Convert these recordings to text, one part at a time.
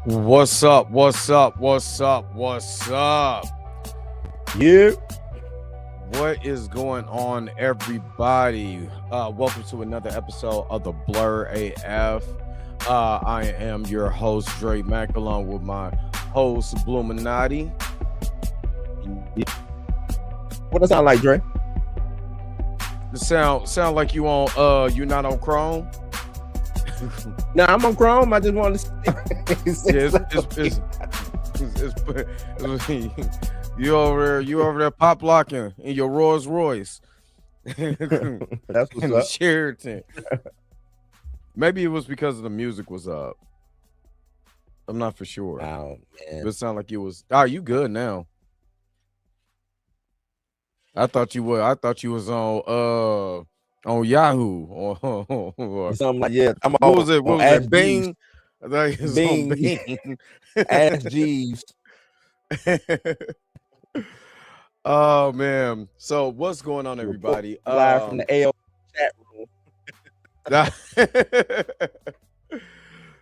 What's up? What's up? What's up? What's up? Yeah. What is going on, everybody? Welcome to another episode of the Blur AF. I am your host, Dre Mack, along with my host, Bluminati. What does it sound like, Dre? The sound like you on you're not on Chrome. Nah, I'm on Chrome. I just want to you over there pop locking in your Rolls Royce. That's what's in up. the Sheraton. Maybe it was because the music was up. I'm not for sure. Oh man. It sounded like it was. Oh, you good now? I thought you was on Yahoo or Something like I'm what on, was it? What on was Ask it? Bing. Jeeves. I thought it was Bing. on Bing. Ask Jeeves. Oh man. So what's going on, everybody? Live from the AO chat room.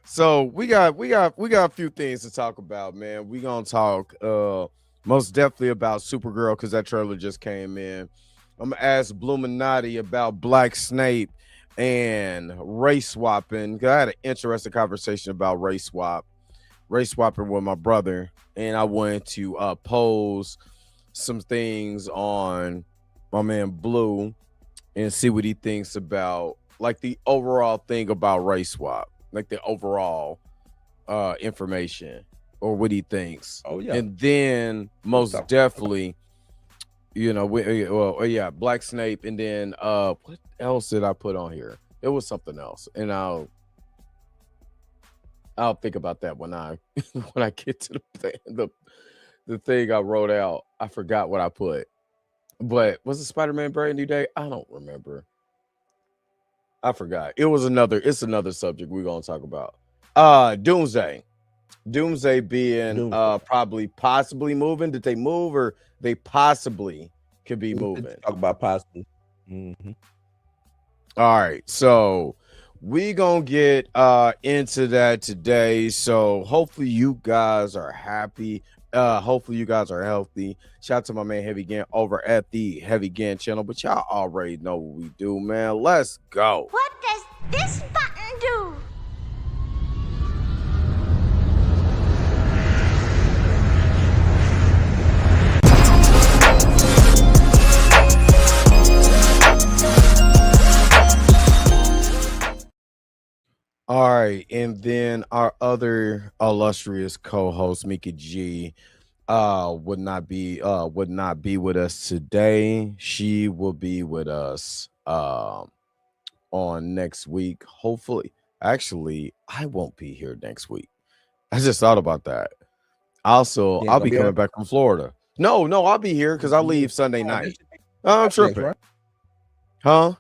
So we got a few things to talk about, man. We gonna talk most definitely about Supergirl because that trailer just came in. I'm gonna ask Bluminati about Black Snape and race swapping. I had an interesting conversation about race swapping with my brother, and I wanted to pose some things on my man Blue and see what he thinks about like the overall thing about race swap, like the overall information or what he thinks. Oh yeah. And then most definitely, Black Snape, and then what else did I put on here? It was something else, and I'll think about that when I get to the thing I wrote out. I forgot what I put, but was it Spider-Man Brand New Day? I don't remember. I forgot. It's another subject we're gonna talk about. Doomsday being possibly moving. Did they move, or they possibly could be moving? Talk about possibly. Mm-hmm. All right, so we gonna get into that today. So hopefully you guys are happy. Hopefully you guys are healthy. Shout out to my man Heavy Gan over at the Heavy Gan channel. But y'all already know what we do, man. Let's go. What does this button do? All right, and then our other illustrious co-host Mika G would not be with us today. She will be with us on next week. Hopefully. Actually, I won't be here next week. I just thought about that. Also, I'll be coming back from Florida. No, I'll be here because I'll leave Sunday night. I'm tripping. Right? Huh?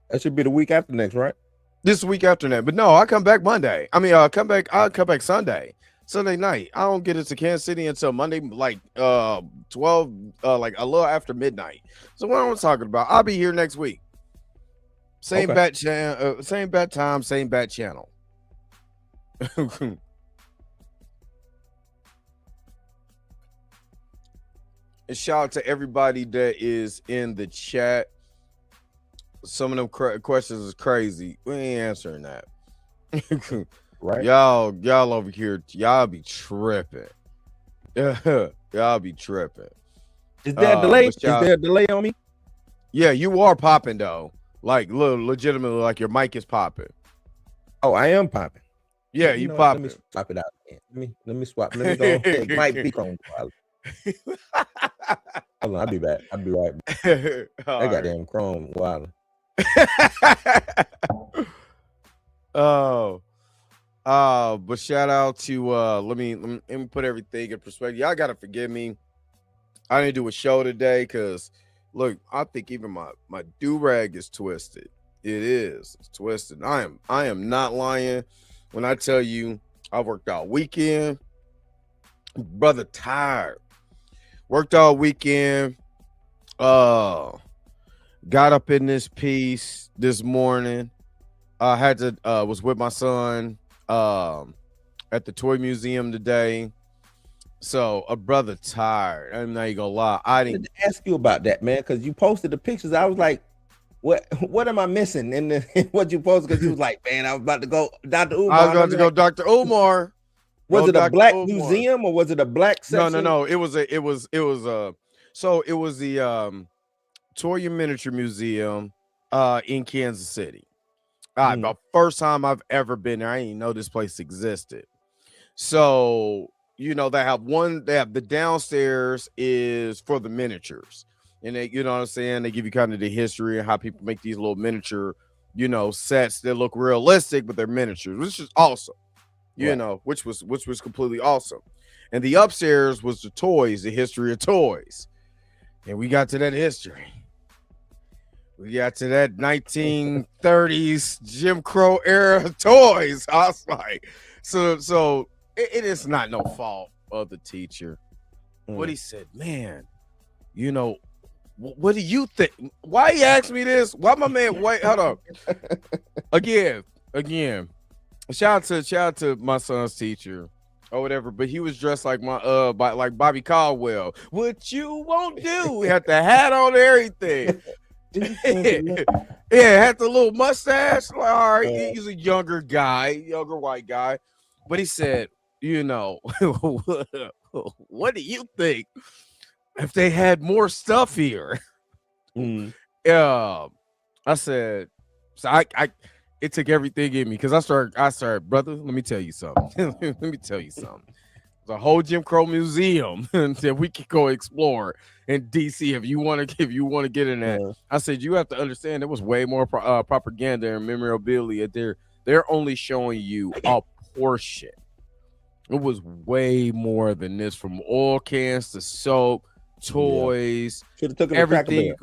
That should be the week after next, right? This week after that, but no, I come back Monday. I mean, I'll come back Sunday night. I don't get into Kansas City until Monday, like 12, like a little after midnight. So what I'm talking about, I'll be here next week. Same bat channel, same bat time, same bat channel. And shout out to everybody that is in the chat. Some of them questions is crazy. We ain't answering that. Right. Y'all over here, y'all be tripping. Y'all be tripping. Is there a delay? Is there a delay on me? Yeah, you are popping though. Like legitimately, like your mic is popping. Oh, I am popping. Yeah, you popping. Let me swap it out. Let me swap. Let me go. It might be Chrome. Hold on, I'll be back. I'll be right back. I got damn Chrome. Wow. But shout out to let me put everything in perspective. Y'all gotta forgive me. I didn't do a show today because look, I think even my do-rag is twisted. It's twisted. I am not lying when I tell you I worked all weekend. Brother tired. Worked all weekend. Got up in this piece this morning. I had to was with my son at the toy museum today. So a brother tired. I'm not even gonna lie. I I didn't. wanted to ask you about that, man, because you posted the pictures. I was like, what am I missing in what you posted? Because you was like, man, I was about to go Dr. I was Umar. about to go Dr. Umar. Was Go it a Dr. black Umar. museum or was it a black section? No. It was so it was the Toya Miniature Museum in Kansas City. The first time I've ever been there. I didn't even know this place existed. So, they have the downstairs is for the miniatures. And they, you know what I'm saying? They give you kind of the history and how people make these little miniature, sets that look realistic, but they're miniatures, which is awesome. Which was completely awesome. And the upstairs was the toys, the history of toys. And we got to that history. We got to that 1930s Jim Crow era toys. I was like, so it is not no fault of the teacher. What he said, man, what do you think? Why he asked me this? Why my man? Wait, hold on. Again. Shout out to my son's teacher or whatever, but he was dressed like like Bobby Caldwell. What you won't do? We had the hat on, everything. Had the little mustache. Like, all right, he's a younger white guy, but he said, what do you think if they had more stuff here? I said, so I it took everything in me because I started, brother. Let me tell you something. There's a whole Jim Crow museum that we could go explore in DC if you want to get in that. I said you have to understand there was way more propaganda and memorabilia. They're only showing you a portion. It was way more than this, from oil cans to soap, toys, everything.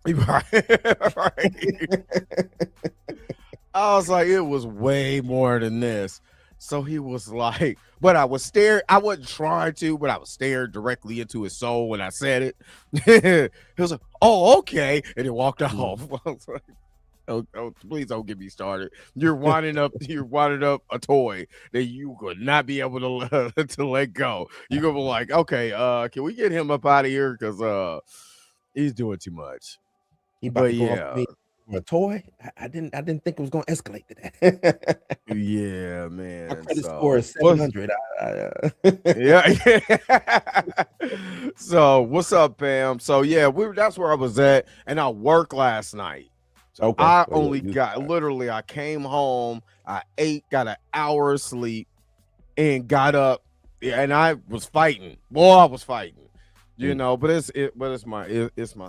Right. I was like, it was way more than this. So he was like, but I was staring. I wasn't trying to, but I was staring directly into his soul when I said it. He was like, oh, okay. And he walked off. I was like, oh, please don't get me started. You're winding up a toy that you could not be able to let go. You're gonna be like, okay, can we get him up out of here? Because he's doing too much. But yeah. A toy? I didn't think it was going to escalate to that. Yeah, man. My credit score is 700. Yeah. So what's up, Pam? So yeah, that's where I was at, and I worked last night. So I I came home, I ate, got an hour of sleep, and got up, and I was fighting. Boy, I was fighting. But it's my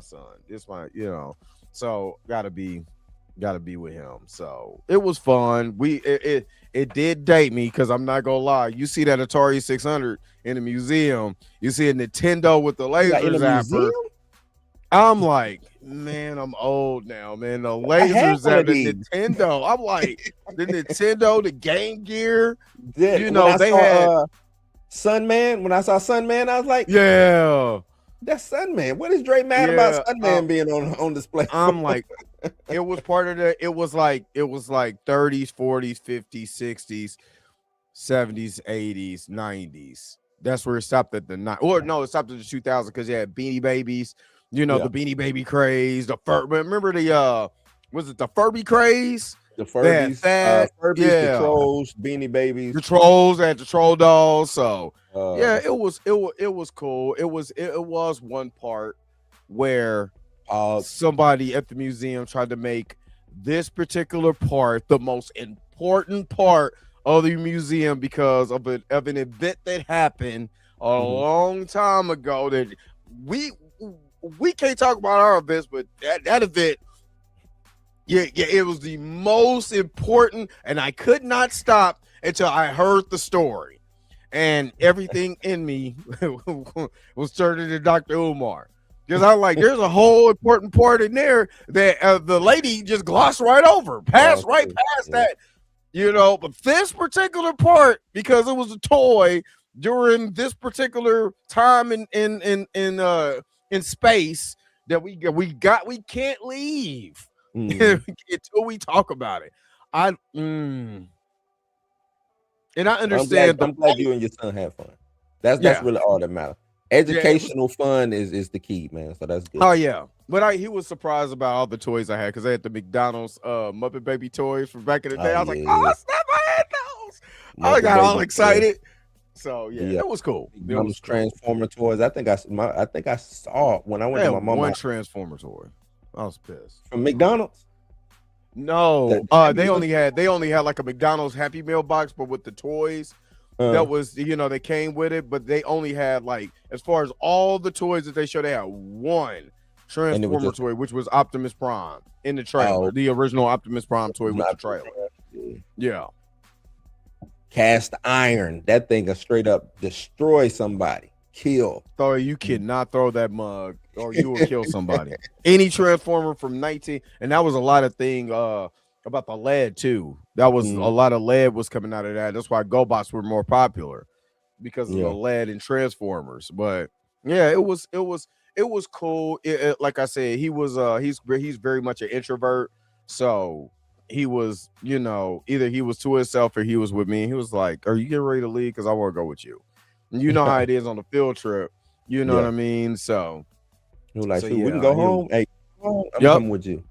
son. It's my, so gotta be with him. So it was fun. It did date me because I'm not gonna lie. You see that Atari 600 in the museum, you see a Nintendo with the laser zapper. I'm like, man, I'm old now, man. The lasers at the Nintendo. I'm like, the Nintendo, the Game Gear. They had Sunman. When I saw Sunman, I was like, yeah. That's Sunman. What is Dre mad about Sunman being on display? I'm like, it was part of the. It was like 30s, 40s, 50s, 60s, 70s, 80s, 90s. That's where it stopped at the night. Or no, it stopped at the 2000s because you had Beanie Babies. The Beanie Baby craze. Remember was it the Furby craze? The Furbies, the Trolls, Beanie Babies, the Trolls, and the Troll Dolls. So it was cool. It was one part where somebody at the museum tried to make this particular part the most important part of the museum because of an event that happened a long time ago that we can't talk about our events, but that event. Yeah, it was the most important, and I could not stop until I heard the story, and everything in me was turning to Dr. Umar because I'm like, there's a whole important part in there that the lady just glossed right over, passed that, But this particular part, because it was a toy during this particular time in space that we can't leave. Until we talk about it. And I I'm understand glad, I'm glad you and your son have fun. That's yeah. really all that matters. Educational fun is the key, man. So that's good. Oh yeah. But he was surprised about all the toys I had because I had the McDonald's Muppet Baby toys from back in the day. Oh I was like, yeah, oh snap, I had those. I Muppet got all Baby excited. So yeah, yeah. it was cool. It McDonald's was cool. Transformer toys. I think I saw when I I went to had my mama one Transformer toy. I was pissed. from McDonald's. No, The they only had like a McDonald's Happy Meal box, but with the toys that was they came with it, but they only had like as far as all the toys that they showed, they had one Transformer toy, which was Optimus Prime in the trailer, the original Optimus Prime toy with the trailer. Yeah. Cast iron. That thing will straight up destroy somebody. Kill. So you cannot throw that mug or you will kill somebody. Any Transformer from 19, and that was a lot of thing about the lead too. That was a lot of lead was coming out of that. That's why GoBots were more popular because of the lead in Transformers. But yeah, it was cool. Like I said, he's very much an introvert. So he was, either he was to himself or he was with me. He was like, "Are you getting ready to leave? Because I want to go with you." And you know how it is on the field trip. You know what I mean? So he was like, we can go home. Hey, I'm coming with you.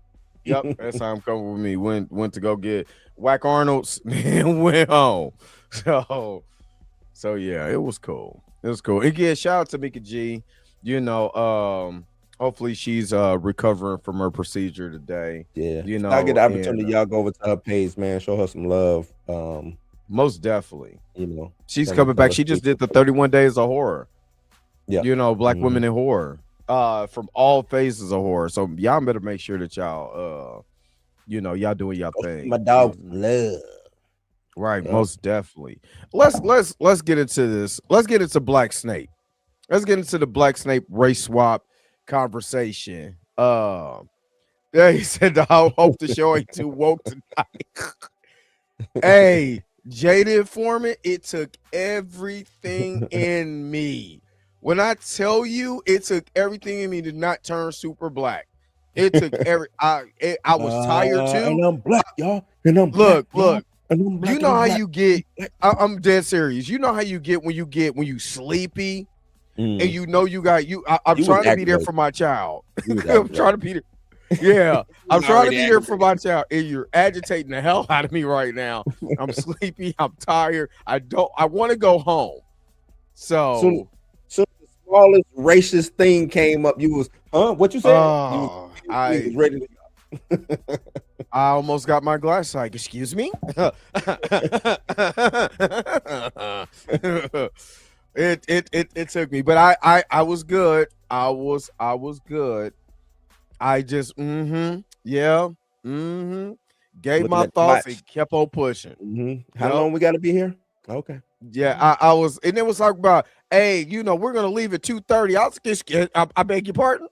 Yep, that's how I'm coming with me. Went to go get Whack Arnold's and went home. So yeah, it was cool. It was cool. Again, shout out to Mika G. Hopefully she's recovering from her procedure today. Yeah. I get the opportunity, y'all go over to her page, man. Show her some love. Most definitely. She's coming back. She just did the 31 Days of Horror. Yeah. Black women in horror. From all phases of horror. So y'all better make sure that y'all y'all doing y'all thing. My dog love. Right, most definitely. Let's get into this. Let's get into Black Snake. Let's get into the Black Snake race swap conversation. Yeah, he said I hope the show ain't too woke tonight. Hey, Jaded Foreman, it took everything in me. When I tell you it took everything in me to not turn super black. It took I was tired too. And I'm black, y'all. And I'm look. Black, I'm black, you know how you get. I'm dead serious. You know how you get when you sleepy, and you know you got you. I'm trying to be there for my child. I'm trying to be there. Yeah, I'm trying to be there for my child, and you're agitating the hell out of me right now. I'm sleepy. I'm tired. I want to go home. So the smallest racist thing came up. You was, what you said? You was ready to go. I almost got my glass like, excuse me. It took me, but I was good. I was good. I just gave my thoughts and kept on pushing. How long we got to be here? Okay. Yeah, I was, and it was like about, hey, we're gonna leave at 2:30. I was scared. I beg your pardon.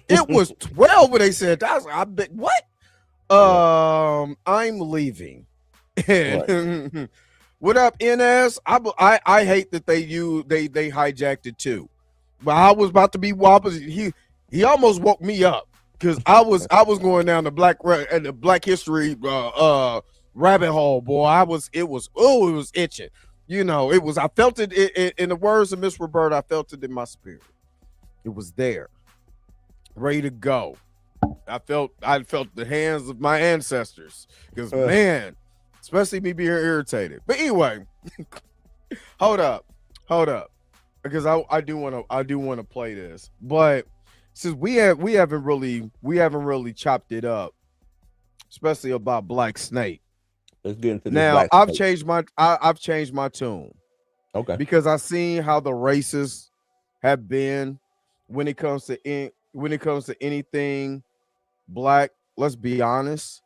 It was 12 when they said that. I was like, I bet what? I'm leaving. Right. What up, NS? I hate that they hijacked it too. But I was about to be wobbled. He almost woke me up because I was going down the Black History rabbit hole, boy. It was itching. I felt it in the words of Miss Roberta. I felt it in my spirit. It was there, ready to go. I felt the hands of my ancestors because man, especially me being irritated. But anyway, hold up, because I do want to play this, but since we haven't really chopped it up, especially about Black Snake. Let's get into this. Now I've changed my tune. Okay. Because I've seen how the races have been when it comes to anything black. Let's be honest.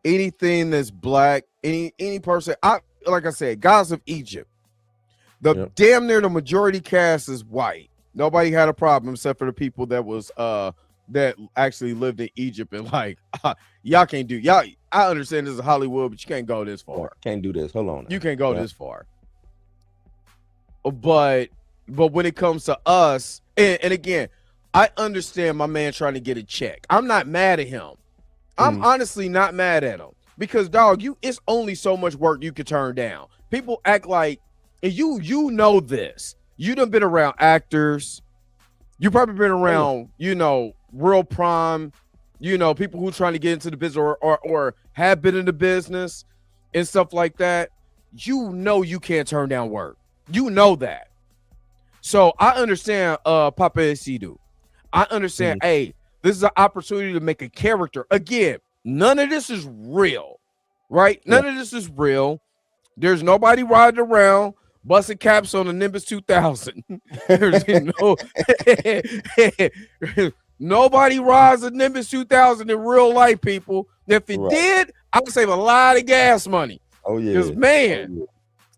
Anything that's black, any person. Like I said, Gods of Egypt. Damn near the majority cast is white. Nobody had a problem except for the people that actually lived in Egypt and like y'all can't do y'all. I understand this is Hollywood, but you can't go this far. Can't do this. Hold on. You can't go this far. But when it comes to us, and again, I understand my man trying to get a check. I'm not mad at him. I'm honestly not mad at him because dog, it's only so much work you could turn down. people act like, and you know this. You done been around actors. You probably been around, real prime, people who trying to get into the business or have been in the business and stuff like that. You can't turn down work. You know that. So I understand Papa Sidu. I understand, hey, this is an opportunity to make a character. Again, none of this is real, right? None of this is real. There's nobody riding around busting caps on the Nimbus 2000. There's nobody rides a Nimbus 2000 in real life, people. If it did, I would save a lot of gas money. Oh yeah. Because man,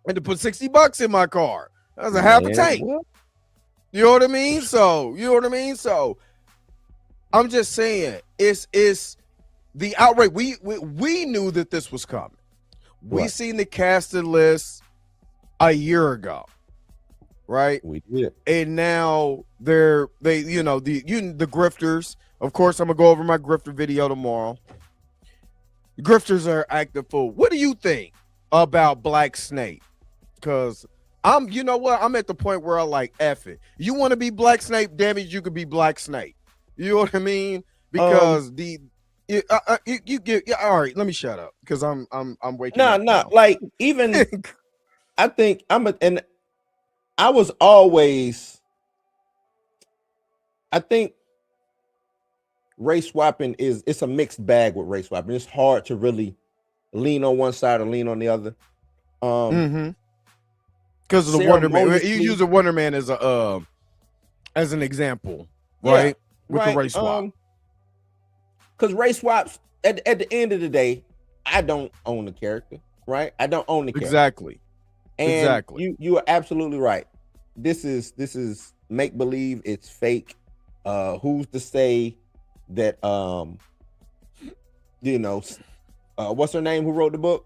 I had to put $60 in my car. That was a half a tank. What? You know what I mean? So I'm just saying it's the outrage. We knew that this was coming. We seen the casting list a year ago, right? We did. And now the grifters. Of course, I'm gonna go over my grifter video tomorrow. Grifters are acting fool. What do you think about Black Snake? Because I'm at the point where I like F it. You want to be Black Snake? Damn it, you could be Black Snake. You know what I mean? Because you get all right. Let me shut up because I'm waking up. No, like even I think I was always. I think race swapping it's a mixed bag with race swapping. It's hard to really lean on one side or lean on the other. Because of the Wonder Man, you use the Wonder Man as an example, right? With the race swap. Because race swaps at the end of the day, I don't own the character, right? I don't own the character. Exactly. And you are absolutely right. This is make believe. It's fake. Who's to say that what's her name? Who wrote the book?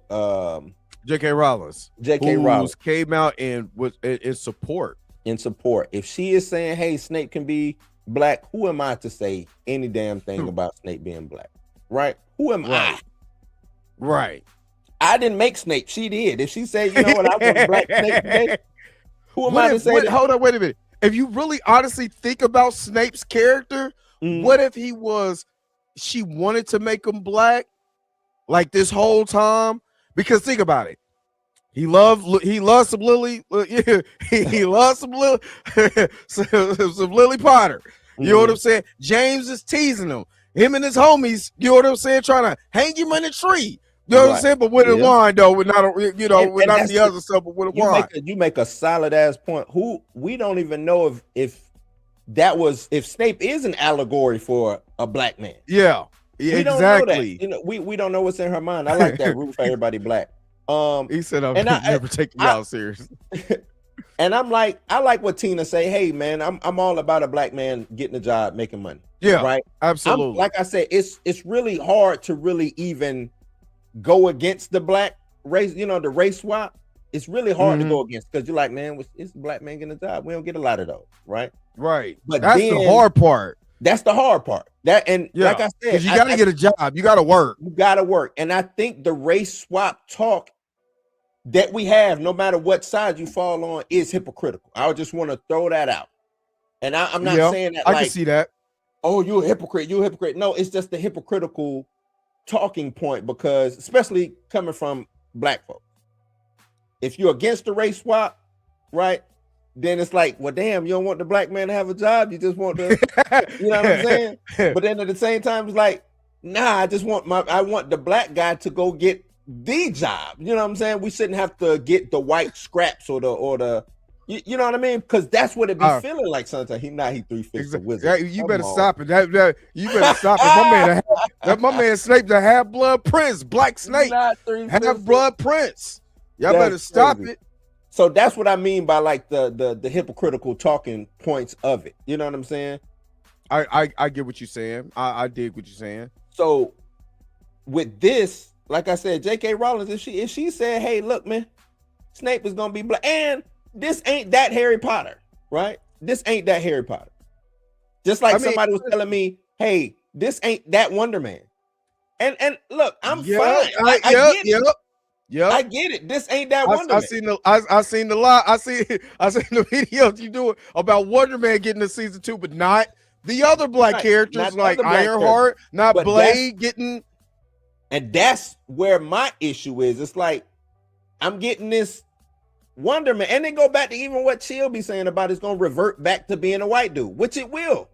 J.K. Rowling. J.K. Rowling came out and was in support. If she is saying, "Hey, Snape can be black," who am I to say any damn thing about Snape being black? Right? Who am I? Right. I didn't make Snape. She did. If she said, "You know what, I want Black Snape today," who am I to say? Hold on, wait a minute. If you really honestly think about Snape's character, what if she wanted to make him black like this whole time? Because think about it. He loves some Lily. He loves some Lily, some Lily Potter. You know what I'm saying? James is teasing him and his homies. You know what I'm saying? Trying to hang him in a tree. You know what I'm saying? But with a wine though, with not the other stuff, but with a wine. You make a solid ass point. We don't even know if Snape is an allegory for a black man. Yeah. We exactly. Don't know that. We don't know what's in her mind. I like that root for everybody black. He said, "I'm never taking y'all serious." And I like what Tina say. Hey man, I'm all about a black man getting a job, making money. Yeah, right. Absolutely. Like I said, it's really hard to really even go against the black race. The race swap. It's really hard to go against because you're like, man, it's a black man getting a job. We don't get a lot of those, right? Right. But that's the hard part. That's the hard part. Like I said, because you got to get a job, you got to work. You got to work, and I think the race swap talk that we have, no matter what side you fall on, is hypocritical. I just want to throw that out, and I'm not saying that. I can see that. Oh, you're a hypocrite. You're a hypocrite. No, it's just the hypocritical talking point because, especially coming from black folks, if you're against the race swap, right? Then it's like, well, damn, you don't want the black man to have a job. You just want the, you know what I'm saying? But then at the same time, it's like, nah, I want the black guy to go get the job. You know what I'm saying? We shouldn't have to get the white scraps or the you know what I mean? Because that's what it be feeling like sometimes. He 3-5 a wizard. You better stop it. You better stop it. My man Snape's a half-blood prince, Black Snake, half-blood prince. Y'all better stop it. So that's what I mean by like the hypocritical talking points of it. You know what I'm saying? I get what you're saying. I dig what you're saying. So with this, like I said, J.K. Rowling, if she said, "Hey, look, man, Snape is gonna be black," and this ain't that Harry Potter, right? This ain't that Harry Potter. Just like somebody was telling me, "Hey, this ain't that Wonder Man." And look, I'm fine. I get it. Yep. I get it. This ain't that I Wonder Man. seen the I seen the lot. I seen the videos you do about Wonder Man getting to season 2, but not the other black Right, characters not the like other black Ironheart, not But Blade getting. And that's where my issue is. It's like I'm getting this Wonder Man, and then go back to even what Chill be saying about it's gonna revert back to being a white dude, which it will.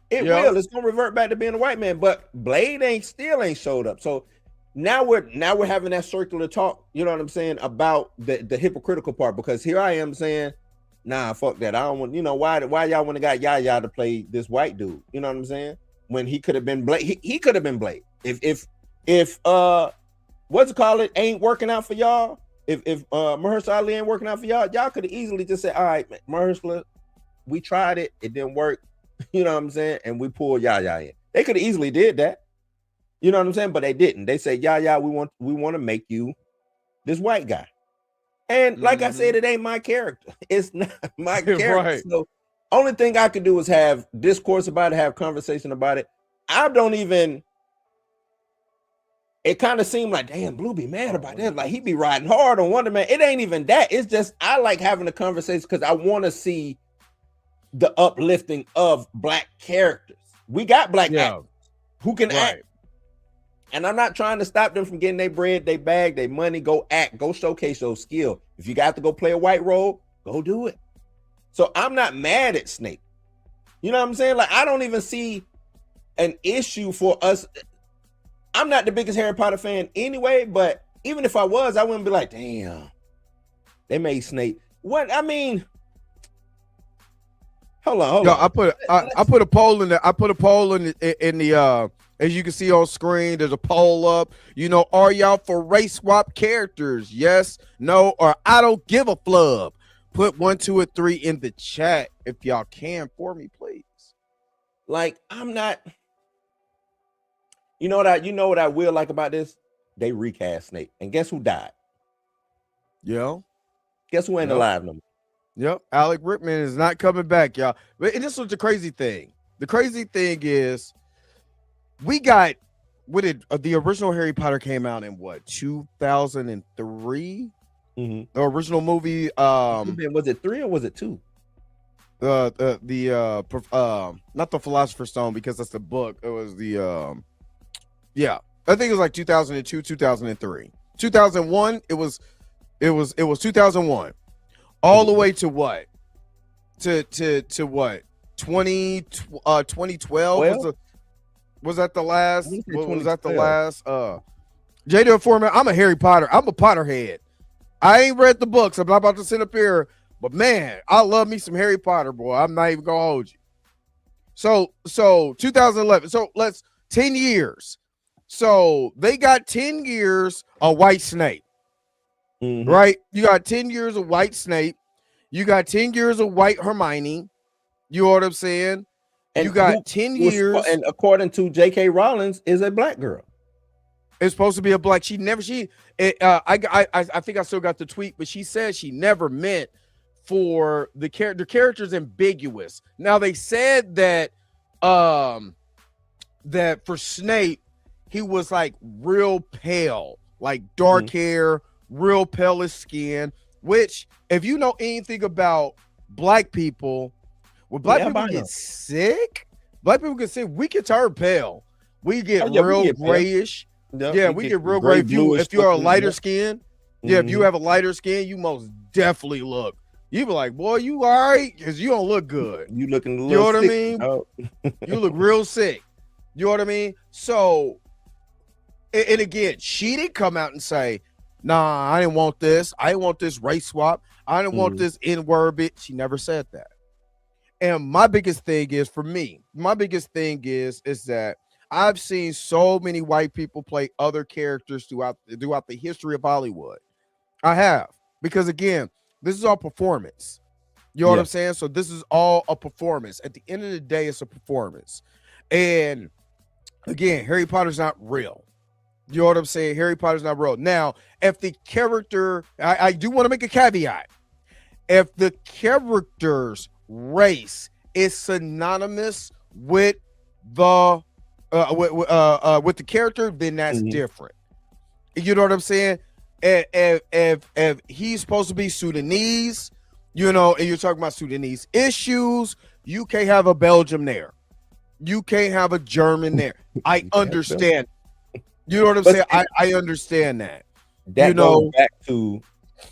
It Yep. will. It's gonna revert back to being a white man. But Blade still ain't showed up. So now we're having that circular talk. You know what I'm saying about the hypocritical part, because here I am saying, nah, fuck that. I don't want. You know why y'all want to got Yaya to play this white dude? You know what I'm saying? When he could have been Blade. He could have been Blade. If what's it called? It ain't working out for y'all. If Mahershala Ali ain't working out for y'all could have easily just said, all right, Mahershala, we tried it, it didn't work. You know what I'm saying? And we pulled Yaya in. They could have easily did that. You know what I'm saying? But they didn't. They said, Yaya, we want to make you this white guy. And like I said, it ain't my character. It's not my character. Right. So only thing I could do is have discourse about it, have conversation about it. I don't even. It kind of seemed like, damn, Blue be mad about that. Like he be riding hard on Wonder Man. It ain't even that. It's just I like having a conversation because I want to see the uplifting of black characters. We got black actors who can act. And I'm not trying to stop them from getting their bread, their bag, their money. Go act, go showcase your skill. If you got to go play a white role, go do it. So I'm not mad at Snake. You know what I'm saying? Like I don't even see an issue for us. I'm not the biggest Harry Potter fan anyway, but even if I was, I wouldn't be like, damn, they made Snape. What I mean, hold on. I put a poll in there. I put a poll in the as you can see on screen, there's a poll up. You know, are y'all for race swap characters? Yes, no, or I don't give a flub. Put 1, 2, or 3 in the chat if y'all can for me, please. Like, I'm not. You know what I will like about this? They recast Snape. And guess who died? Yeah. Guess who ain't alive no more? Yep. Alec Rickman is not coming back, y'all. And this was the crazy thing. The crazy thing is we got the original Harry Potter came out in what, 2003? The original movie. Was it 3 or was it 2? Not the Philosopher's Stone, because that's the book. It was the I think it was like 2002, 2003, 2001. It was 2001, all the way to what? To what? 2012 was that the last? Was that the last? Jada Foreman. I'm a Harry Potter. I'm a Potterhead. I ain't read the books. I'm not about to sit up here, but man, I love me some Harry Potter, boy. I'm not even gonna hold you. So 2011. So let's 10 years. So they got 10 years of white Snape, right? You got 10 years of white Snape. You got 10 years of white Hermione. You know what I'm saying? And you got 10 years. And according to J.K. Rowling, is a black girl. It's supposed to be a black. I think I still got the tweet, but she said she never meant for the character's ambiguous. Now they said that that for Snape, he was like real pale, like dark hair, real palish skin, which if you know anything about black people, when black people get sick, we can turn pale. We get real grayish. Yep, we get real gray. If you're a lighter skin, if you have a lighter skin, you most definitely look. You be like, boy, you all right? Because you don't look good. You looking a little, you know what sick. I mean? Oh. You look real sick. You know what I mean? So, and again, she didn't come out and say, nah, I didn't want this. I didn't want this race swap. I didn't want this N-word bit. She never said that. And my biggest thing is, for me, is that I've seen so many white people play other characters throughout the history of Hollywood. I have. Because again, this is all performance. You know what I'm saying? So this is all a performance. At the end of the day, it's a performance. And again, Harry Potter's not real. You know what I'm saying? Harry Potter's not real. Now, if the character, I do want to make a caveat. If the character's race is synonymous with the with the character, then that's different. You know what I'm saying? if he's supposed to be Sudanese, you know, and you're talking about Sudanese issues, you can't have a Belgium there. You can't have a German there. I understand. You know what I'm saying? I understand that. That you know, goes back to,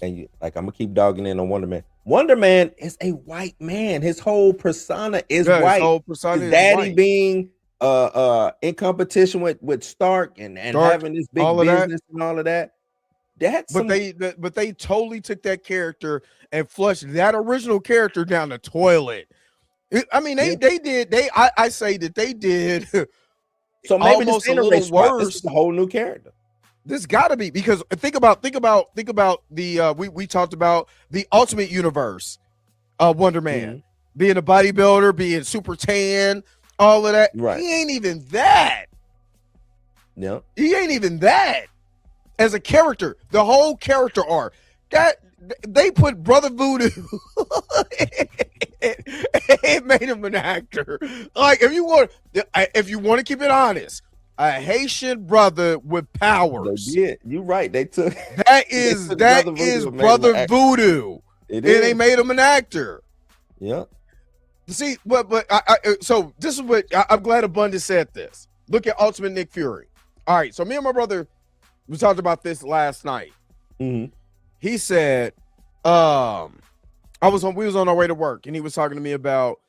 and you, like, I'm gonna keep dogging in on Wonder Man. Wonder Man is a white man. His whole persona is white. His whole persona is daddy white. Being in competition with Stark and having this big business and all of that. But they totally took that character and flushed that original character down the toilet. I mean, they did. I say that they did. So maybe this ain't a race worse. This is a whole new character. This got to be, because think about the we talked about the Ultimate Universe, Wonder Man being a bodybuilder, being super tan, all of that. Right. He ain't even that. Yeah. He ain't even that as a character. The whole character arc that they put Brother Voodoo it made him an actor. Like, if you want to keep it honest, a Haitian brother with powers. They did. You're right. They took that is Brother Voodoo. And they made him an actor. Yeah. See, so this is what I'm glad Abundance said this. Look at Ultimate Nick Fury. All right, so me and my brother, we talked about this last night. Mm-hmm. He said, we was on our way to work, and he was talking to me about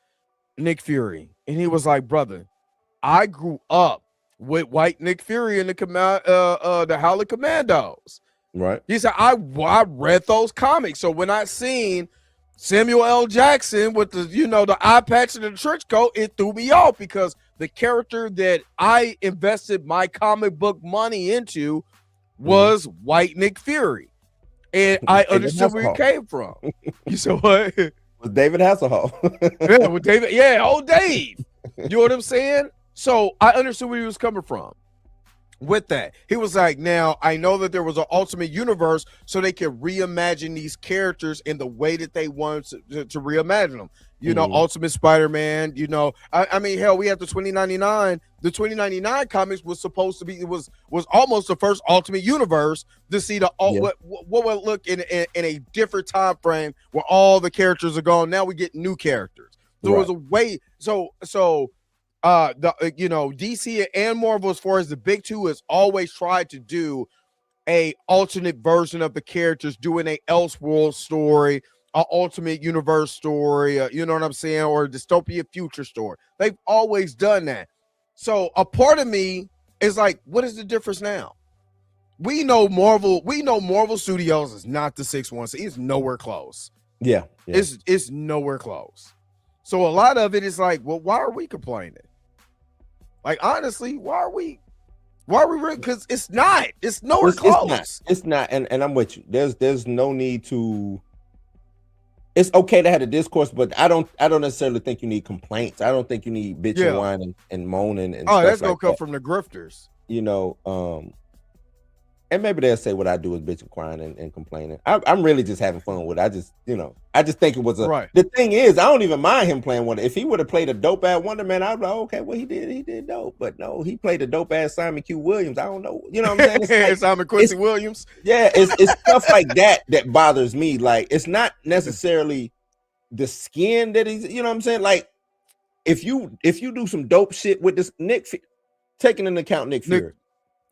Nick Fury, and he was like, brother, I grew up with white Nick Fury and the Howling Commandos. Right. He said, I read those comics. So when I seen Samuel L. Jackson with the eye patch and the trench coat, it threw me off, because the character that I invested my comic book money into was white Nick Fury. And I understood where he came from. You said what? With David Hasselhoff. Yeah, with David. Yeah, old Dave. You know what I'm saying? So I understood where he was coming from with that. He was like, now I know that there was an Ultimate Universe, so they can reimagine these characters in the way that they want to reimagine them. You know, Ultimate Spider-Man, I mean, hell, we have the 2099. The 2099 comics was supposed to be, it was almost the first Ultimate Universe to see what would look in a different time frame where all the characters are gone. Now we get new characters. There was a way. So DC and Marvel, as far as the big two, has always tried to do a alternate version of the characters, doing a Elseworld story, an Ultimate Universe story, you know what I'm saying, or a dystopia future story. They've always done that. So a part of me is like, what is the difference now? We know Marvel Studios is not the 616. It's nowhere close. Yeah. It's nowhere close. So a lot of it is like, well, why are we complaining? Like, honestly, why are we because it's nowhere close. It's not, and I'm with you. There's no need to. It's okay to have a discourse, but I don't necessarily think you need complaints. I don't think you need bitch and whine and moaning and stuff that's like gonna come from the grifters. And maybe they'll say what I do is bitch and crying and complaining. I'm really just having fun with it. I just think it was the thing is, I don't even mind him playing Wonder. If he would have played a dope ass Wonder Man, I'd be like, okay, well, he did dope. But no, he played a dope ass Simon Q. Williams. I don't know. You know what I'm saying? It's Simon Quincy Williams. Yeah, it's stuff like that bothers me. Like, it's not necessarily the skin that he's, you know what I'm saying? Like, if you do some dope shit with this taking into account Nick Fury.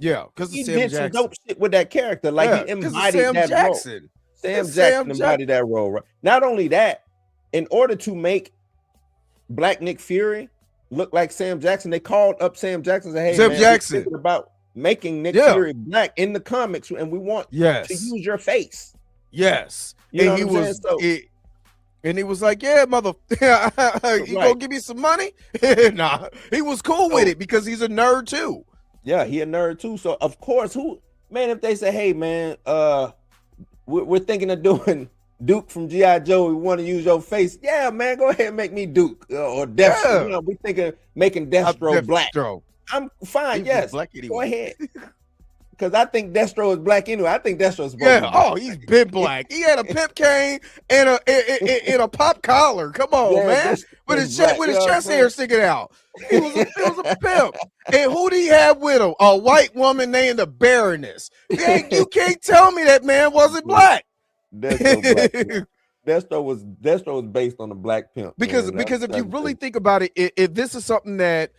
Yeah, because he did some dope shit with that character. Like, he embodied that role. Sam Jackson embodied that role. Right? Not only that, in order to make Black Nick Fury look like Sam Jackson, they called up Sam Jackson and said, hey, Sam man, Jackson, we're thinking about making Nick Fury black in the comics, and we want to use your face. Yes. You know and what I'm saying? And he was like, yeah, mother, you gonna give me some money? Nah, he was cool with it because he's a nerd too. Yeah, he a nerd too. So of course, if they say, hey man, we're thinking of doing Duke from G.I. Joe, we want to use your face. Yeah, man, go ahead and make me Duke or Deathstroke. Yeah. We thinking making Deathstroke black. I'm fine. Yes, go ahead. because I think Destro is black anyway. I think Destro's supposed to Yeah. be black. Oh, he's been black. He had a pimp cane and a pop collar. Come on, Yeah, man. Destro's With his black, with you his know what I'm chest saying? hair sticking out. He was a pimp. And who did he have with him? A white woman named the Baroness. You can't tell me that man wasn't black. Destro black. Yeah. Destro was based on the black pimp. Because if you really think about it, if this is something that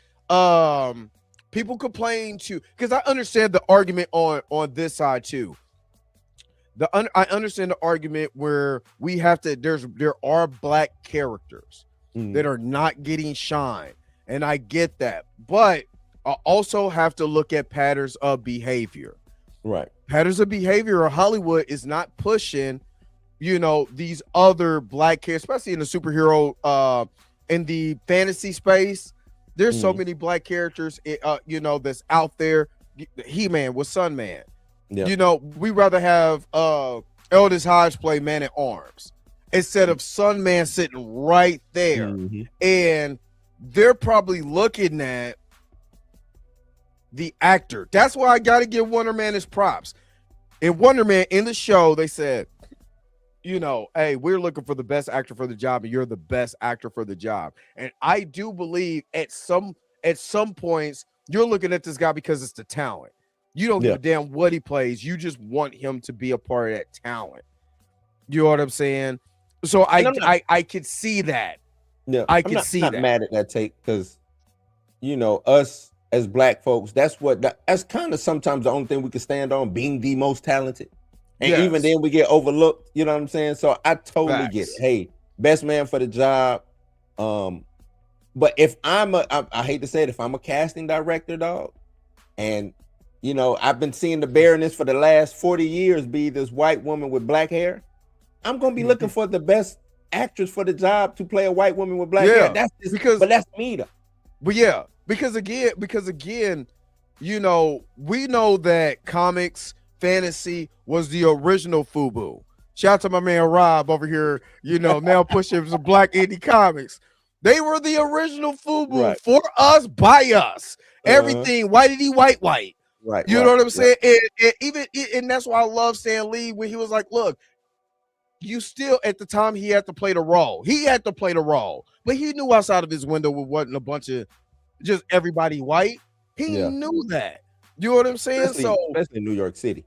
people complain to, because I understand the argument on this side too. I understand the argument where we have to. There are black characters that are not getting shine, and I get that, but I also have to look at patterns of behavior. Right. Patterns of behavior or Hollywood is not pushing, these other black characters, especially in the superhero, in the fantasy space. There's so many black characters, that's out there. He-Man with Sunman. Yeah. We rather have Eldest Hodge play Man at Arms instead of Sunman sitting right there. And they're probably looking at the actor. That's why I got to give Wonder Man his props. In Wonder Man, in the show, they said, hey, we're looking for the best actor for the job, and you're the best actor for the job. And I do believe at some points, you're looking at this guy because it's the talent. You don't give a damn what he plays. You just want him to be a part of that talent. You know what I'm saying? So I could see that. Yeah, I could see that. I'm not mad at that take because, us as black folks, that's kind of sometimes the only thing we can stand on, being the most talented. And even then we get overlooked, you know what I'm saying? So I totally get it. Hey, best man for the job. But if I hate to say it, if I'm a casting director, dog, and I've been seeing the Baroness for the last 40 years be this white woman with black hair, I'm gonna be looking for the best actress for the job to play a white woman with black hair. But that's me though. But yeah, because again, we know that comics, fantasy was the original FUBU. Shout out to my man Rob over here, now pushing some black indie comics. They were the original FUBU for us, by us. Everything whitey white. Right. You know what I'm saying? And that's why I love Stan Lee when he was like, look, you still, at the time, he had to play the role. But he knew outside of his window it wasn't a bunch of just everybody white. He knew that. You know what I'm saying? Especially in New York City.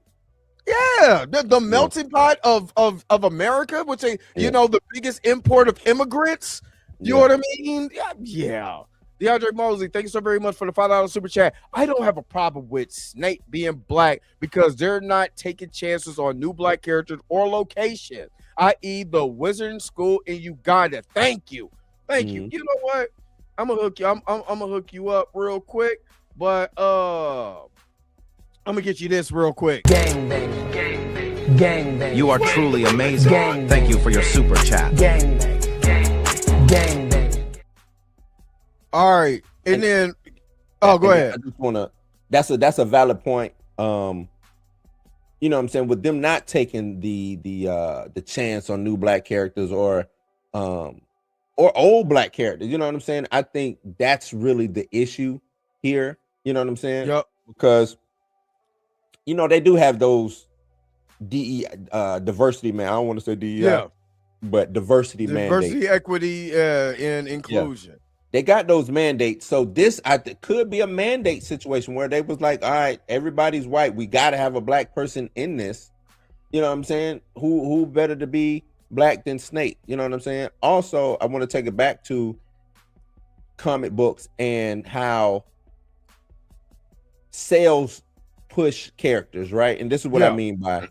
Yeah, the melting pot of America, which the biggest import of immigrants. You know what I mean? Yeah. DeAndre Mosley, thank you so very much for the $5 super chat. I don't have a problem with Snape being black because they're not taking chances on new black characters or location, i.e. the Wizarding School in Uganda. Thank you. You know what? I'm gonna hook you. I'm gonna hook you up real quick, but I'm gonna get you this real quick. Gang bang, gang bang, gang bang. You are truly amazing. Gang Thank you for your super chat. Gang bang, gang bang. All right, and then go ahead. I just wanna. That's a valid point. You know what I'm saying, with them not taking the chance on new black characters or old black characters. You know what I'm saying? I think that's really the issue here. You know what I'm saying? Yep. Because they do have those diversity, man. I don't want to say DEI, but diversity, equity, and inclusion. They got those mandates. So this could be a mandate situation where they was like, all right, everybody's white. We got to have a black person in this. You know what I'm saying? Who better to be black than Snape? You know what I'm saying? Also, I want to take it back to comic books and how sales push characters, right? And this is what I mean by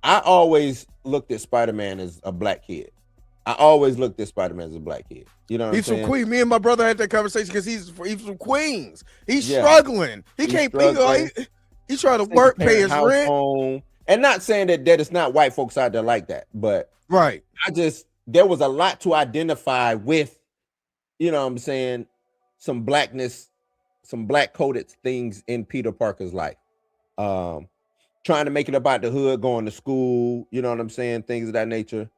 I always looked at Spider-Man as a black kid. You know what I'm saying? From Queens. Me and my brother had that conversation because he's from Queens. He's struggling. He's trying to work, pay his rent. Home. And not saying that it's not white folks out there like that, but there was a lot to identify with, you know what I'm saying, some blackness, some black coded things in Peter Parker's life. Trying to make it about the hood, going to school, you know what I'm saying, things of that nature.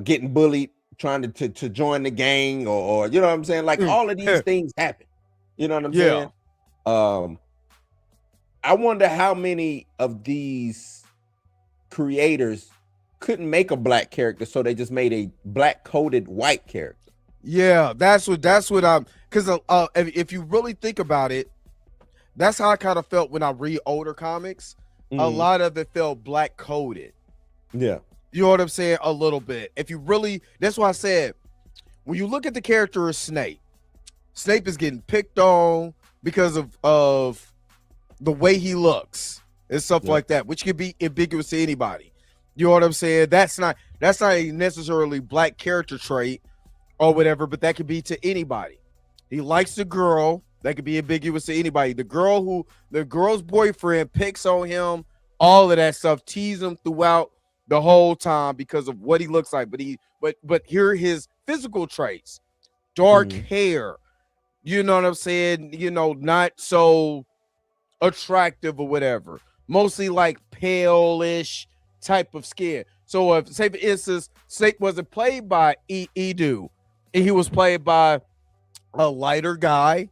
Getting bullied, trying to join the gang, or you know what I'm saying, like all of these things happen. You know what I'm saying? I wonder how many of these creators couldn't make a black character, so they just made a black coded white character. Yeah, that's what I'm, because if you really think about it, that's how I kind of felt when I read older comics. A lot of it felt black coded. Yeah. You know what I'm saying? A little bit. If you really, that's why I said, when you look at the character of Snape is getting picked on because of the way he looks and stuff like that, which could be ambiguous to anybody. You know what I'm saying? That's not a necessarily black character trait or whatever, but that could be to anybody. He likes the girl. That could be ambiguous to anybody. The girl's boyfriend picks on him, all of that stuff, tease him throughout the whole time because of what he looks like. But here are his physical traits: dark hair. You know what I'm saying? You know, not so attractive or whatever. Mostly like pale-ish type of skin. So if, say for instance, Snape wasn't played by Edu, and he was played by a lighter guy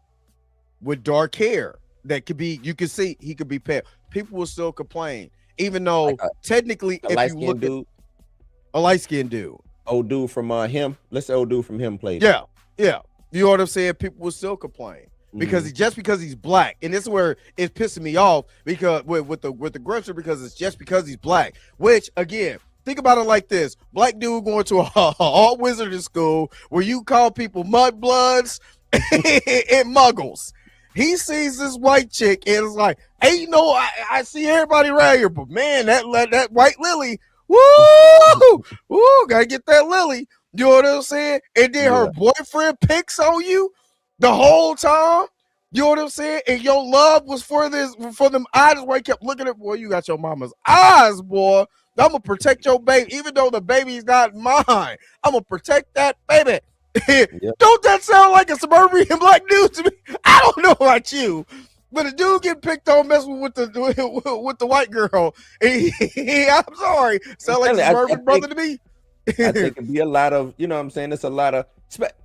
with dark hair, that could be, you can see he could be pale, people will still complain, even though like technically if you look at a light-skinned dude, old dude from him, let's say old dude from him played. Yeah, you know what I'm saying, people will still complain because because he's black, and this is where it's pissing me off, because with the Grimster, because it's just because he's black. Which again, think about it like this: black dude going to a all wizarding school where you call people mudbloods and muggles. He sees this white chick and it's like, hey, I see everybody around here, but man, that white lily, woo, gotta get that lily. You know what I'm saying? And then her boyfriend picks on you the whole time. You know what I'm saying? And your love was for them eyes where he kept looking at, boy, you got your mama's eyes, boy. I'm gonna protect your baby, even though the baby's not mine. I'm gonna protect that baby. Don't that sound like a suburban black dude to me? I don't know about you, but a dude getting picked on messing with the white girl. I'm sorry, sound like a suburban brother to me. I think it'd be a lot of, you know what I'm saying? It's a lot of,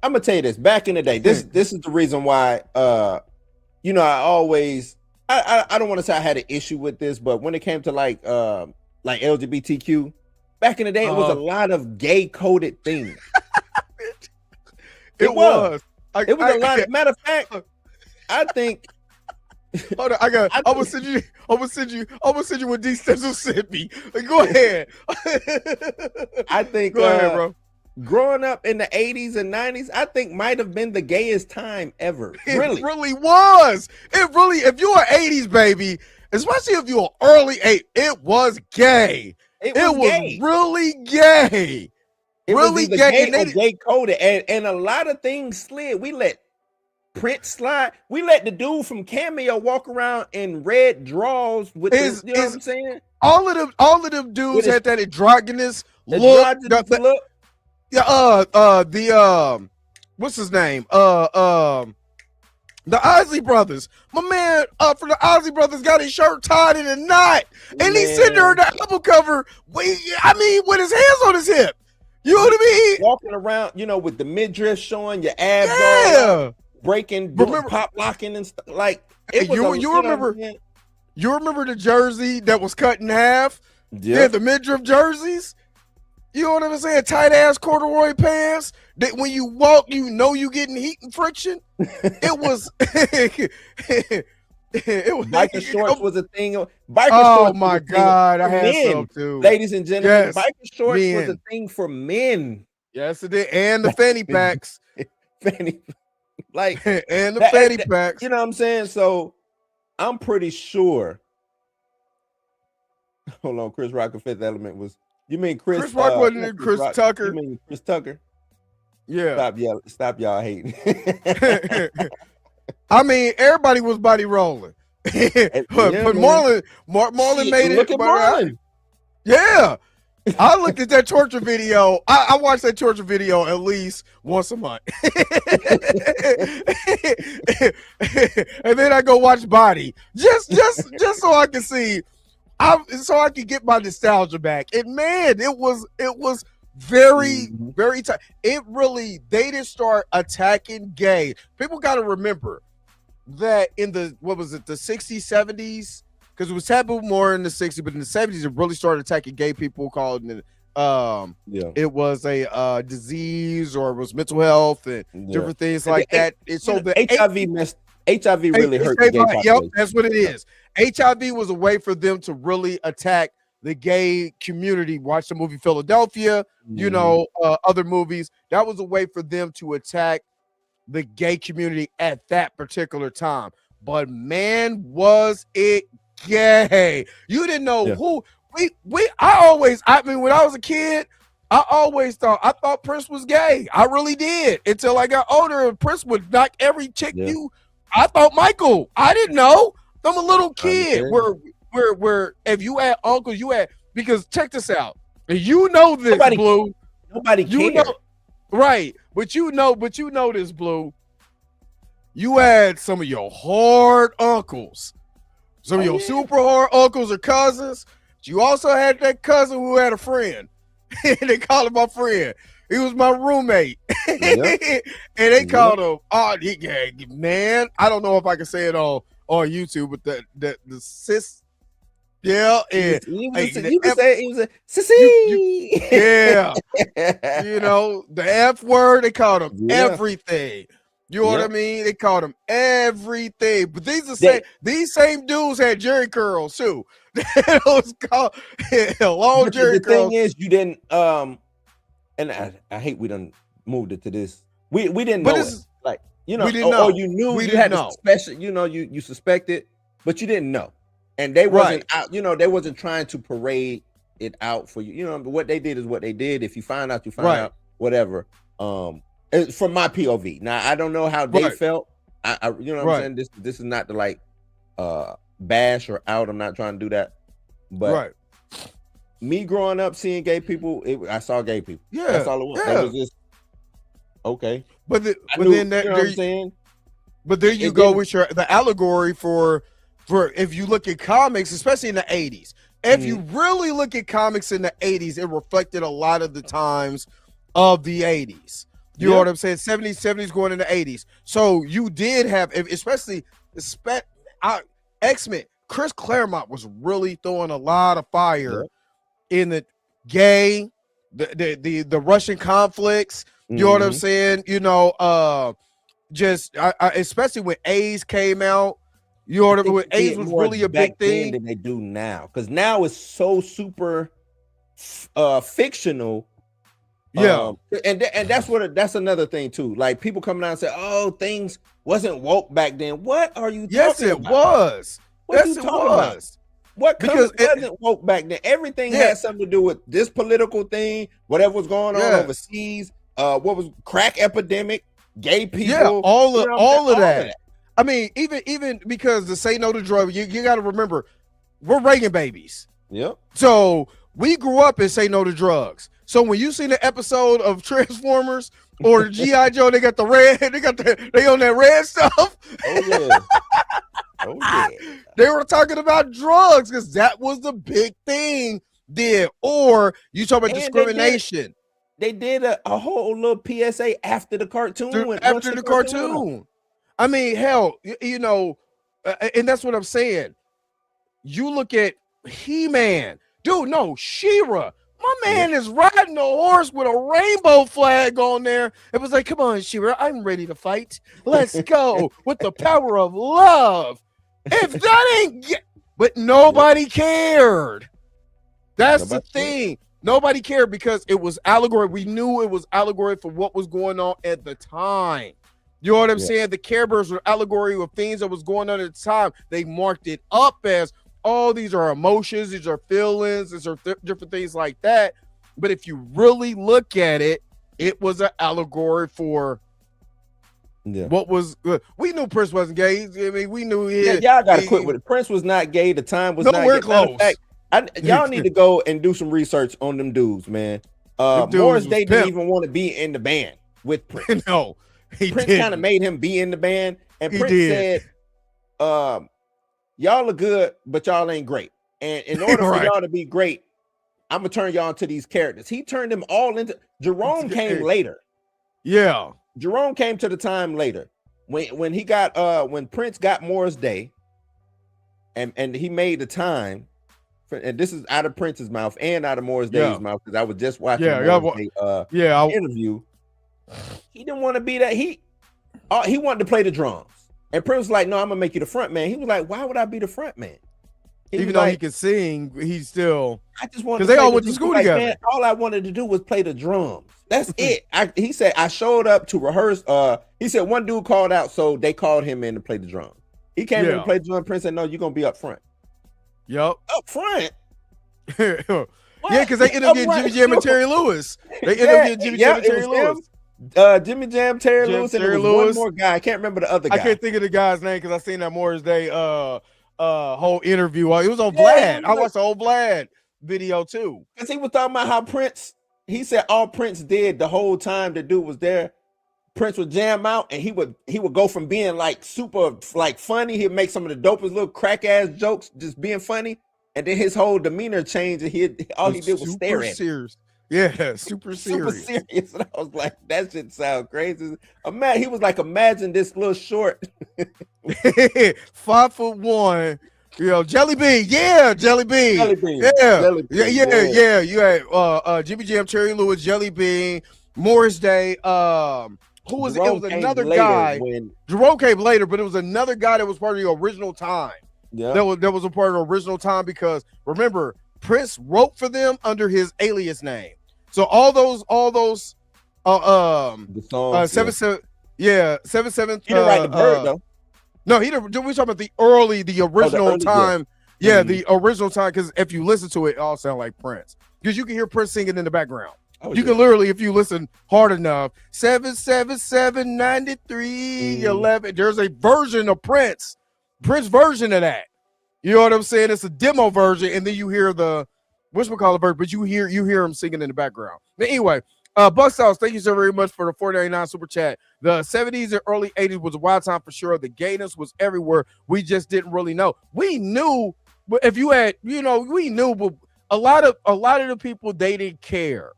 I'm gonna tell you this, back in the day, this is the reason why, I always, I don't want to say I had an issue with this, but when it came to like LGBTQ, back in the day, it was a lot of gay coded things. It was a lot. Matter of fact, I think. Hold on, I'm gonna send you what these stencil sent me. Go ahead. I think. Go ahead, bro. Growing up in the 80s and 90s, I think might have been the gayest time ever. Really, it really was. It really, if you're an 80s baby, especially if you're early 8, it was gay. It was gay. Really gay. It really was gay, gay coded, and a lot of things slid. We let Prince slide. We let the dude from Cameo walk around in red draws with his, you know what I'm saying? All of them dudes had that androgynous look. What's his name? The Isley brothers. My man from the Isley brothers got his shirt tied in a knot, and he's sitting there in the album cover. With his hands on his hip. You know what I mean? Walking around, with the midriff showing your abs, all breaking, pop locking and stuff. Like you remember the jersey that was cut in half? Yeah, the midriff jerseys. You know what I'm saying? Tight ass corduroy pants that when you walk, you getting heat and friction. It was. Biker shorts was a thing. Oh my God, I had some too. Ladies and gentlemen, biker shorts was a thing for men. Yes, it did, and the fanny packs, and the fanny packs. You know what I'm saying? So I'm pretty sure. Hold on, Chris Rock and Fifth Element was. You mean Chris Rock wasn't Chris Tucker? You mean Chris Tucker? Yeah. Stop y'all hating. I mean, everybody was body rolling. but Marlon made it. Look at Marlon. Yeah. I looked at that torture video. I watched that torture video at least once a month. And then I go watch Body. Just so I can see. So I could get my nostalgia back. And man, it was very, very tight. They didn't start attacking gay. People got to remember that in the 60s, 70s, because it was taboo more in the 60s, but in the 70s it really started attacking gay people, called it it was a disease, or it was mental health and different things like that. It's so the HIV really hurt the gay population. Yep, that's what it is. HIV was a way for them to really attack the gay community. Watch the movie Philadelphia, you know, other movies. That was a way for them to attack the gay community at that particular time. But man, was it gay. You didn't know who I mean, when I was a kid, I thought Prince was gay. I really did, until I got older and Prince would knock every chick I thought Michael. I didn't know. I'm a little kid. Where if you had uncles, because check this out. You know this, Blue. Nobody cared. Right. But you know this, Blue. You had some of your hard uncles. Some of your super hard uncles or cousins. But you also had that cousin who had a friend. They called him my friend. He was my roommate. And they called him, man. I don't know if I can say it on YouTube, but the sis. Yeah, and you can say he was a sissy. You know, the F word, they called him everything. You know what I mean? They called him everything. But these same dudes had jerry curls too. It was called long jerry curls. The thing is, you didn't and I hate we done moved it to this. We didn't know it. Like, you know, we didn't know. You knew we you had know. special, you know, you suspected, but you didn't know. And they wasn't out, you know, they wasn't trying to parade it out for you. You know, but what they did is what they did. If you find out, you find out, whatever. From my POV. Now I don't know how they felt. I you know what I'm saying? This is not to like bash or out. I'm not trying to do that. But me growing up seeing gay people, I saw gay people. Yeah. That's all it was. That was just okay. But then you know what I'm saying? But there you go with the allegory for if you look at comics, especially in the 80s. If you really look at comics in the 80s, it reflected a lot of the times of the 80s. You know what I'm saying? 70s going into 80s. So you did have, especially X-Men. Chris Claremont was really throwing a lot of fire in the gay, the Russian conflicts. You know what I'm saying? You know, especially when AIDS came out. You know what I mean? When AIDS was really a big thing than they do now, because now it's so super fictional. And that's another thing too. Like people coming out and say, "Oh, things wasn't woke back then." What are you talking about? Yes, it was. What are you talking about? What because it wasn't woke back then? Everything had something to do with this political thing, whatever was going on overseas. What was crack epidemic, gay people, all of that. I mean, even because to say no to drugs, you got to remember, we're Reagan babies. Yep. So we grew up and say no to drugs. So when you see the episode of Transformers or G.I. Joe, they got the red, they on that red stuff. Oh yeah. They were talking about drugs because that was the big thing then. Or you talk about discrimination. They did a whole little PSA after the cartoon. After the cartoon. I mean, hell, you know, and that's what I'm saying. You look at He-Man. Dude, no, She-Ra. My man is riding a horse with a rainbow flag on there. It was like, come on, She-Ra, I'm ready to fight. Let's go with the power of love. If that ain't... But nobody cared. That's the thing. Nobody cared because it was allegory. We knew it was allegory for what was going on at the time. You know what I'm saying? The Care Bears were allegory of things that was going on at the time. They marked it up as, oh, these are emotions, these are feelings, these are different things like that. But if you really look at it, it was an allegory for what was good. We knew Prince wasn't gay. I mean, we knew y'all got to quit with it. Prince was not gay. The time was not gay. Close. Y'all need to go and do some research on them dudes, man. Morris Day didn't even want to be in the band with Prince. No. Prince kind of made him be in the band, and Prince said, y'all are good, but y'all ain't great. And in order for y'all to be great, I'm gonna turn y'all into these characters. He turned them all into Jerome came later. Yeah. Jerome came to the time later. When he got when Prince got Morris Day, and he made the time. And this is out of Prince's mouth and out of Morris Day's mouth, because I was just watching interview. He didn't want to be that. He wanted to play the drums. And Prince was like, no, I'm gonna make you the front man. He was like, why would I be the front man? Even though he could sing, he's still. I just wanted because they all went to school together. Man, all I wanted to do was play the drums. That's it. He said I showed up to rehearse. He said one dude called out, so they called him in to play the drums. He came in to play the drum. Prince said, no, you're gonna be up front. Yep. Up front. Yeah, because they interviewed Jimmy Jam and Terry Lewis. They interviewed Jimmy Jam and Terry Lewis. Jimmy Jam, Terry Lewis, and there was one more guy. I can't remember the other guy. I can't think of the guy's name because I seen that Morris Day whole interview. It was on Vlad. I watched the whole Vlad video too. Because he was talking about how Prince, he said all Prince did the whole time the dude was there, Prince would jam out and he would go from being like super like funny. He'd make some of the dopest little crack ass jokes, just being funny. And then his whole demeanor changed, and all he did was stare at serious. Yeah, super serious. Super serious. And I was like, that shit sound crazy. He was like, imagine this little short 5'1", Jelly Bean. Yeah, Jelly Bean. Jelly Bean. Yeah. Jelly Bean. Yeah. You had Jimmy Jam, Terry Lewis, Jelly Bean, Morris Day. Who was Jerome it? Was another later guy. Jerome came later, but it was another guy that was part of the original time. Yeah, that was a part of the original time, because remember, Prince wrote for them under his alias name. So all those the songs, 7-7 He didn't write the bird though. No, he didn't. We're talking about the original time. Yeah, the original time. Because if you listen to it, it all sound like Prince. Because you can hear Prince singing in the background. You can literally, if you listen hard enough, 777 93 11. There's a version of Prince version of that. You know what I'm saying? It's a demo version, and then you hear the whatchamacallit version, but you hear him singing in the background. But anyway, Buck Sauce, thank you so very much for the $4.99 super chat. The 70s and early 80s was a wild time for sure. The gayness was everywhere. We just didn't really know. We knew, but if you had, we knew, but a lot of the people, they didn't care.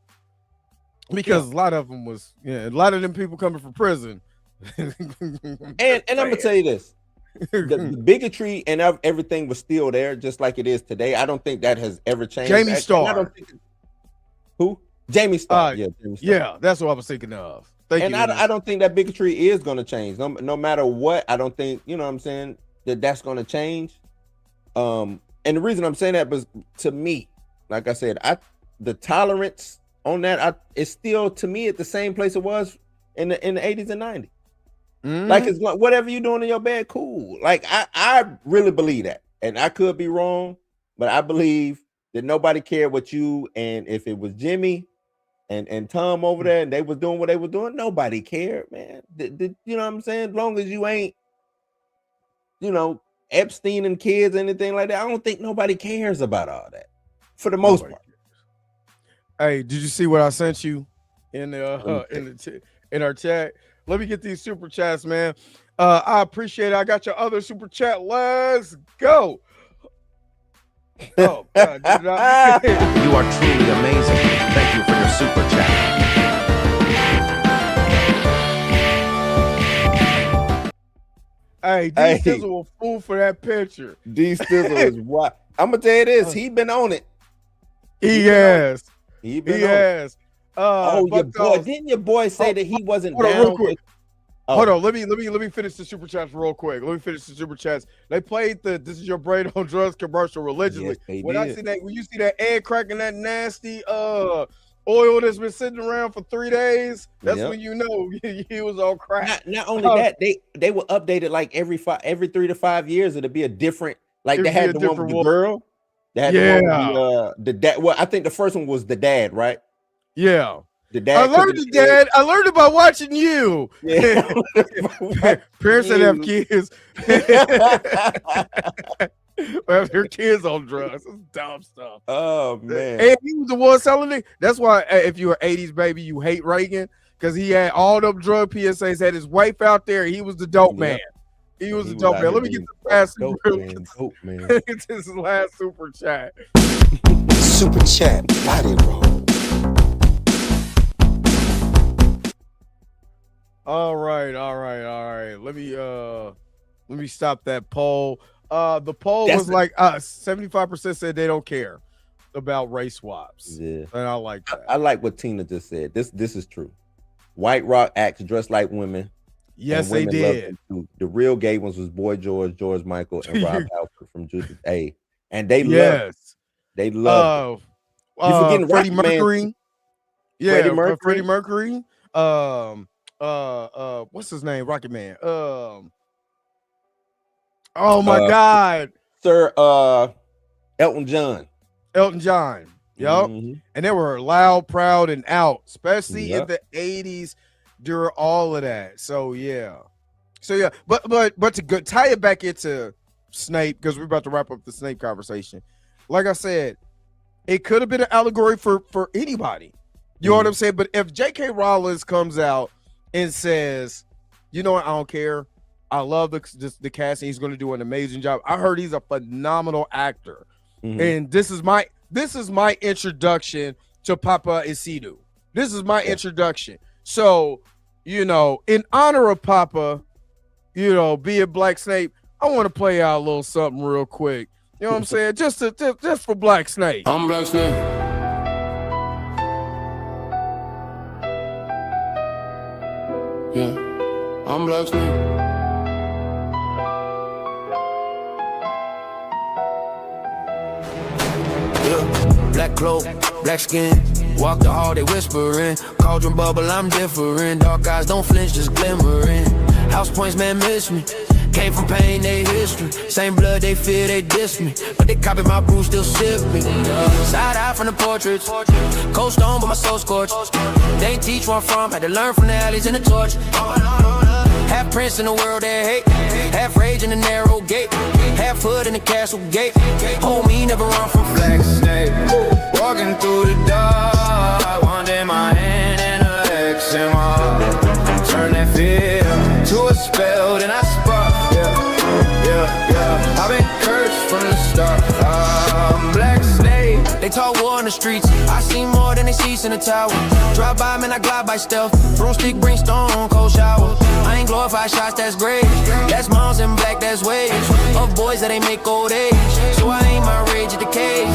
Because a lot of them was, a lot of them people coming from prison. and I'm gonna tell you this. The bigotry and everything was still there, just like it is today. I don't think that has ever changed. Jamie Starr. Who? Jamie Starr. Jamie Starr. Yeah, that's what I was thinking of. I don't think that bigotry is going to change. No matter what, I don't think, what I'm saying, that's going to change. And the reason I'm saying that was, to me, like I said, the tolerance on that, it's still, to me, at the same place it was in the 80s and 90s. Like, it's like, whatever you're doing in your bed, cool. Like, I really believe that. And I could be wrong, but I believe that nobody cared what you, and if it was Jimmy and Tom over there and they was doing what they were doing, nobody cared, man. You know what I'm saying? As long as you ain't, Epstein and kids, anything like that, I don't think nobody cares about all that for the most part. Hey, did you see what I sent you in our chat? Let me get these super chats, man. I appreciate it. I got your other super chat. Let's go. Oh, God, you are truly amazing. Thank you for your super chat. Hey, D-Stizzle a fool for that picture. D-Stizzle is what? I'm gonna tell you this. He been on it. He has. He has. Your boy! Didn't your boy say that he wasn't down? Hold on, let me finish the super chats real quick. They played the "This Is Your Brain on Drugs" commercial religiously. Yes, when you see that egg cracking, that nasty oil that's been sitting around for 3 days, that's when you know he was on crack. Not only that, they were updated like every 3 to 5 years. It'd be a different. Like they had the one with the girl. They had the one with the dad. Well, I think the first one was the dad, right? Yeah. The dad. I learned about watching you. Yeah. Parents that have kids. Have your kids on drugs. That's dumb stuff. Oh man. And he was the one selling it. That's why if you're an 80s baby, you hate Reagan, because he had all them drug PSAs, had his wife out there. He was the dope man. He was the dope man. Let me get the last this last super chat. Super chat body roll. All right. Let me stop that poll. The poll That's was like 75% said they don't care about race swaps. Yeah. And I like that. I like what Tina just said. This is true. White Rock acts dressed like women. Yes, and they women love did. them too. The real gay ones was Boy George Michael, and Rob Halford from Judith A. And they love. They love. You forgetting Freddie Rocket Man? Mercury. Yeah, Freddie Mercury. Freddie Mercury. What's his name? Rocket Man. Oh my God. Sir Elton John. Elton John. Yup. And they were loud, proud, and out, especially in the 80s during all of that. So yeah. But to tie it back into Snape, because we're about to wrap up the Snape conversation. Like I said, it could have been an allegory for anybody. You know what I'm saying? But if J.K. Rowling comes out and says, you know what, I don't care. I love the casting. He's going to do an amazing job. I heard he's a phenomenal actor. And this is my introduction to Papa Isidu. This is my introduction. So, in honor of Papa, being Black Snape, I want to play out a little something real quick. You know what I'm saying? Just for Black Snape. I'm Black Snape. Yeah, I'm Black Snape. Yeah, black cloak, black skin. Walk the hall, they whispering. Cauldron bubble, I'm different. Dark eyes don't flinch, just glimmering. House points, man, miss me. Came from pain, they history. Same blood, they fear, they diss me. But they copy my brew, still sip me. Side eye from the portraits. Cold stone, but my soul scorched. They ain't teach where I'm from. Had to learn from the alleys and the torch. Half prince in the world they hate. Half rage in the narrow gate. Half hood in the castle gate. Hold me, never run from Black Snake. Walking through the dark. One day my hand and a X in my heart. Turn that fear to a spell, then I spark. Yeah. I've been cursed from the start. I'm Black Snake. They talk war in the streets. I see more than they see in the tower. Drive by, man, I glide by stealth. Broomstick, bring stone, cold shower. I ain't glorified shots, that's great. That's moms and black, that's waves. Of boys that ain't make old age. So I ain't my rage at the cage.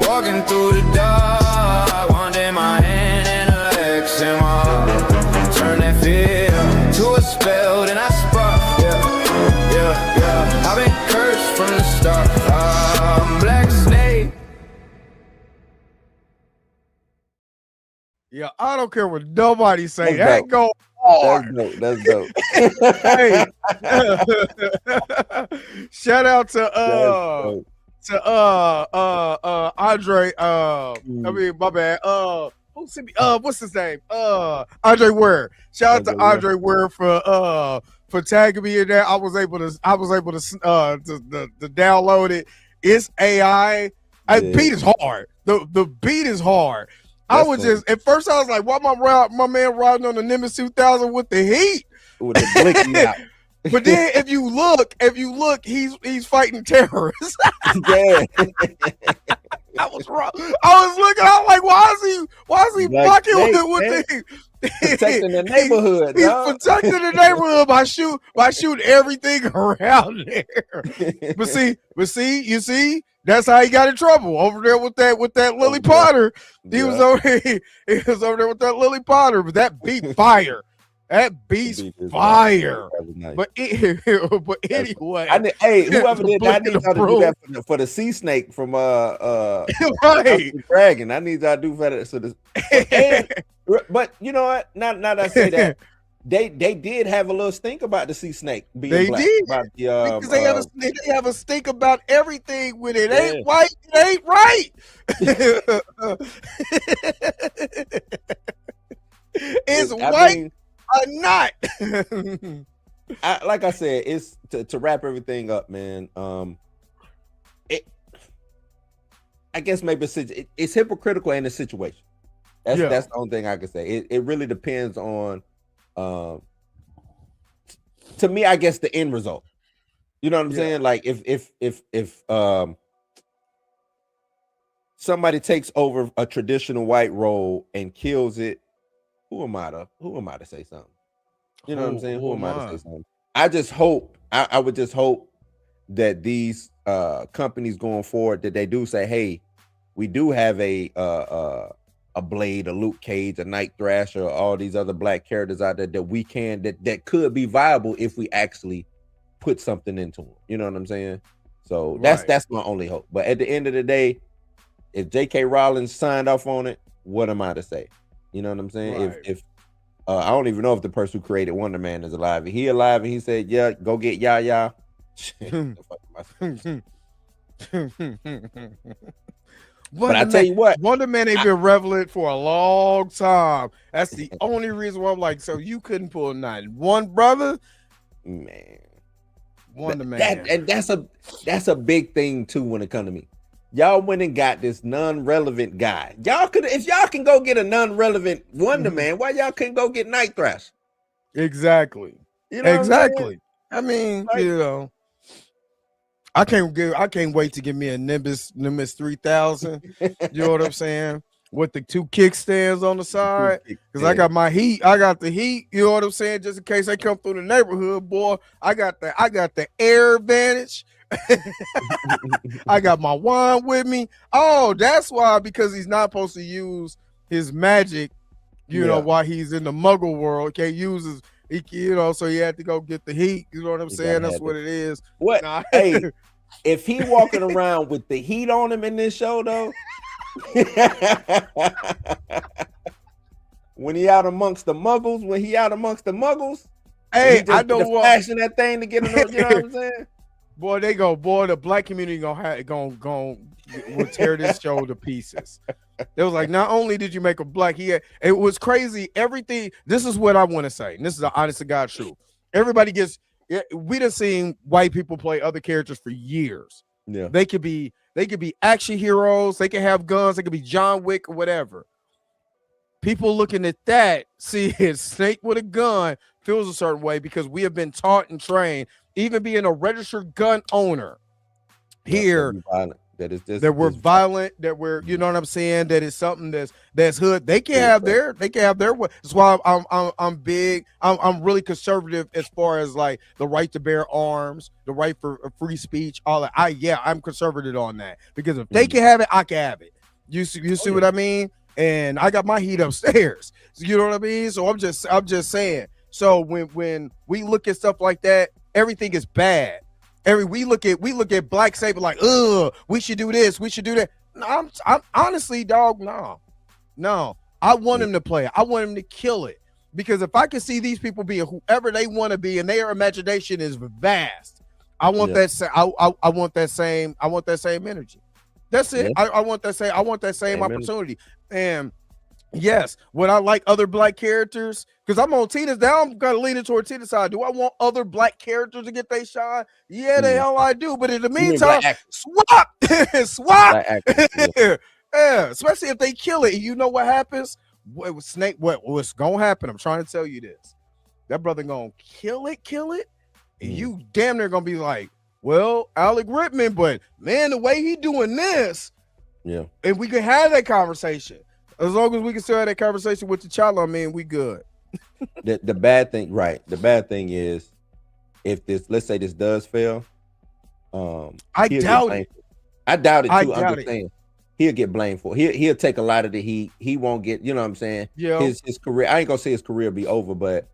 Walking through the dark. One day my hand and a X in my heart. Turn that fear to a spell, then I spark. Yeah. I've been cursed from the start. I'm Black Snake. Yeah, I don't care what nobody say. That's That go hard. That's dope. Hey, shout out to Andre. I mean, my bad. What's his name? Andre Ware. Shout out to Andre Ware for tagging me in there. I was able to download it. It's AI. Beat is hard. The beat is hard. I was just at first I was like, why my man riding on the Nimbus 2000 with the heat? With the blinking out. But then if you look, he's fighting terrorists. Yeah. I was wrong. I was looking. I was like, why is he blocking with the protecting the neighborhood? He's protecting the neighborhood by shooting everything around there. But see, you see, that's how he got in trouble over there with that Lily Potter. He was over there with that Lily Potter. But that beat fire. That beat's fire. Nice. But anyway, whoever did that, I need y'all to do that for the sea snake from right. Dragon. I need y'all to do that. So but you know what? Now that I say that, they did have a little stink about the sea snake being black. Did about the, because they have a stink about everything when it ain't white, it ain't right. It's white. Not. Like I said, it's to wrap everything up, man. I guess maybe it's hypocritical in the situation. That's the only thing I can say. It really depends on, to me, I guess the end result. You know what I'm saying? Like if somebody takes over a traditional white role and kills it. Who am I to say something? You know what I'm saying? Who am I to say something? I just hope, I would just hope that these companies going forward, that they do say, hey, we do have a Blade, a Luke Cage, a Night Thrasher, all these other black characters out there that we can that could be viable if we actually put something into them. You know what I'm saying? So that's my only hope. But at the end of the day, if J.K. Rowling signed off on it, what am I to say? You know what I'm saying? Right. If I don't even know if the person who created Wonder Man is alive. If he alive and he said, yeah, go get Yaya. But I tell you what, Wonder Man ain't been relevant for a long time. That's the only reason why I'm like, so you couldn't pull one brother, man. Wonder Man, that's a big thing too when it comes to me. Y'all went and got this non-relevant guy. Y'all could, if y'all can go get a non-relevant Wonder Man, why y'all couldn't go get Night Thrasher? Exactly. You know exactly. I mean, like, you know, I can't wait to get me a Nimbus 3000. You know what I'm saying? With the 2 kickstands on the side, because I got my heat. I got the heat. You know what I'm saying? Just in case they come through the neighborhood, boy. I got the air advantage. I got my wand with me. Oh, that's why, because he's not supposed to use his magic. You know, while he's in the Muggle world, can't use his. You know, so you had to go get the heat. You know what I'm saying? That's what it is. What? Nah. Hey, if he walking around with the heat on him in this show, though, when he out amongst the Muggles, hey, I know what flashing that thing to get him. You know what I'm saying? Boy, the black community will tear this show to pieces. It was like, not only did you make a black, it was crazy. Everything. This is what I want to say. And this is the honest to God truth. Everybody gets. We done seen white people play other characters for years. Yeah, they could be action heroes. They can have guns. They could be John Wick or whatever. People looking at that, see a snake with a gun feels a certain way because we have been taught and trained. Even being a registered gun owner here. That we're violent, that we're, you know what I'm saying, that is something that's hood. They can have their way. That's why I'm big. I'm really conservative as far as like the right to bear arms, the right for free speech, all that. I'm conservative on that because if they can have it, I can have it. You see what I mean? And I got my heat upstairs. You know what I mean? So I'm just saying. So when we look at stuff like that, everything is bad. We look at Black Saber like, we should do this, we should do that. No, I'm honestly, dog, no. I want him to play it. I want him to kill it. Because if I can see these people being whoever they want to be and their imagination is vast, I want I want that same energy. That's it. Yeah. I want that same opportunity. And yes, would I like other black characters? Because I'm on Tina's now. I'm gonna lean toward Tina's side. Do I want other black characters to get their shot? Yeah, the hell I do. But in the meantime, swap. Yeah, especially if they kill it. You know what happens? What's gonna happen? I'm trying to tell you this. That brother gonna kill it, and you damn near gonna be like, well, Alec Rittman, but man, the way he doing this, and we can have that conversation. As long as we can still have that conversation with T'Challa, I mean, we good. The bad thing, right? The bad thing is, if let's say this does fail, I doubt it. I doubt it too. I'm just saying, he'll get blamed for it. He'll take a lot of the heat. He won't get, you know what I'm saying? Yeah. His career, I ain't gonna say his career be over, but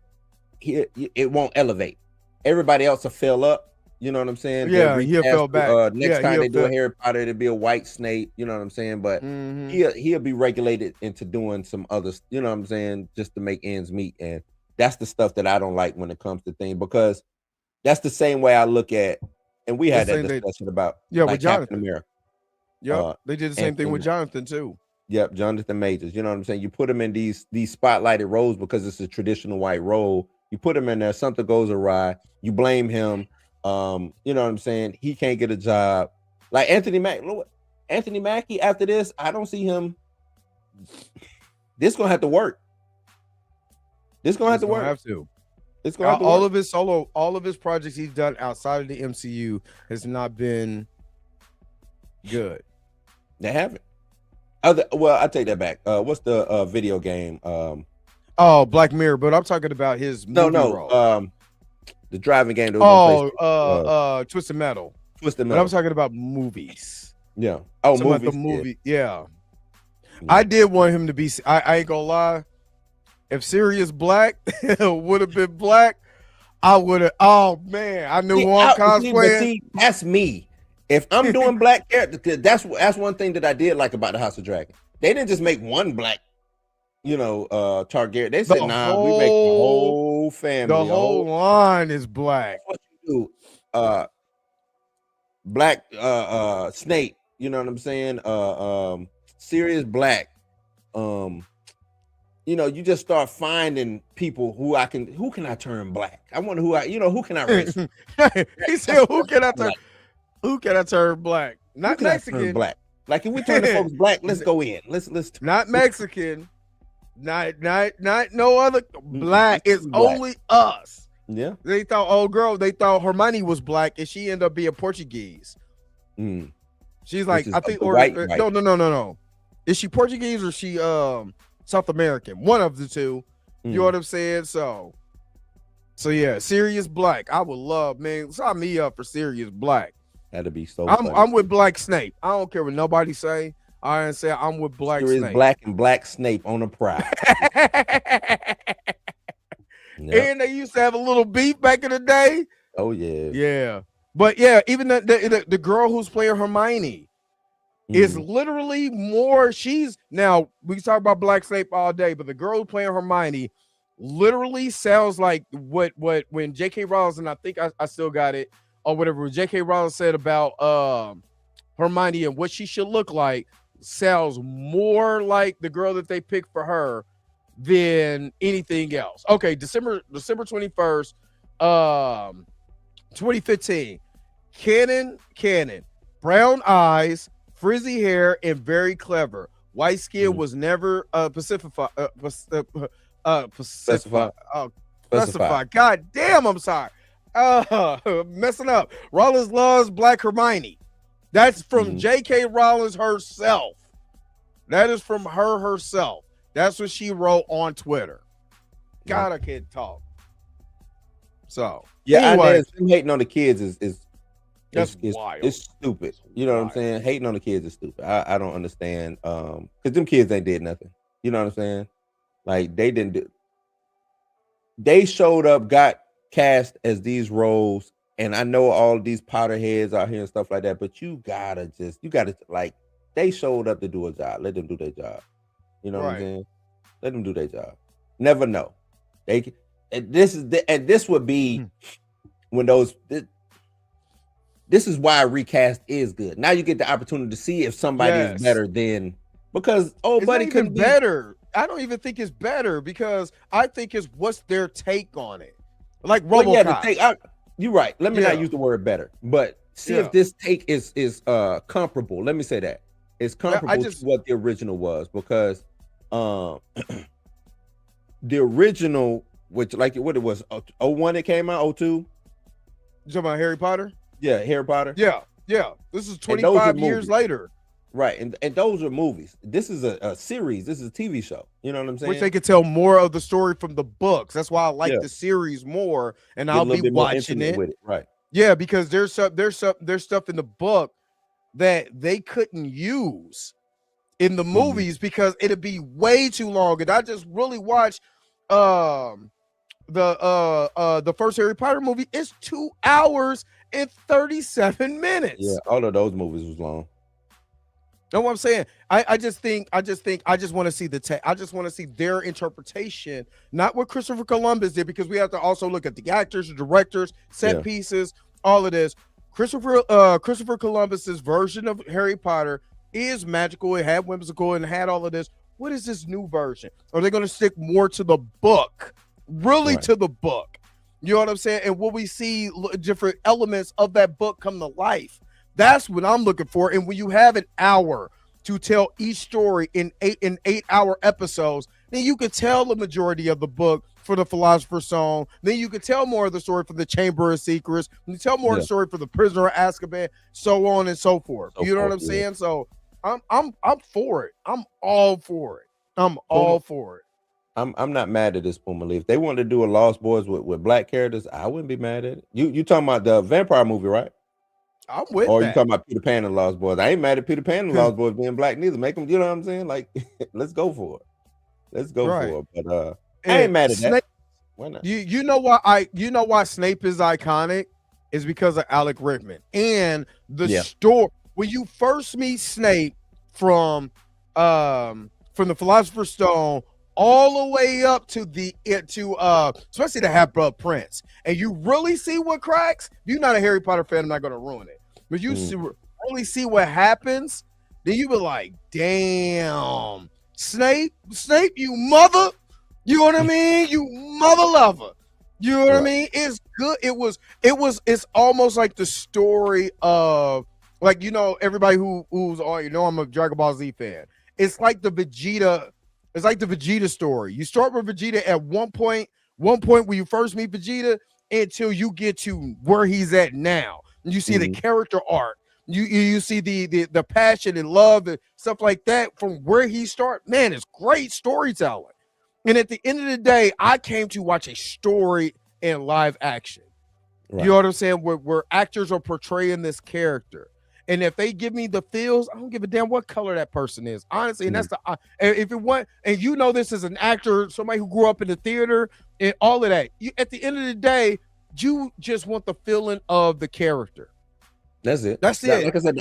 it won't elevate. Everybody else will fill up. You know what I'm saying? Yeah, he'll fell back. Next time they do a Harry Potter, it'll be a white snake. You know what I'm saying? But he'll be regulated into doing some others. You know what I'm saying? Just to make ends meet. And that's the stuff that I don't like when it comes to things, because that's the same way I look at. And we had that discussion about with Jonathan Captain America. Yeah, they did the same thing with Jonathan too. Yep, Jonathan Majors. You know what I'm saying? You put him in these spotlighted roles because it's a traditional white role. You put him in there, something goes awry. You blame him. You know what I'm saying? He can't get a job. Like Anthony Mackie, after this, I don't see him. This gonna have to work. It's gonna have to work. It's gonna have to work. All of his projects he's done outside of the MCU has not been good. They haven't. Well, I take that back. What's the video game? Black Mirror, but I'm talking about his movie role. The driving game. Twisted Metal. Twisted But I'm Metal. talking about movies. Yeah. Oh, Talking about movies. the movie. Yeah. Yeah. I did want him to be. I ain't gonna lie. If Sirius Black would have been black, I would have. Oh man, I knew who I'm cosplaying. See, that's me. If I'm doing black character, 'cause that's one thing that I did like about the House of Dragon. They didn't just make one black, Targaryen. They said, nah, we make the whole family. The whole line is black. What you do? Black Snape. You know what I'm saying? Sirius Black. You just start finding people who can I turn black? I wonder who can I race? He said, "Who can I turn? Who can I turn black? Not Mexican. Black. Like if we turn the folks black, let's go in. Let's not Mexican. Not no other black. It's black. only us." Yeah. They thought Hermione was black, and she ended up being Portuguese. She's like, I think, or white. No. Is she Portuguese or is she South American? One of the two. You know what I'm saying? So yeah, Sirius Black. I would love, man. Sign me up for Sirius Black. That'd be so. I'm with Black Snape. I don't care what nobody say. I ain't say I'm with Black Sirius Snape. Black and Black Snape on the prowl. Yep. And they used to have a little beef back in the day. Oh yeah. Yeah. But yeah, even the girl who's playing Hermione is literally more. Now we can talk about Black Snape all day, but the girl who's playing Hermione literally sounds like what when J.K. Rowling, and I think I still got it or whatever J.K. Rowling said about Hermione and what she should look like sounds more like the girl that they picked for her than anything else. Okay, December 21st, 2015. Canon, brown eyes, frizzy hair, and very clever. White skin was never specified. God damn, I'm sorry. Messing up. Rollins loves Black Hermione. That's from J.K. Rowling herself. That is from her herself. That's what she wrote on Twitter. God, I can't talk. So yeah, anyway, them hating on the kids is wild. It's stupid. You know what I'm saying? Hating on the kids is stupid. I don't understand. Because them kids ain't did nothing. You know what I'm saying? Like they didn't do. They showed up, got cast as these roles, and I know all these Potterheads out here and stuff like that. But you gotta like they showed up to do a job. Let them do their job. You know what I'm saying? Let them do their job. Never know. This would be when those. This is why a recast is good. Now you get the opportunity to see if somebody is better than because buddy could be better. I don't even think it's better because I think it's what's their take on it. Like RoboCop. You're right. Let me not use the word better, but see if this take is comparable. Let me say that it's comparable to what the original was because the original, which like what it was, 01 it came out, 02. You talking about Harry Potter? Yeah, Harry Potter. Yeah. This is 25 years later. Right, and those are movies. This is a series. This is a TV show. You know what I'm saying? Which they could tell more of the story from the books. That's why I like the series more, and I'll be watching it. With it. Right. Yeah, because there's stuff in the book that they couldn't use in the movies because it'd be way too long. And I just really watched the first Harry Potter movie. It's 2 hours and 37 minutes. Yeah, all of those movies was long. Know what I'm saying? I just want to see I just want to see their interpretation, not what Christopher Columbus did, because we have to also look at the actors, the directors, set pieces, all of this. Christopher Columbus's version of Harry Potter is magical. It had whimsical and had all of this. What is this new version? Are they going to stick more to the book? Really to the book? You know what I'm saying? And will we see different elements of that book come to life? That's what I'm looking for. And when you have an hour to tell each story in 8-hour episodes, then you could tell the majority of the book for the Philosopher's Stone. Then you could tell more of the story for the Chamber of Secrets. You tell more of the story for the Prisoner of Azkaban, so on and so forth. You know what I'm saying? So I'm for it. I'm all for it. I'm all for it. I'm not mad at this, Puma Lee. If they wanted to do a Lost Boys with black characters, I wouldn't be mad at it. You talking about the vampire movie, right? I'm with Or you that. talking about Peter Pan and Lost Boys? I ain't mad at Peter Pan and Lost Boys being black neither. Make them, you know what I'm saying? Like, let's go for it. Let's go Right. for it. But I ain't mad at that. Snape, Why not? you know why Snape is iconic is because of Alec Rickman and the story. When you first meet Snape from the Philosopher's Stone all the way up to especially the Half-Blood Prince, and you really see what cracks. If you're not a Harry Potter fan, I'm not going to ruin it. But you really see what happens, then you be like, damn, Snape, you mother. You know what I mean? You mother lover. You know what I mean? It's good. It's almost like the story of, like, you know, everybody who's on, you know, I'm a Dragon Ball Z fan. It's like the Vegeta story. You start with Vegeta at one point when you first meet Vegeta until you get to where he's at now. You see the character arc. You see the passion and love and stuff like that from where he starts. Man, it's great storytelling. And at the end of the day, I came to watch a story in live action. Right. You know what I'm saying? Where actors are portraying this character. And if they give me the feels, I don't give a damn what color that person is, honestly. And that's if it want, and you know, this is an actor, somebody who grew up in the theater and all of that. At the end of the day, you just want the feeling of the character. That's it. That's it. Like I said,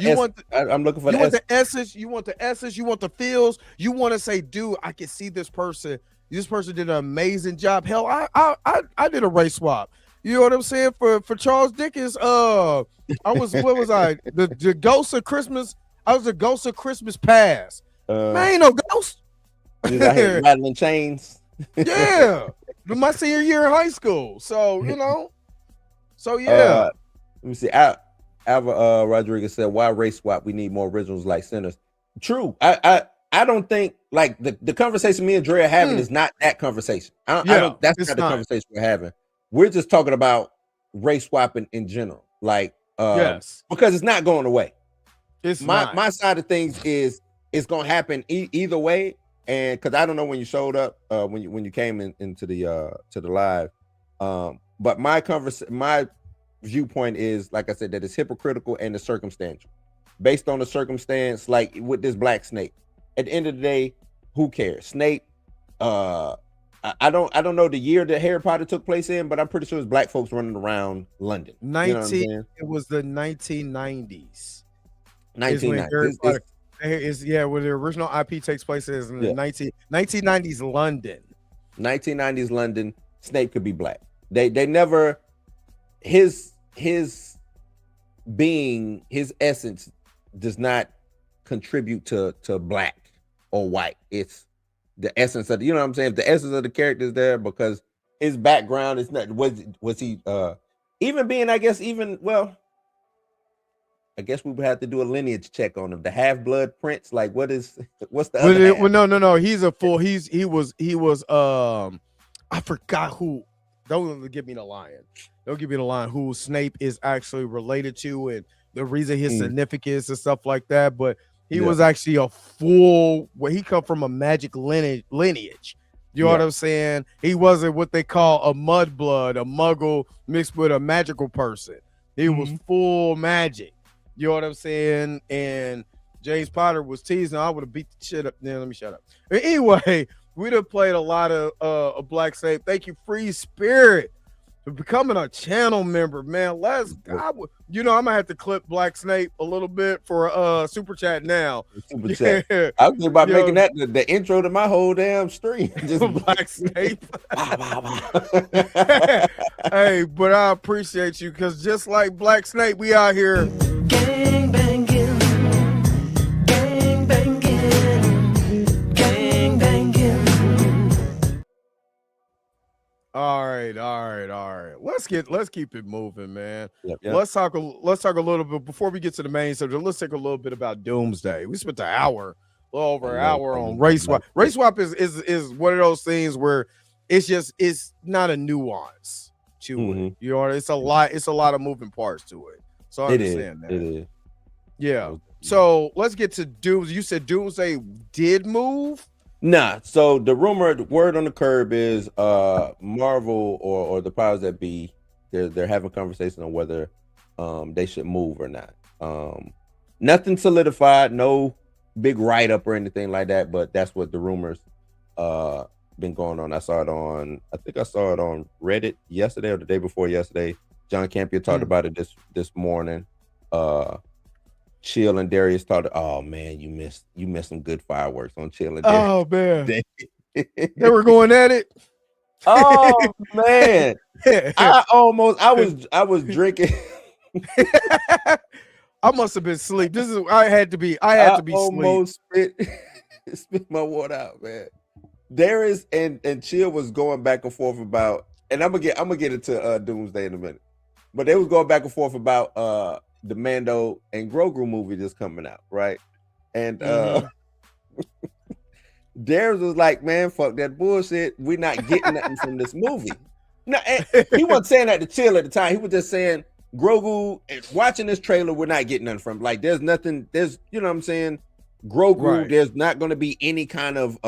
I'm looking for the essence. You want the essence. You want the feels. You want to say, dude, I can see this person. This person did an amazing job. Hell, I did a race swap. You know what I'm saying? For Charles Dickens, what was I? The Ghost of Christmas. I was the Ghost of Christmas Past. Man, ain't no ghost. I had rattling chains. Yeah. My senior year in high school. So, you know. So yeah. Let me see. Alva Rodriguez said, why race swap? We need more originals like Sinners. True. I don't think, like, the conversation me and Dre are having is not that conversation. That's not the conversation we're having. We're just talking about race swapping in general, like, because it's not going away. It's my side of things is it's going to happen either way, and because I don't know when you showed up, when you came into the to the live, but my viewpoint is, like I said, that it's hypocritical and it's circumstantial, based on the circumstance, like with this Black Snake. At the end of the day, who cares? Snape. I don't know the year that Harry Potter took place in, but I'm pretty sure it's black folks running around London. It was the 1990s. 1990s. Where the original IP takes place is in the 1990s London. 1990s London. Snape could be black. They never, his being, his essence does not contribute to black or white. It's the essence of you know what I'm saying? If the essence of the character is there, because his background is not, was he even being, I guess we would have to do a lineage check on him. The Half-Blood Prince, like what's the other half? No, he's a full, he was I forgot who. Don't give me the line who Snape is actually related to and the reason his significance and stuff like that, but he was actually a full, where he come from a magic lineage. You know what I'm saying? He wasn't what they call a mudblood, a muggle mixed with a magical person. He was full magic. You know what I'm saying? And James Potter was teasing. I would have beat the shit up. Now let me shut up. Anyway, we'd have played a lot of Black Snape. Thank you, Free Spirit, for becoming a channel member, man. You know, I'm gonna have to clip Black Snape a little bit for super chat now. Super chat. I was thinking about making that the intro to my whole damn stream. Just Black Snape. Hey, but I appreciate you, because just like Black Snape, we out here gang banging, gang banging, gang banging. All right. Let's keep it moving, man. Yep. Let's talk a little bit before we get to the main subject. Let's talk a little bit about Doomsday. We spent a little over an hour on race swap. Race swap is one of those things where it's not a nuance to it. You know, it's a lot of moving parts to it. So I understand that. It is. Yeah. So let's get to Doomsday. You said Doomsday did move? Nah, so the word on the curb is Marvel or the powers that be, they're having conversation on whether they should move or not. Nothing solidified, no big write-up or anything like that, but that's what the rumors been going on. I think I saw it on Reddit yesterday or the day before yesterday. John Campion talked about it this morning. Chill and Darius talked. Oh man, you missed some good fireworks on Chill and Darius. Oh man, they were going at it. Oh man, I was drinking. I must have been asleep. I had to be almost spit my water out, man. Darius and Chill was going back and forth about, and I'm gonna get into Doomsday in a minute, but they was going back and forth about the Mando and Grogu movie just coming out, right? And Darius was like, "Man, fuck that bullshit. We're not getting nothing from this movie." No, he wasn't saying that to Chill at the time. He was just saying, Grogu, watching this trailer, we're not getting nothing from. Like, there's nothing. There's, you know what I'm saying? Grogu, right. There's not going to be any kind of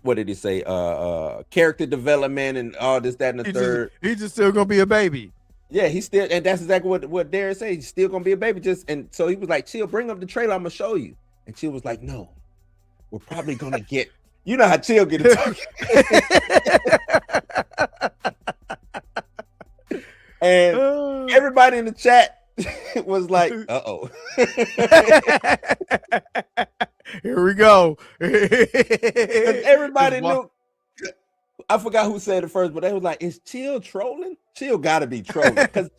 what did he say? Character development and all this, that, and the third. He's just still gonna be a baby. Yeah, he's still, and that's exactly what Darius said. He's still gonna be a baby. And so he was like, Chill, bring up the trailer, I'm gonna show you. And Chill was like, no, we're probably gonna get, you know how Chill get it talking. And everybody in the chat was like, uh-oh. Here we go. Everybody knew. I forgot who said it first, but they was like, is Chill trolling? Chill gotta be trolling. Because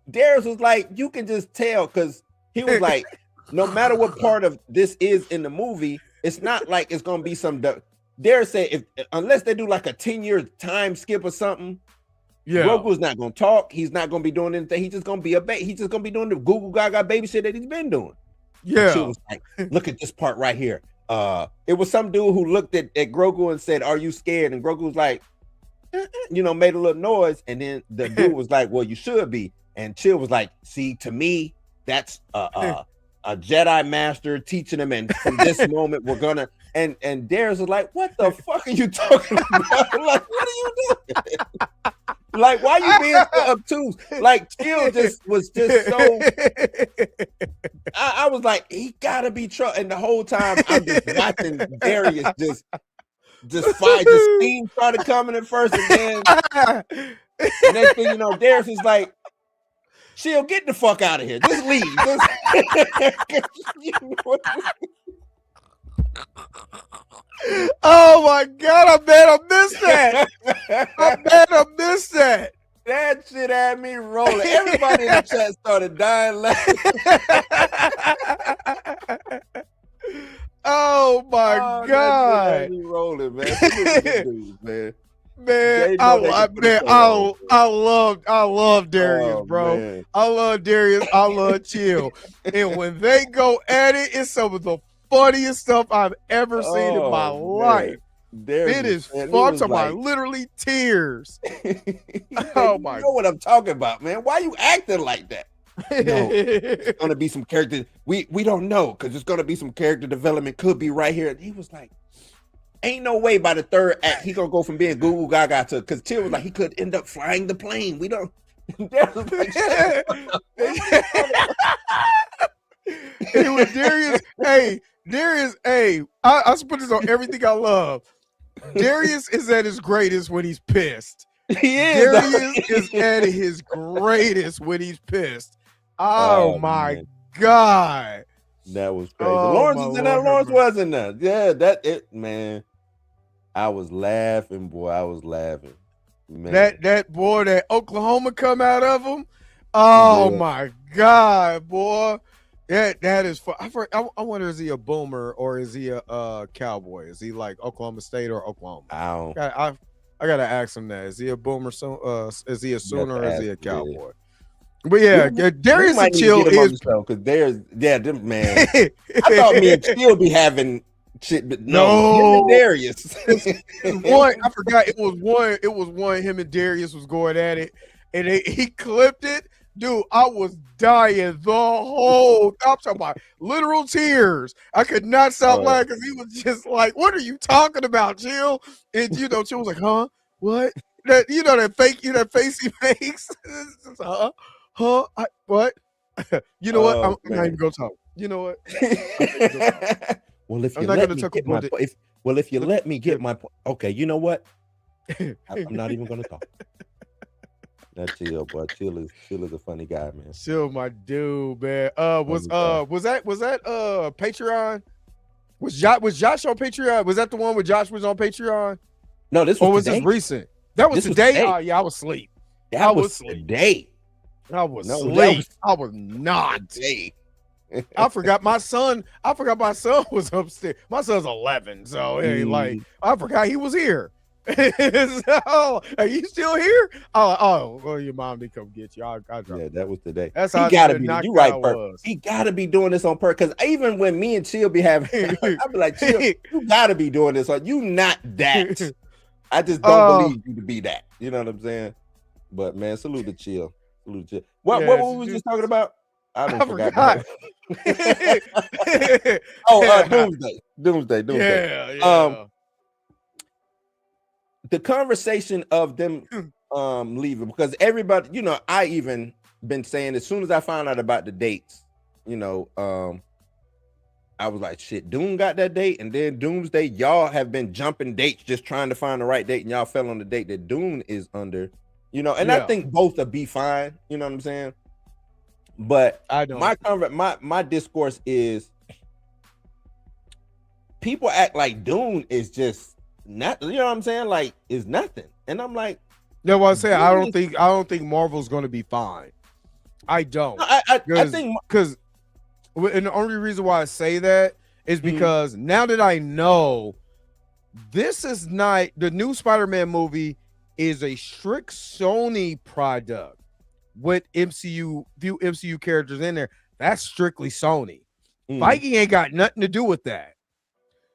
Darius was like, you can just tell, because he was like, no matter what part of this is in the movie, it's not like it's gonna be some. Darius said, unless they do like a 10-year time skip or something, yeah, Grogu's not gonna talk. He's not gonna be doing anything. He's just gonna be a baby. He's just gonna be doing the Google Gaga baby shit that he's been doing. Yeah. She was like, look at this part right here. It was some dude who looked at Grogu and said, "Are you scared?" And Grogu was like, you know, made a little noise. And then the dude was like, "Well, you should be." And Chill was like, "See, to me, that's a Jedi master teaching him. And from this moment, we're gonna." And Darius was like, "What the fuck are you talking about? Like, what are you doing? Like, why you being so obtuse?" Like, Chill was just so. I was like, he gotta be trouble. And the whole time I'm just watching Darius just fight. The steam started coming at first, and then next thing you know, Darius is like, Chill, get the fuck out of here. Just leave. Oh my god, I bet I missed that. I bet I missed that. That shit had me rolling. Everybody in the chat started dying laughing. Oh my god. That shit had me rolling, man. Man. Man, I love Darius, bro. Man. I love Darius. I love Chill. And when they go at it, it's some of the funniest stuff I've ever seen in my life. It is fun. To my literally tears. Oh my! You know what I'm talking about, man? Why you acting like that? No, it's gonna be some character. We don't know, because it's gonna be some character development. Could be right here. And he was like, "Ain't no way by the third act he gonna go from being Goo Goo Gaga to," because Chill was like, he could end up flying the plane. We don't. Like, it was Darius. Darius, I put this on everything I love. Darius is at his greatest when he's pissed. He is. Darius is at his greatest when he's pissed. Oh my man. God. That was crazy. Lawrence was in there. Lawrence wasn't there. Yeah, man. I was laughing, boy. I was laughing. Man. That boy, that Oklahoma come out of him. Oh my God, boy. That is fun. I wonder, is he a boomer or is he a cowboy? Is he like Oklahoma State or Oklahoma? I gotta ask him that. Is he a boomer? Is he a Sooner or is he a cowboy? But yeah, Darius and Chill is because them man. I thought me and Chill be having shit, but no, him and Darius. I forgot it was one. Him and Darius was going at it, and he clipped it. Dude, I was dying the whole. I'm talking about literal tears. I could not stop laughing because he was just like, "What are you talking about, Chill?" And Chill was like, "Huh? What?" That that face he makes. Huh? Huh? What? You know what? Oh, I'm not even gonna talk. You know what? Well, if I'm you not let gonna me talk get my about it. point, if you Let- let me get my point, okay. You know what? I'm not even gonna talk. Not Chill, boy. Chill is a funny guy, man. Chill, my dude, man. Was Funny guy. was that Patreon? Was Josh on Patreon? Was that the one where Josh was on Patreon? No, this Or was was today. this recent? That was This was today? today. Oh yeah, I was asleep. That I was was asleep. today. I was No, that asleep. was I was not. Today. I forgot my son was upstairs. My son's 11, so hey, like I forgot he was here. So, are you still here? Well, your mom did come get you. I Yeah, that was today. That's He how gotta be. knocked You right, out Perk. was. He gotta be doing this on purpose. Because even when me and Chill be having, I be like, Chill, you gotta be doing this. Or you not that. I just don't believe you to be that. You know what I'm saying? But man, salute to Chill. Salute to Chill. What Yes, were we just talking about? I don't forgot. forgot. Doomsday. Yeah. The conversation of them leaving, because everybody, you know, I even been saying as soon as I found out about the dates, you know, I was like, shit, Doom got that date, and then Doomsday, y'all have been jumping dates just trying to find the right date, and y'all fell on the date that Doom is under, you know, and I Yeah. think both will be fine, you know what I'm saying? But I don't. my discourse is people act like Doom is just not, you know what I'm saying? Like is nothing. And I'm like, No, what I say, I don't think Marvel's gonna be fine. I don't. no, I think because and the only reason why I say that is Mm-hmm. because now that I know this is not the new Spider-Man movie is a strict Sony product with few MCU characters in there. That's strictly Sony. Viking ain't got nothing to do with that.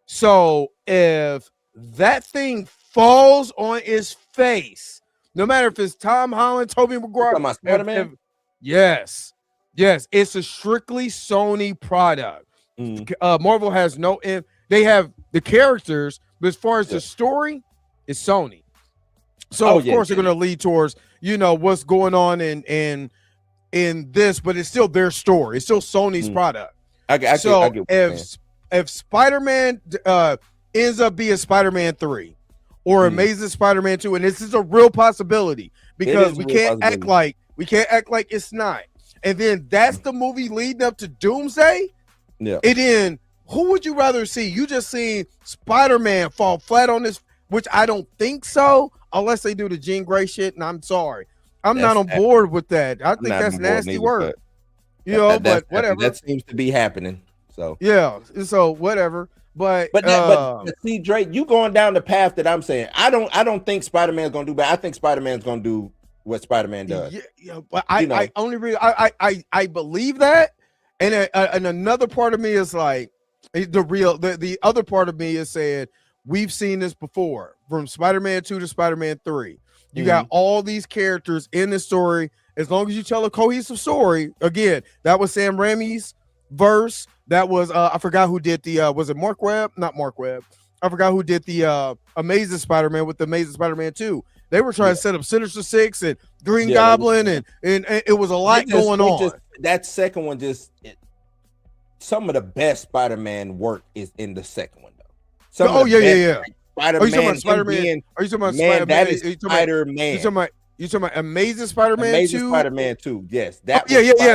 So if that thing falls on its face, no matter if it's Tom Holland, Tobey Maguire, talking about Spider-Man? yes, it's a strictly Sony product. Marvel has no they have the characters, but as far as the story, it's Sony. So of course they're going to lead towards, you know, what's going on in this, but it's still their story. It's still Sony's product. I get if Spider-Man ends up being Spider-Man 3 or Amazing Spider-Man 2, and this is a real possibility because we can't act like it's not. And then that's the movie leading up to Doomsday. Yeah. And then who would you rather see? You just seen Spider-Man fall flat on this, which I don't think so, unless they do the Jean Grey shit. And I'm sorry, I'm not on board with that. I think that's nasty work. You know, but whatever. That seems to be happening. So yeah, so whatever. But see, Drake, you going down the path that I'm saying. I don't think Spider-Man's gonna do bad. I think Spider-Man's gonna do what Spider-Man does. Yeah, but I only really I believe that, and another part of me is like the other part of me is saying we've seen this before from Spider-Man 2 to Spider-Man 3. You got all these characters in the story. As long as you tell a cohesive story, again, that was Sam Raimi's verse. That was I forgot who did the was it Mark Webb? Not Mark Webb. I forgot who did the Amazing Spider-Man with the Amazing Spider-Man 2. They were trying to set up Sinister Six and Green Goblin, and it was a lot going on. That second one some of the best Spider-Man work is in the second one though. Yeah. Spider-Man. Are you talking about Spider-Man? Are you talking about man, that is Spider-Man? You talking about Amazing Spider-Man 2? Amazing Spider-Man 2, yes.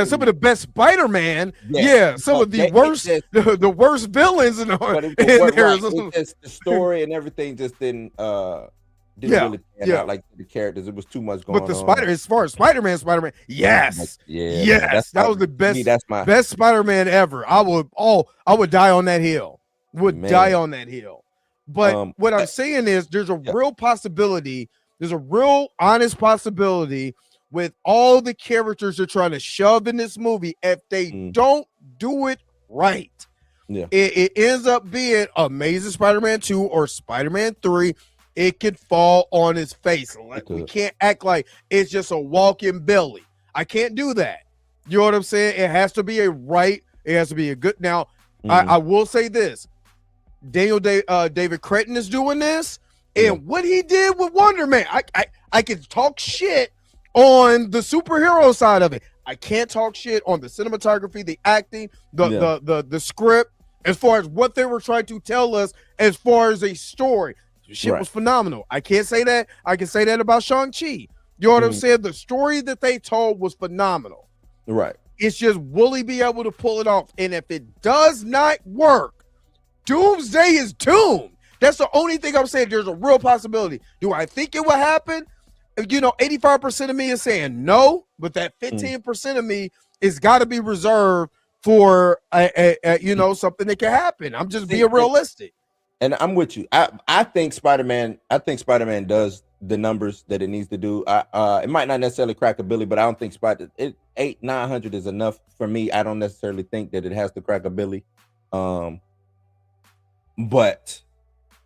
Some of the best Spider-Man. Yeah, some of the worst, the worst villains in there. The story and everything just didn't really pan out like the characters. It was too much going on. But as far as Spider-Man, yes, that was the best. That's my best Spider-Man ever. I would die on that hill. Die on that hill. But what I'm saying is, there's a real possibility. There's a real honest possibility with all the characters they're trying to shove in this movie. If they don't do it right, it ends up being Amazing Spider-Man 2 or Spider-Man 3. It could fall on his face. We can't act like it's just a walking belly. I can't do that. You know what I'm saying? It has to be it has to be a good. Now, I will say this. David Cretton is doing this. And what he did with Wonder Man, I can talk shit on the superhero side of it. I can't talk shit on the cinematography, the acting, the script, as far as what they were trying to tell us as far as a story. Shit was phenomenal. I can't say that. I can say that about Shang-Chi. You know what I'm saying? The story that they told was phenomenal. Right. It's just, will he be able to pull it off? And if it does not work, Doomsday is doomed. That's the only thing I'm saying. There's a real possibility. Do I think it will happen? 85% of me is saying no, but that 15% of me is got to be reserved for something that can happen. I'm just being realistic. And I'm with you. I think Spider-Man does the numbers that it needs to do. It might not necessarily crack a billy, but I don't think 800-900 is enough for me. I don't necessarily think that it has to crack a billy. But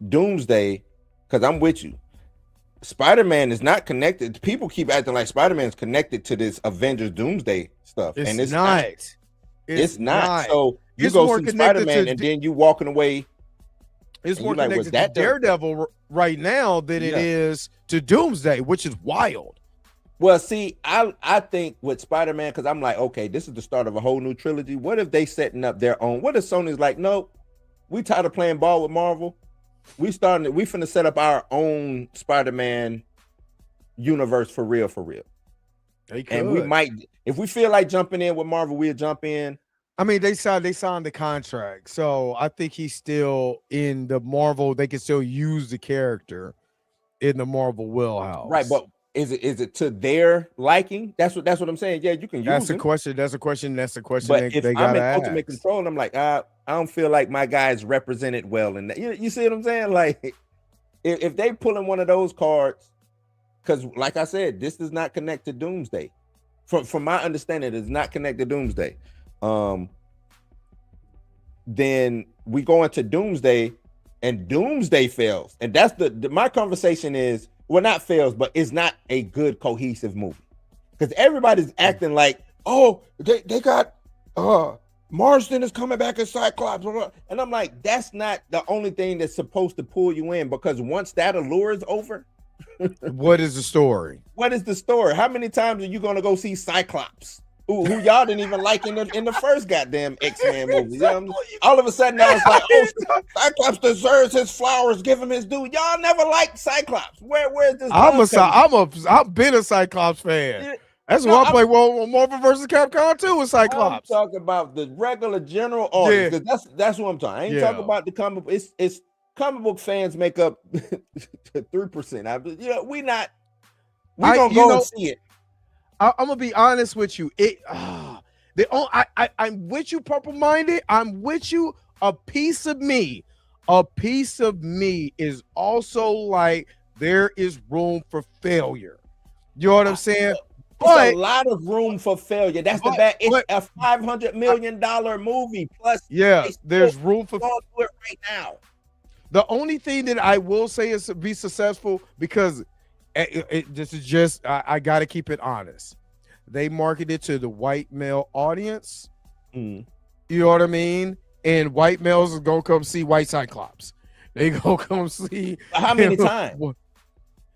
Doomsday, because I'm with you, Spider-Man is not connected. People keep acting like Spider-Man's connected to this Avengers Doomsday stuff, and it's not. It's not. So you go see Spider-Man, and then you walking away. It's more connected to Daredevil right now than it is to Doomsday, which is wild. Well, see, I think with Spider-Man, because I'm like, okay, this is the start of a whole new trilogy. What if they setting up their own? What if Sony's like, no, we tired of playing ball with Marvel. We finna set up our own Spider-Man universe for real. And we might, if we feel like jumping in with Marvel, we'll jump in. I mean, they signed the contract, so I think he's still in the Marvel. They can still use the character in the Marvel wheelhouse, right? But is it to their liking? That's what I'm saying. Yeah, you can use. That's a question. That's a question. But if I'm in ultimate control, I'm like, I don't feel like my guy's represented well in that. You see what I'm saying? Like, if they pulling one of those cards, because like I said, this does not connect to Doomsday. From my understanding, it does not connect to Doomsday. Then we go into Doomsday, and Doomsday fails, and that's my conversation is, well, not fails, but it's not a good cohesive movie, because everybody's acting like, oh, they got Marston is coming back as Cyclops, and I'm like, that's not the only thing that's supposed to pull you in, because once that allure is over, what is the story? What is the story? How many times are you going to go see Cyclops? Who y'all didn't even like in the first goddamn X-Men movie. Exactly. All of a sudden now it's like, oh, Cyclops deserves his flowers, give him his due. Y'all never liked Cyclops. Where's this? I've been a Cyclops fan. That's why I play Marvel vs. Capcom 2 with Cyclops. I'm talking about the regular general audience, because that's what I'm talking. I ain't talking about the comic. It's comic book fans make up 3%. We gonna go and see it. I'm gonna be honest with you. I'm with you, purple minded. I'm with you. A piece of me is also like, there is room for failure. You know what I'm saying? But a lot of room for failure. That's the bad. It's a $500 million movie. Plus, there's room for do it right now. The only thing that I will say is to be successful, because this is just, I got to keep it honest. They marketed to the white male audience. You know what I mean? And white males is going to come see White Cyclops. They going to come see. How many times?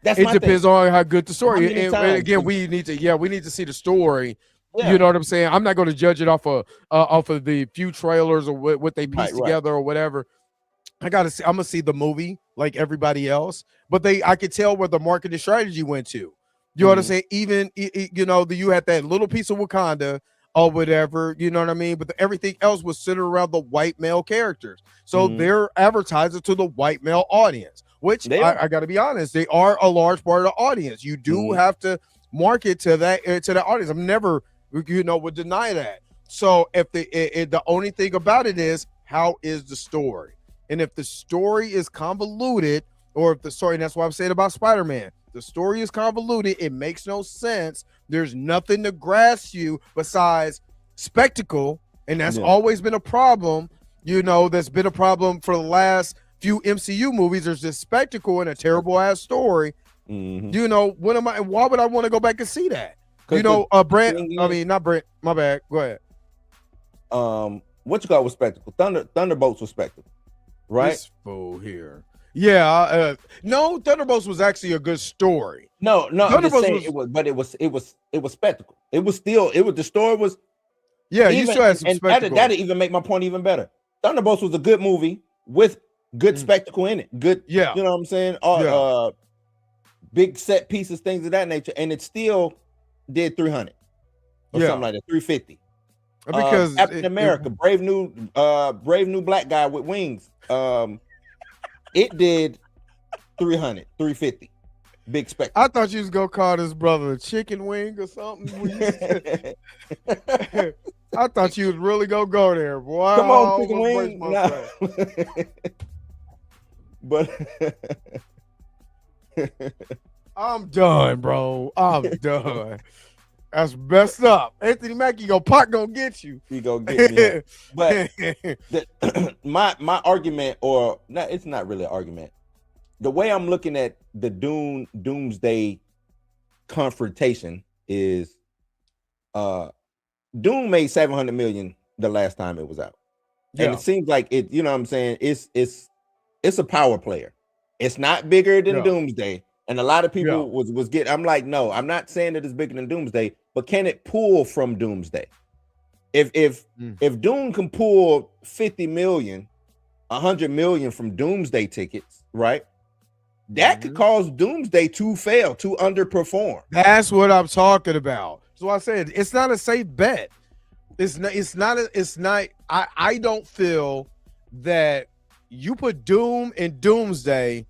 It depends on how good the story is. And again, we need to see the story. Yeah. You know what I'm saying? I'm not going to judge it off of the few trailers or what they pieced together or whatever. I'm gonna see the movie like everybody else, but I could tell where the marketing strategy went to. You know what I'm saying? Even you had that little piece of Wakanda or whatever, you know what I mean? But everything else was centered around the white male characters. So they're advertising to the white male audience, which I got to be honest, they are a large part of the audience. You do have to market to that audience. I'm never would deny that. So if the only thing about it is, how is the story? And if the story is convoluted, or if the story, and that's what I'm saying about Spider-Man, the story is convoluted, it makes no sense. There's nothing to grasp you besides spectacle, and that's always been a problem. That's been a problem for the last few MCU movies. There's this spectacle and a terrible ass story. Why would I want to go back and see that? Not Brent. My bad. Go ahead. What you got with spectacle? Thunderbolts was spectacle. Right? This fool here. Yeah, no, Thunderbolts was actually a good story. No, I'm just Thunderbolts saying was- it was, but it was spectacle. It was the story was Yeah, you even, still had some and spectacle. that'd even make my point even better. Thunderbolts was a good movie with good spectacle in it. Good, Yeah. you know what I'm saying? Big set pieces, things of that nature, and it still did 300 or something like that, 350. Because Captain America, brave new black guy with wings. It did 300, 350. Big spectacle. I thought you was gonna call this brother a chicken wing or something. I thought you was really gonna go there, boy. Come I on, chicken almost wing. braced myself. But I'm done, bro. I'm done. That's messed up. Anthony Mackie gonna get you. he go get me. Up. But my argument, or not, it's not really an argument. The way I'm looking at the Doomsday confrontation is Doom made 700 million the last time it was out. Yeah. And it seems like it, you know what I'm saying? It's a power player. It's not bigger than Doomsday. And a lot of people was getting, I'm like, no, I'm not saying that it's bigger than Doomsday, but can it pull from Doomsday? If Doom can pull 50 million, 100 million from Doomsday tickets, right? That could cause Doomsday to fail, to underperform. That's what I'm talking about. So I said it's not a safe bet. It's not. I don't feel that you put Doom and Doomsday.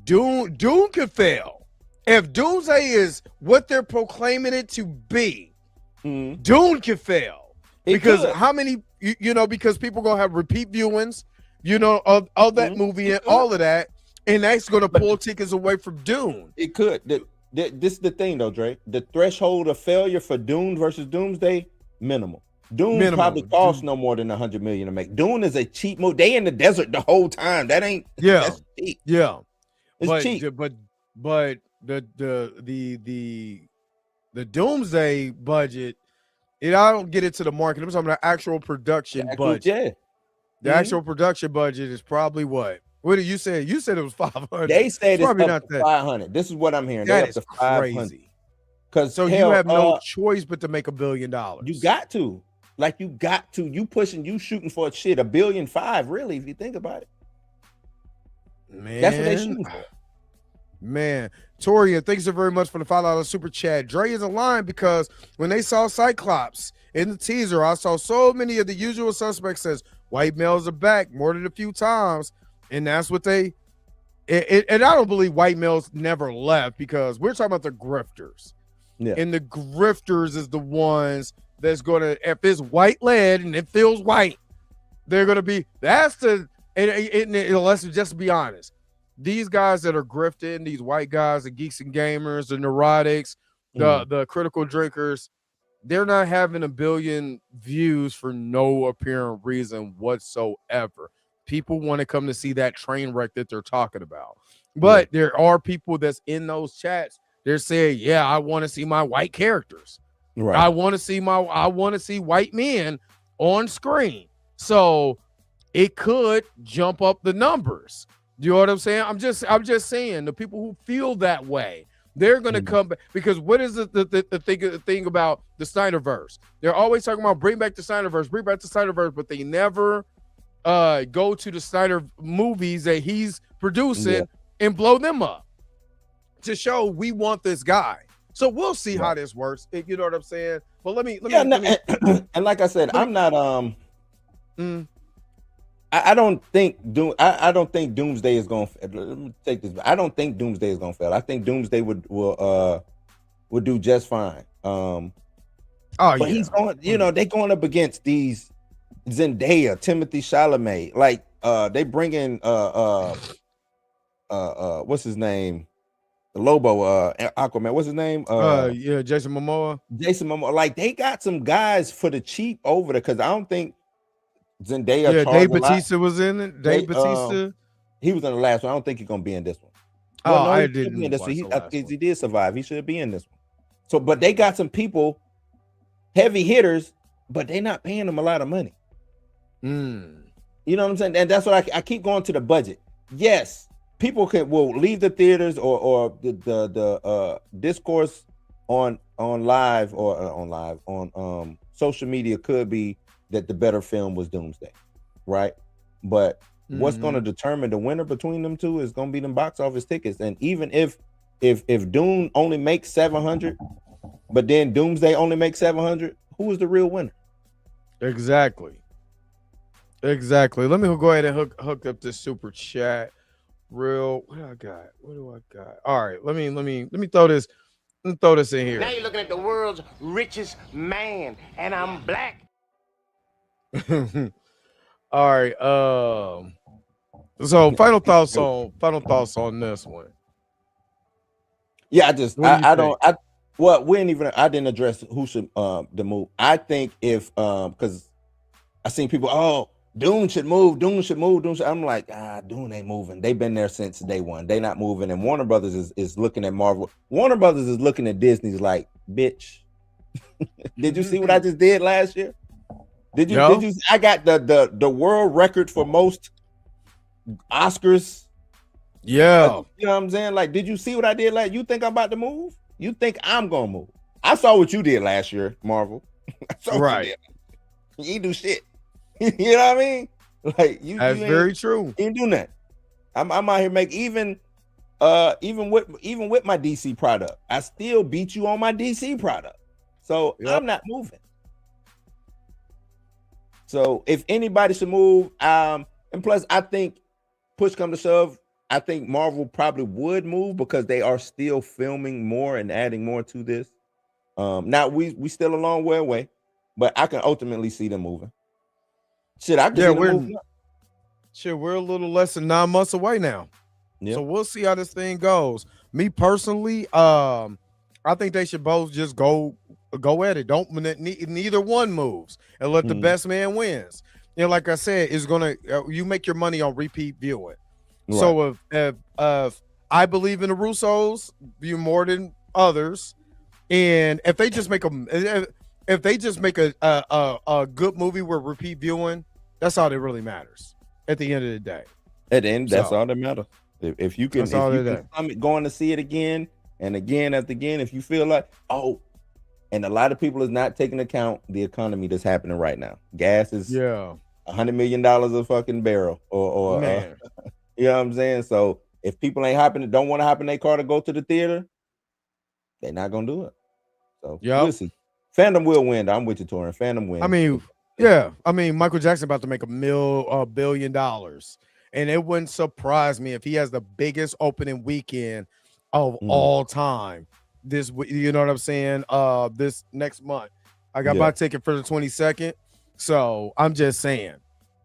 Doom could fail. If Doomsday is what they're proclaiming it to be, Doom could fail. Because how many, because people gonna have repeat viewings, of that movie and all of that, and that's gonna pull tickets away from Doom. It could. This is the thing though, Dre. The threshold of failure for Doom versus Doomsday, minimal. Doom probably costs no more than 100 million to make. Doom is a cheap movie. They in the desert the whole time. That ain't that's cheap. Yeah. It's cheap. But the Doomsday budget, I don't get into the market. I'm talking about the actual production budget. Yeah. The actual production budget is probably what? What did you say? You said it was 500. They said it's probably up not to that. 500. This is what I'm hearing. That They is up to 500. crazy. Because So you have no choice but to make $1 billion. You got to. Like you got to. You shooting for $1.5 billion, really, if you think about it. Man. That's what they shooting for. Man, Torian, thanks so very much for the $5 super chat. Dre is aligned because when they saw Cyclops in the teaser, I saw so many of the usual suspects says white males are back more than a few times, and that's what they. And I don't believe white males never left because we're talking about the grifters, and the grifters is the ones that's gonna, if it's white led and it feels white, they're gonna be. That's the. And let's just be honest. These guys that are grifting, these white guys, the geeks and gamers, the neurotics, the critical drinkers, they're not having 1 billion views for no apparent reason whatsoever. People want to come to see that train wreck that they're talking about. But there are people that's in those chats. They're saying, yeah, I want to see my white characters. Right. I want to see white men on screen. So it could jump up the numbers. You know what I'm saying? I'm just saying the people who feel that way, they're going to come back because what is the thing about the Snyderverse? They're always talking about bring back the Snyderverse, but they never go to the Snyder movies that he's producing and blow them up to show we want this guy. So we'll see how this works. You know what I'm saying? But let me and like I said, I'm not I don't think Doomsday is going to. Let me take this. I don't think Doomsday is going to fail. I think Doomsday will do just fine. But he's going. They're going up against these Zendaya, Timothy Chalamet. Like they bring in what's his name? The Lobo, Aquaman. What's his name? Jason Momoa. Like they got some guys for the cheap over there because I don't think. Zendaya, Dave Bautista was in it. Dave Bautista, he was in the last one. I don't think he's gonna be in this one. I didn't. He did survive. He should be in this one. So, but they got some people, heavy hitters, but they're not paying them a lot of money. You know what I'm saying? And that's what I keep going to the budget. yes, people will leave the theaters or the discourse on live or on social media could be that the better film was Doomsday, right? But what's going to determine the winner between them two is going to be them box office tickets. And even if Doom only makes 700, but then Doomsday only makes 700, who is the real winner? Exactly. Let me go ahead and hook up this super chat. What do I got? All right, let me throw this. Let me throw this in here. Now you're looking at the world's richest man, and I'm black. All right. So final thoughts on this one. Yeah, we didn't address who should the move. I think if because I seen people, Dune should move. I'm like, Dune ain't moving. They've been there since day one. They not moving. And Warner Brothers is looking at Marvel. Warner Brothers is looking at Disney's like, bitch. Did you see what I just did last year? Did you? I got the world record for most Oscars. Yeah. You know what I'm saying? Like, did you see what I did last? You think I'm about to move? You think I'm gonna move? I saw what you did last year, Marvel. I saw what you did. You ain't do shit. You know what I mean? Like that's very true. You ain't do nothing. I'm out here even with my DC product, I still beat you on my DC product. So I'm not moving. So if anybody should move, and plus I think push come to shove, I think Marvel probably would move because they are still filming more and adding more to this. Now we still a long way away, but I can ultimately see them moving. Shit, I can see them moving up. Shit, we're a little less than 9 months away now. Yep. So we'll see how this thing goes. Me personally, I think they should both just go at it. Don't neither one moves and let the best man wins. You know, like I said, it's gonna you make your money on repeat viewing. Right. So if I believe in the Russos view more than others, and if they just make a good movie with repeat viewing, that's all that really matters at the end of the day. At the end, that's all that matters. If you can going to see it again and again after again, if you feel like, and a lot of people is not taking account the economy that's happening right now. Gas is $100 million a fucking barrel, or you know what I'm saying? So if people don't want to hop in their car to go to the theater, they're not gonna do it. So we'll see. Fandom will win. I'm with you, Torin. Fandom win. I mean, Michael Jackson about to make $1 billion, and it wouldn't surprise me if he has the biggest opening weekend of all time. This, you know what I'm saying? This next month, I got my ticket for the 22nd. So I'm just saying.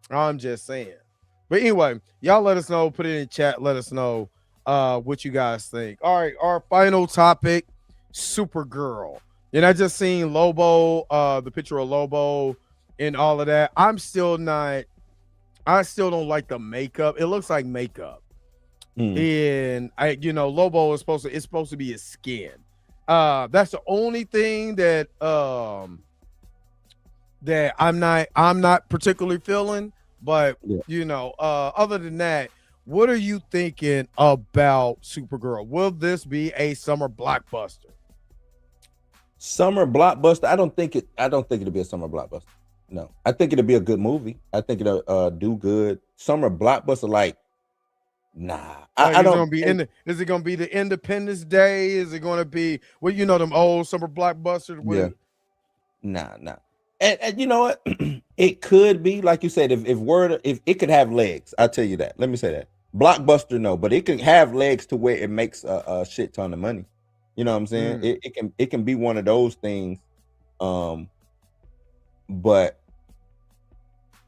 But anyway, y'all let us know. Put it in chat. Let us know what you guys think. All right, our final topic: Supergirl. And I just seen Lobo, the picture of Lobo, and all of that. I still don't like the makeup. It looks like makeup. And Lobo is supposed to be his skin. That's the only thing that that I'm not particularly feeling. But other than that, what are you thinking about Supergirl? Will this be a summer blockbuster? Summer blockbuster? I don't think it'll be a summer blockbuster. No, I think it'll be a good movie. I think it'll do good. Summer blockbuster, like, nah. I don't. Is it gonna be the Independence Day? Is it gonna be them old summer blockbusters? Nah. And you know what? It could be, like you said, if it could have legs. I'll tell you that. Let me say that. Blockbuster, no, but it can have legs to where it makes a shit ton of money. You know what I'm saying? It can be one of those things. But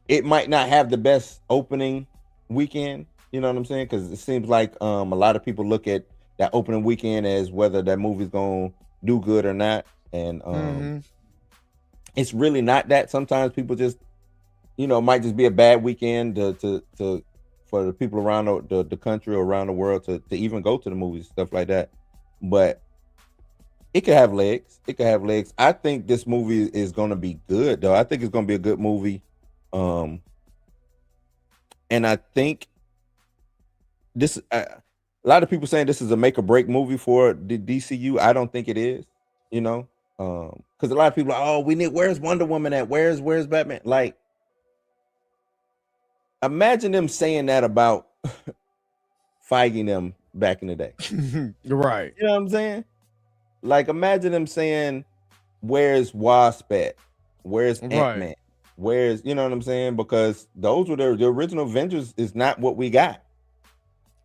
it might not have the best opening weekend. You know what I'm saying? Because it seems like a lot of people look at that opening weekend as whether that movie's gonna do good or not. And it's really not that. Sometimes people just, might just be a bad weekend for the people around the country or around the world to even go to the movies, stuff like that. But it could have legs. I think this movie is going to be good, though. I think it's going to be a good movie. And I think this a lot of people saying this is a make or break movie for the DCU. I don't think it is, you know, because a lot of people are, oh, we need, where's Wonder Woman at? Where's Batman? Like, imagine them saying that about Feige them back in the day. You're right. You know what I'm saying? Like, imagine them saying, where's Wasp at? Where's Ant-Man? Right. Where's, you know what I'm saying? Because those were the original Avengers is not what we got.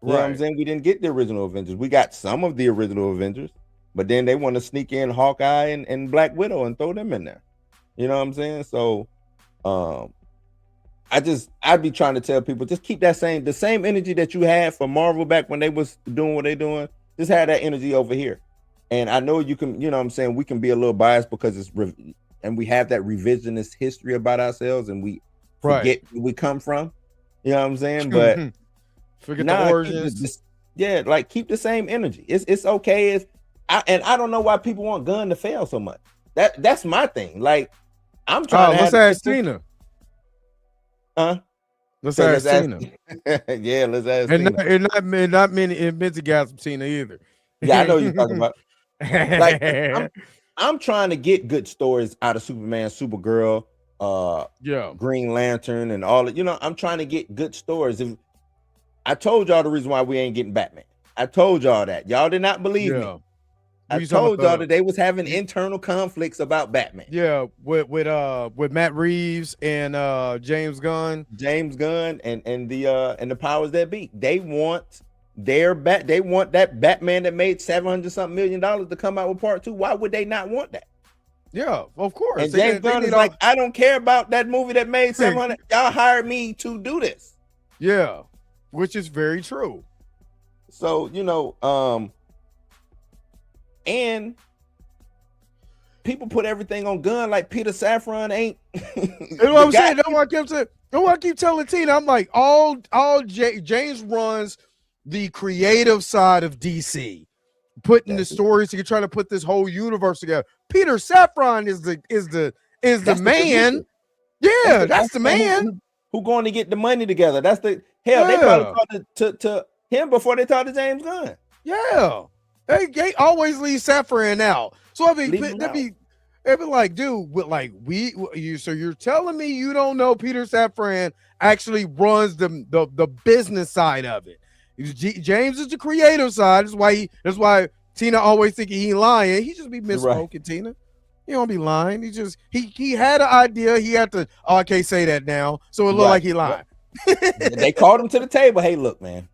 You know what I'm Right. saying? We didn't get the original Avengers. We got some of the original Avengers, but then they want to sneak in Hawkeye and Black Widow and throw them in there. You know what I'm saying? So I'd be trying to tell people, just keep that the same energy that you had for Marvel back when they was doing what they doing. Just have that energy over here. And I know you can, you know what I'm saying, we can be a little biased because and we have that revisionist history about ourselves and we forget where we come from. You know what I'm saying? But forget the origins. Keep the same energy. It's okay if I don't know why people want Gunn to fail so much. That's my thing. Like, I'm trying to let's ask Tina. Let's ask Tina. Yeah, let's ask and Tina. Not many invented guys from Tina either. Yeah, I know you're talking about. Like, I'm trying to get good stories out of Superman, Supergirl, Green Lantern, and all. You know, I'm trying to get good stories. I told y'all the reason why we ain't getting Batman. I told y'all that. Y'all did not believe me. I told y'all that they was having internal conflicts about Batman. Yeah, with Matt Reeves and James Gunn. James Gunn and the powers that be. They want they want that Batman that made $700-something million to come out with part 2. Why would they not want that? Yeah, of course. And James Gunn is like, I don't care about that movie that made 700. Y'all hired me to do this. Yeah, which is very true. So, you know, and people put everything on Gunn like Peter Safran ain't. You know what I'm saying? That's why I kept saying. That's why I keep telling Tina. I'm like, James runs the creative side of DC, putting the stories to try to put this whole universe together. Peter Safran is the man. Yeah, that's the man. Who going to get the money together? That's the hell. They probably talked to him before they talked to James Gunn. Yeah, they always leave Safran out. So I mean, they'd be like, dude, like so you're telling me you don't know Peter Safran actually runs the business side of it. James is the creative side. That's why Tina always think he lying. He just be misspoken, right. Tina. He don't be lying. He had an idea. He had to. Oh, I can't say that now. So it looked like he lied. They called him to the table. Hey, look, man.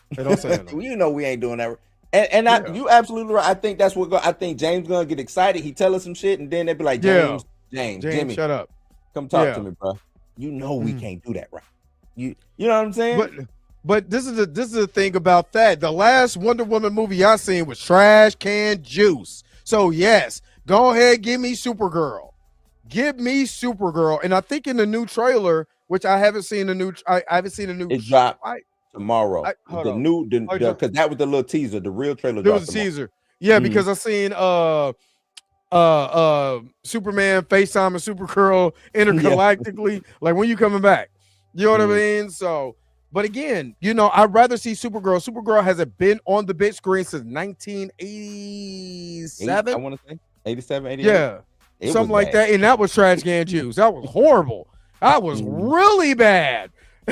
They don't say that. You know we ain't doing that. And you absolutely right. I think that's what I think James gonna get excited. He tell us some shit, and then they be like, James, Jimmy, shut up. Come talk to me, bro. You know we can't do that, right? You know what I'm saying? But this is the thing about that. The last Wonder Woman movie I seen was trash can juice. So yes, go ahead, give me Supergirl. Give me Supergirl. And I think in the new trailer, which I haven't seen I haven't seen a new. It dropped tomorrow. Because that was the little teaser. The real trailer. There was a teaser. Yeah, because I seen Superman, FaceTime, and Supergirl intergalactically. Like, when you coming back? You know what I mean? So. But again, you know, I'd rather see Supergirl. Supergirl hasn't been on the big screen since 1987. I want to say 87, 88. Yeah, something like that. And that was trash can juice. That was horrible. That was really bad.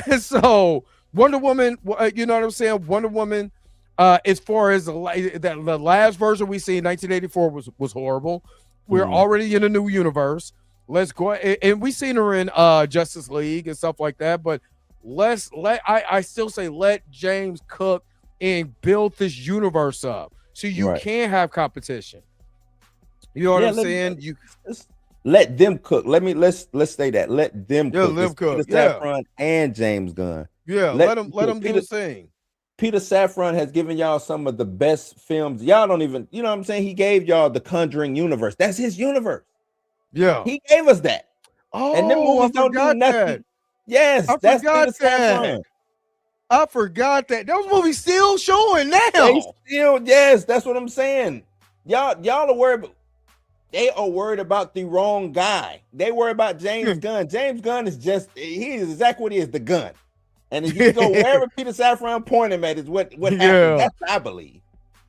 And so Wonder Woman, you know what I'm saying? Wonder Woman, as far as the last version we see in 1984 was horrible. We're already in a new universe. Let's go. And we seen her in Justice League and stuff like that. But I still say let James cook and build this universe up so you can have competition. You know what I'm saying? Let them cook. Let's say that. Let them cook. Let them cook. Safran and James Gunn. Yeah, let them do the thing. Peter Safran has given y'all some of the best films. Y'all don't even, you know what I'm saying? He gave y'all the Conjuring universe. That's his universe. Yeah. He gave us that. Oh, and them movies don't do nothing. That. Yes, that's Peter Safran. I forgot that. Those movies still showing now. Yes, that's what I'm saying. Y'all are worried. They are worried about the wrong guy. They worry about James Gunn. James Gunn is he is exactly what he is, the gun. And if you go wherever Peter Safran pointed him at is what happened. Yeah. That's what I believe.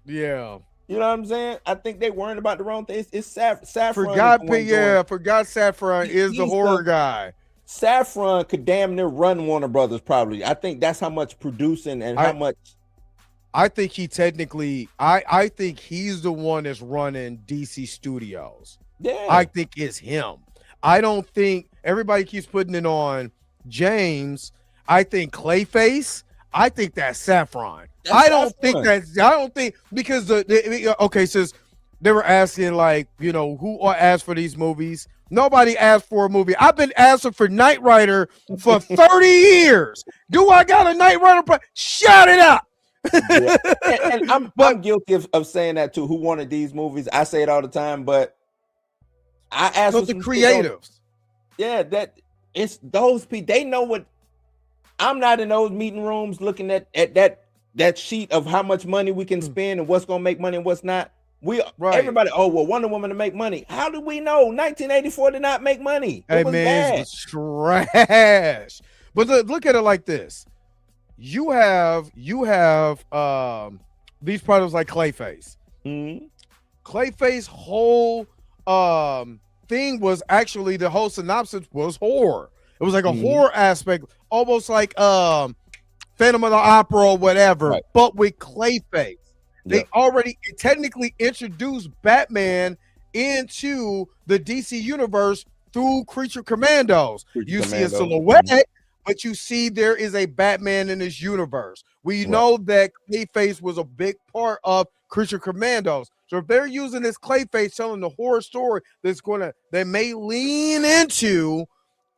Yeah. You know what I'm saying? I think they worrying about the wrong thing. It's Safran. Forgot Saffron is the he's horror guy. Safran could damn near run Warner Brothers, probably. I think that's how much producing and how much. I think he technically, I think he's the one that's running DC Studios. Yeah. I think it's him. I don't think everybody keeps putting it on James. I think Clayface. I think that's Saffron. I don't think because okay, since they were asking like, you know, who asked for these movies? Nobody asked for a movie. I've been asking for Knight Rider for 30 years. Do I got a Knight Rider? Shout it up. Yeah. And I'm guilty of saying that too. Who wanted these movies? I say it all the time, but I ask for the creatives. Yeah, that it's those people. They know what. I'm not in those meeting rooms looking at that sheet of how much money we can spend and what's gonna make money and what's not. Everybody, Wonder Woman to make money. How do we know 1984 did not make money? It was bad. It's trash. But look at it like this. You have these products like Clayface. Mm-hmm. Clayface whole thing was actually, the whole synopsis was horror. It was like a horror aspect, almost like Phantom of the Opera or whatever, but with Clayface. They already technically introduced Batman into the DC universe through Creature Commandos. You see a silhouette, but you see there is a Batman in this universe. We know that Clayface was a big part of Creature Commandos. So if they're using this Clayface telling the horror story, they may lean into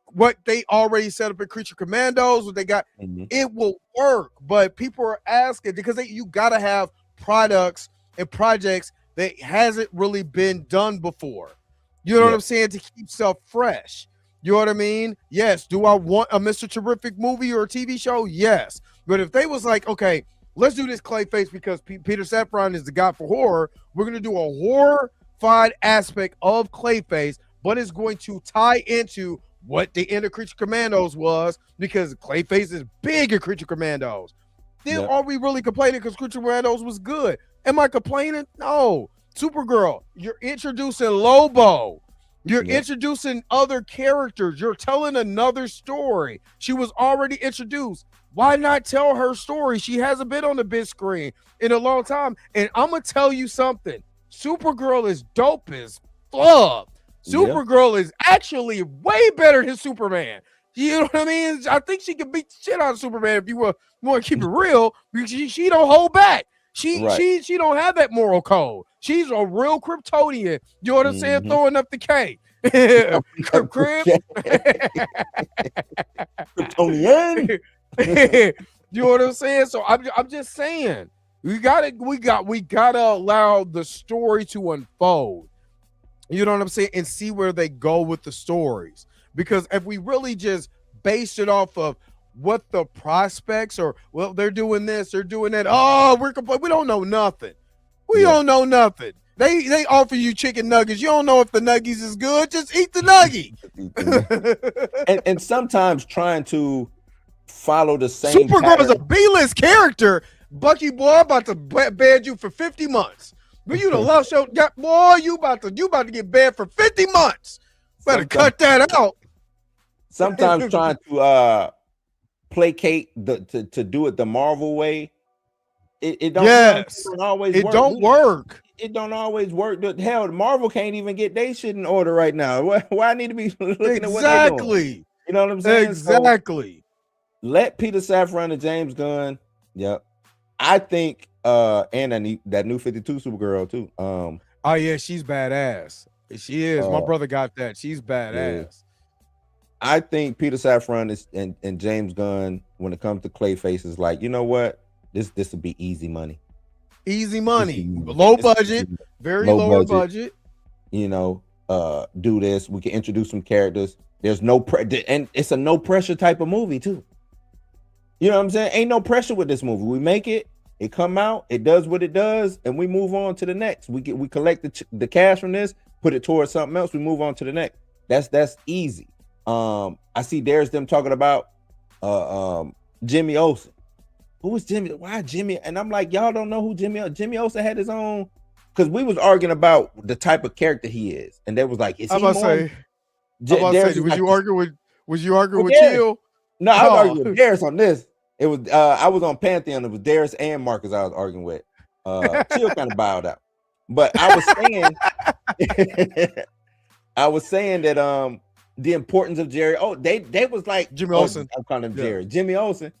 what they already set up in Creature Commandos, what they got, it will work. But people are asking because you gotta have products and projects that hasn't really been done before. You know what I'm saying? To keep stuff fresh. You know what I mean? Yes. Do I want a Mr. Terrific movie or a TV show? Yes. But if they was like, okay, let's do this Clayface because Peter Safran is the guy for horror. We're going to do a horror-fied aspect of Clayface, but it's going to tie into what the end of Creature Commandos was, because Clayface is big in Creature Commandos. Then are we really complaining because Creature Commandos was good? Am I complaining? No. Supergirl, you're introducing Lobo. You're introducing other characters. You're telling another story. She was already introduced. Why not tell her story? She hasn't been on the big screen in a long time. And I'm going to tell you something. Supergirl is dope as fuck. Supergirl is actually way better than Superman. You know what I mean? I think she can beat the shit out of Superman if you want to keep it real. She don't hold back. She don't have that moral code. She's a real Kryptonian. You know what I'm saying? Throwing up the K. Kryptonian. You know what I'm saying? So I'm just saying we gotta allow the story to unfold. You know what I'm saying? And see where they go with the stories. Because if we really just base it off of what the prospects or, well, they're doing this, they're doing that. Oh, we don't know nothing. We don't know nothing. They offer you chicken nuggets. You don't know if the nuggies is good. Just eat the nugget. and sometimes trying to follow the same. Supergirl is a B-list character. Bucky, boy, I'm about to bed you for 50 months. But you done lost your boy. You about to get banned for 50 months. Better cut that out. Sometimes trying to placate to do it the Marvel way. It don't always work. Don't work. It don't always work. Hell, Marvel can't even get their shit in order right now. Why I need to be looking at what they're doing? You know what I'm saying? Exactly. So, let Peter Safran and James Gunn. Yep. I think and that new 52 Supergirl too. Oh yeah, she's badass. She is. My brother got that. She's badass. Yeah. I think Peter Safran and James Gunn, when it comes to Clayface, is like, you know what? This would be easy money. Easy money. Low budget. Very low budget. You know, do this. We can introduce some characters. There's no and it's a no pressure type of movie too. You know what I'm saying? Ain't no pressure with this movie. We make it come out, it does what it does, and we move on to the next. We collect the cash from this, put it towards something else. We move on to the next. That's easy. I see there's them talking about Jimmy Olsen. Who was Jimmy? Why Jimmy? And I'm like, y'all don't know who Jimmy Olsen had his own, because we was arguing about the type of character he is, and they was like, is he more? Was you arguing with Darius. Chill? No, I was arguing with Darius on this. It was I was on Pantheon. It was Darius and Marcus I was arguing with. Chill kind of bowed out, but I was saying that the importance of Jerry. Oh, they was like Jimmy Olsen. I'm calling him Jerry. Jimmy Olsen.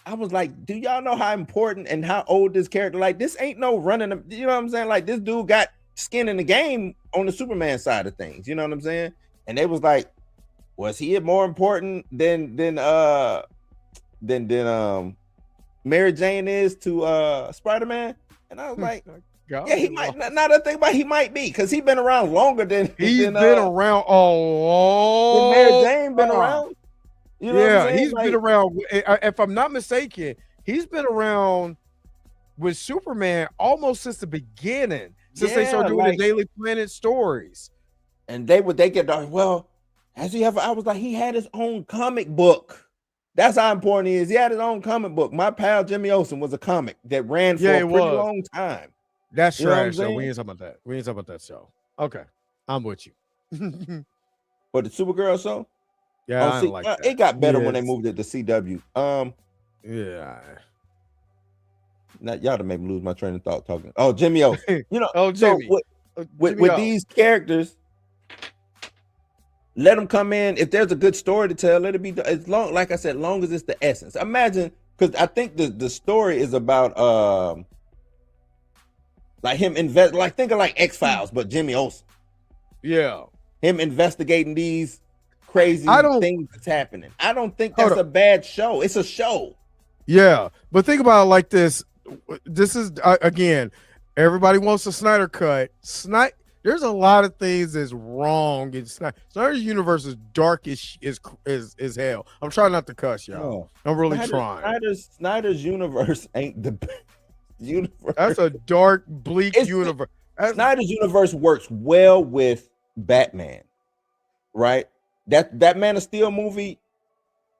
I was like, do y'all know how important and how old this character? Like, this ain't no running. You know what I'm saying? Like, this dude got skin in the game on the Superman side of things. You know what I'm saying? And they was like, was he more important than Mary Jane is to Spider-Man? And I was like, yeah, he might. Now that I think about it, he might be, because he's been around longer than he's been around than Mary Jane been around. You know what I'm saying? He's been around. If I'm not mistaken, he's been around with Superman almost since the beginning, since they started doing the Daily Planet stories. And they get well. Has he ever? I was like, he had his own comic book. That's how important he is. He had his own comic book. My pal Jimmy Olsen was a comic that ran for a pretty long time. That's trash. So we ain't talking about that. We ain't talking about that show. Okay, I'm with you. But the Supergirl show. Yeah, I like that. It got better when they moved it to CW. Yeah. Now y'all to make me lose my train of thought talking. Oh, Jimmy Olsen. You know, Jimmy. So with these characters, let them come in. If there's a good story to tell, let it be as long, like I said, long as it's the essence. Imagine, because I think the story is about like him think of like X-Files, but Jimmy Olsen. Yeah. Him investigating these crazy things that's happening. I don't think that's a bad show. It's a show. Yeah, but think about it like this. This is again, everybody wants a Snyder cut. There's a lot of things that's wrong in Snyder's universe is dark as hell. I'm trying not to cuss, y'all. I'm really trying. Snyder's universe ain't the best universe. That's a dark, bleak universe. Snyder's universe works well with Batman, right? That Man of Steel movie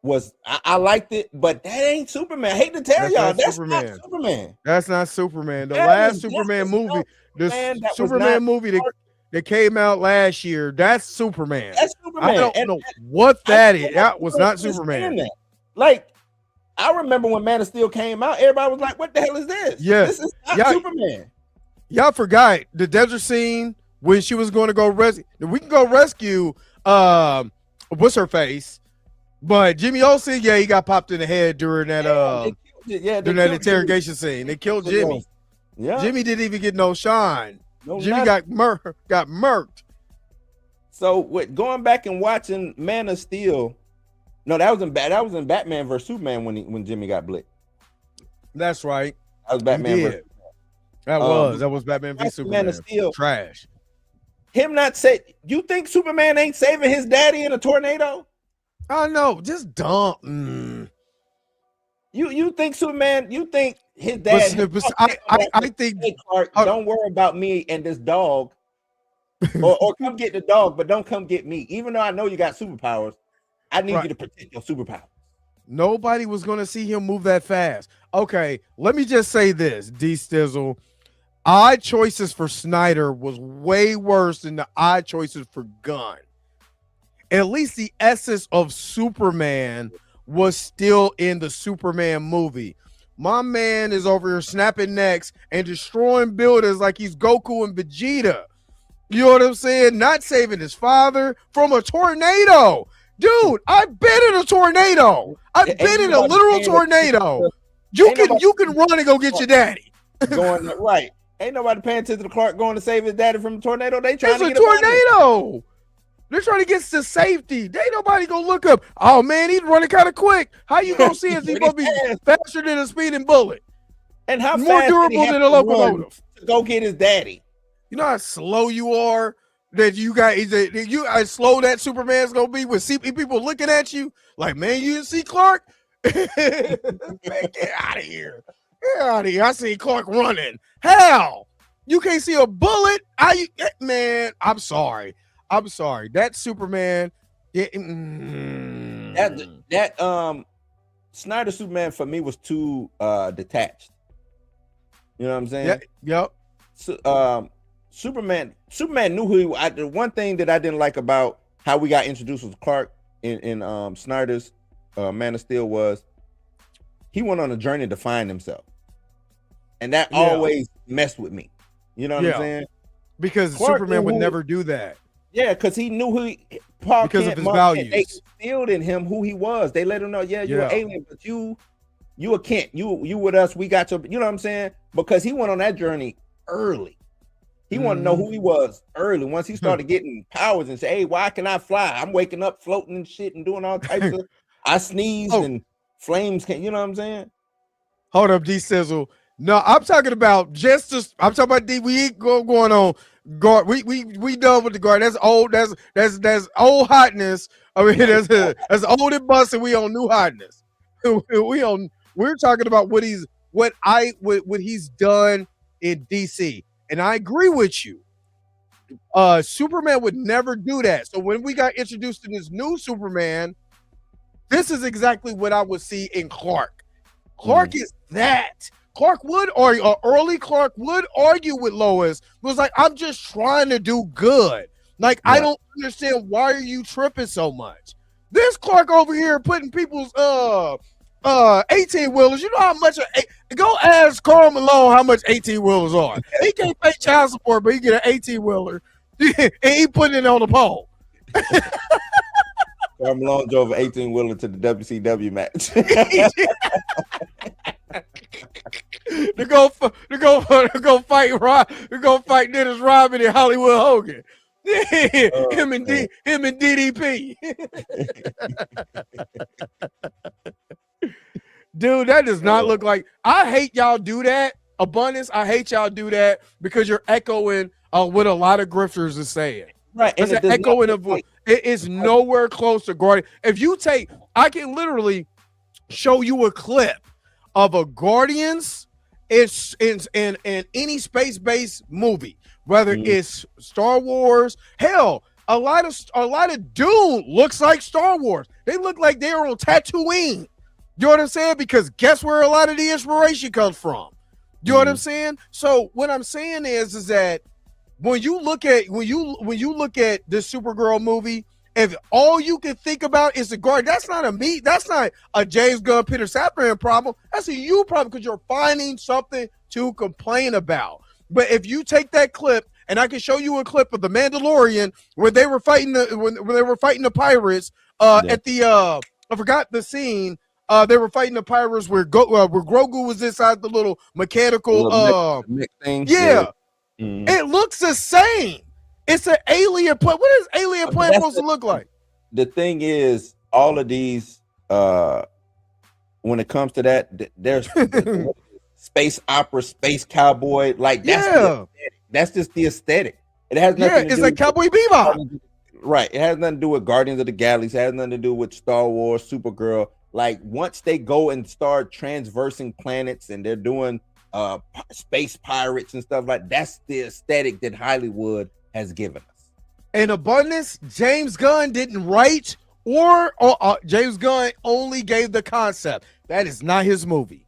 was I liked it, but that ain't Superman. I hate to tell y'all, that's not Superman. That's not Superman. The last Superman movie, the Superman movie that came out last year, that's Superman. That's Superman. I don't know what that is. That was not Superman. Like, I remember when Man of Steel came out, everybody was like, what the hell is this? Yeah. This is not Superman. Y'all forgot the desert scene when she was going to go rescue. We can go rescue what's her face, but Jimmy Olsen, he got popped in the head during that during that interrogation scene. They killed Jimmy. Yeah, Jimmy didn't even get no shine. Jimmy got murked. So with going back and watching Man of Steel, no, that was in Batman versus Superman when Jimmy got blicked. That's right. That was Batman versus Superman. That was Batman versus Superman. Man of Steel. Trash. Him not say, you think Superman ain't saving his daddy in a tornado? I know, just dumb. You think Superman? You think his dad? I think hey, Clark, don't worry about me and this dog, or come get the dog, but don't come get me. Even though I know you got superpowers, I need you to protect your superpowers. Nobody was gonna see him move that fast. Okay, let me just say this, D Stizzle. Odd choices for Snyder was way worse than the odd choices for Gunn. At least the essence of Superman was still in the Superman movie. My man is over here snapping necks and destroying buildings like he's Goku and Vegeta. You know what I'm saying? Not saving his father from a tornado. Dude, I've been in a tornado. I've been in a literal tornado. You can run and go get your daddy. Going right. Ain't nobody paying attention to Clark going to save his daddy from a tornado. They trying to get a tornado. They're trying to get to safety. They ain't nobody gonna look up. Oh man, he's running kind of quick. How you gonna see if he's gonna be faster than a speeding bullet? And how more fast durable than a locomotive? To go get his daddy. You know how slow you are. That you got how slow that Superman's gonna be with people looking at you like, man, you didn't see Clark? Man, get out of here. Get out of here. I see Clark running. Hell, you can't see a bullet. Man, I'm sorry. That Superman. Snyder Superman for me was too detached. You know what I'm saying? Yeah. Yep. So, Superman knew who he was. The one thing that I didn't like about how we got introduced with Clark in Snyder's Man of Steel was he went on a journey to find himself, and that always messed with me. You know what I'm saying? Because Clark Superman would never do that. Yeah, because he knew who Paul because Kent, of his Mark values. Kent, they instilled in him who he was. They let him know, you're an alien, but you a Kent. You with us. We got your. You know what I'm saying? Because he went on that journey early. He wanted to know who he was early. Once he started getting powers and say, "Hey, why can I fly? I'm waking up, floating and shit, and doing all types of." I sneezed and flames came. You know what I'm saying? Hold up, D Sizzle. No, I'm talking about I'm talking about D. We ain't going on guard. We done with the guard. That's old. That's old hotness. I mean, that's old and busted. We on new hotness. We're talking about what he's done in DC. And I agree with you. Superman would never do that. So when we got introduced to this new Superman, this is exactly what I would see in Clark. Clark is that. Clark would argue, early Clark would argue with Lois. It was like, I'm just trying to do good. Like, I don't understand, why are you tripping so much? This Clark over here putting people's 18-wheelers. You know how much? Go ask Carl Malone how much 18-wheelers are. He can't pay child support, but he get an 18-wheeler and he putting it on the pole. Carl Malone drove an 18-wheeler to the WCW match. to go fight Dennis Rodman and Hollywood Hogan. Him and DDP. Dude, that does not look like. I hate y'all do that. Abundance, I hate y'all do that because you're echoing what a lot of grifters are saying. Right. It's an echoing of it is nowhere close to Guardian. If you take, I can literally show you a clip of a Guardians in any space-based movie, whether it's Star Wars, hell, a lot of Dune looks like Star Wars. They look like they're on Tatooine. You know what I'm saying? Because guess where a lot of the inspiration comes from? You know what I'm saying? So what I'm saying is that when you look at this Supergirl movie, if all you can think about is the guard, that's not a James Gunn, Peter Safran problem. That's a you problem because you're finding something to complain about. But if you take that clip, and I can show you a clip of the Mandalorian where they were fighting the pirates at the I forgot the scene. They were fighting the pirates where Grogu was inside the little mechanical mech thing. Yeah. It looks the same. It's an alien planet. What is alien planet supposed to look like? The thing is, all of these, when it comes to that, there's space opera, space cowboy. Like that's just the aesthetic. It has nothing. It's like Cowboy Bebop. Right. It has nothing to do with Guardians of the Galaxy. It has nothing to do with Star Wars, Supergirl. Like once they go and start transversing planets and they're doing space pirates and stuff like that's the aesthetic that Hollywood has given us. In Abundance, James Gunn didn't write or James Gunn only gave the concept. That is not his movie.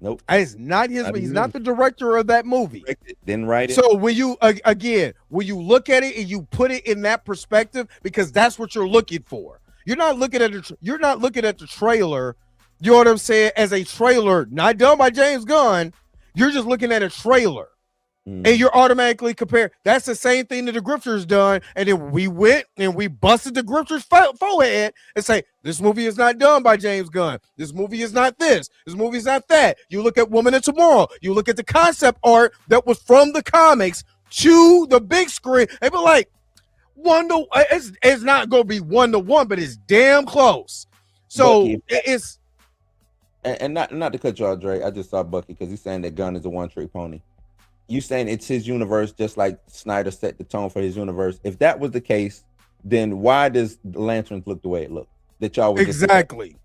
Nope. That is not his movie. He's not the director of that movie. Didn't write it. So when you when you look at it and you put it in that perspective, because that's what you're looking for. You're not looking at the trailer, you know what I'm saying, as a trailer not done by James Gunn. You're just looking at a trailer. And you're automatically comparing. That's the same thing that the grifters done. And then we went and we busted the grifters forehead and say, this movie is not done by James Gunn. This movie is not this. This movie is not that. You look at Woman of Tomorrow. You look at the concept art that was from the comics to the big screen. They be like, it's not going to be 1-to-1, but it's damn close. So Bucky, it's. And not to cut you off, Dre. I just saw Bucky because he's saying that Gunn is a one-trick pony. You saying it's his universe, just like Snyder set the tone for his universe. If that was the case, then why does the Lanterns look the way it looks? That y'all was exactly.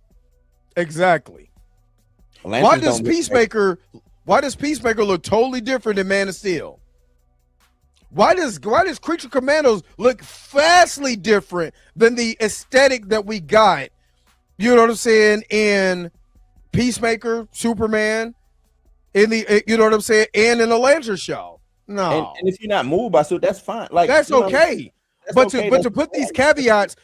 Why does Peacemaker look totally different than Man of Steel? Why does Creature Commandos look vastly different than the aesthetic that we got You know what I'm saying? In Peacemaker, Superman, in the you know what I'm saying, and in the Lantern show. No, And if you're not moved by suit, that's fine. Like that's you know, okay. that's But okay. to put these caveats,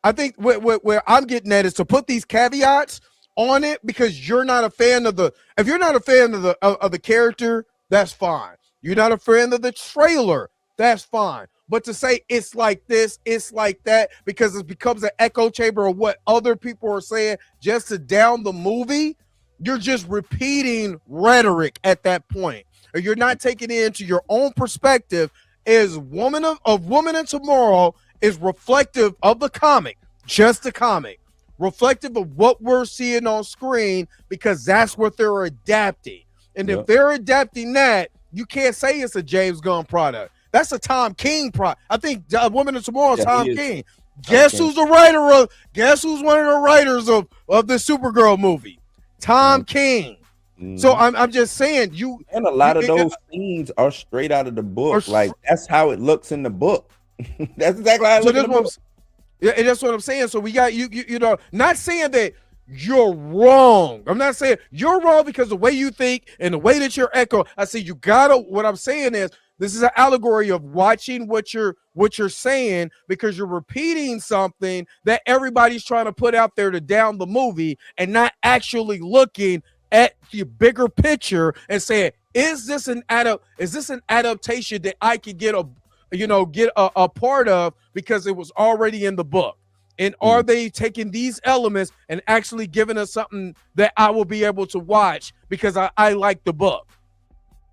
I think where I'm getting at is to put these caveats on it because you're not a fan of the. If you're not a fan of the character, that's fine. You're not a fan of the trailer, that's fine. But to say it's like this, it's like that, because it becomes an echo chamber of what other people are saying just to down the movie, you're just repeating rhetoric at that point. Or you're not taking it into your own perspective. Is Woman of Woman in Tomorrow is reflective of the comic, just the comic, reflective of what we're seeing on screen, because that's what they're adapting. And if they're adapting that, you can't say it's a James Gunn product. That's a Tom King product. I think Woman of Tomorrow is Tom King. Guess who's the writer of? Guess who's one of the writers of the Supergirl movie? Tom King. So I'm just saying you. And a lot of those scenes are straight out of the book. Like that's how it looks in the book. That's exactly how it looks in the book. Yeah, and that's what I'm saying. So we got you know, not saying that you're wrong. I'm not saying you're wrong because the way you think and the way that you're echo. I say you gotta. What I'm saying is this is an allegory of watching what you're saying, because you're repeating something that everybody's trying to put out there to down the movie and not actually looking at the bigger picture and saying, is this an adaptation that I could get a part of because it was already in the book? And are they taking these elements and actually giving us something that I will be able to watch because I like the book?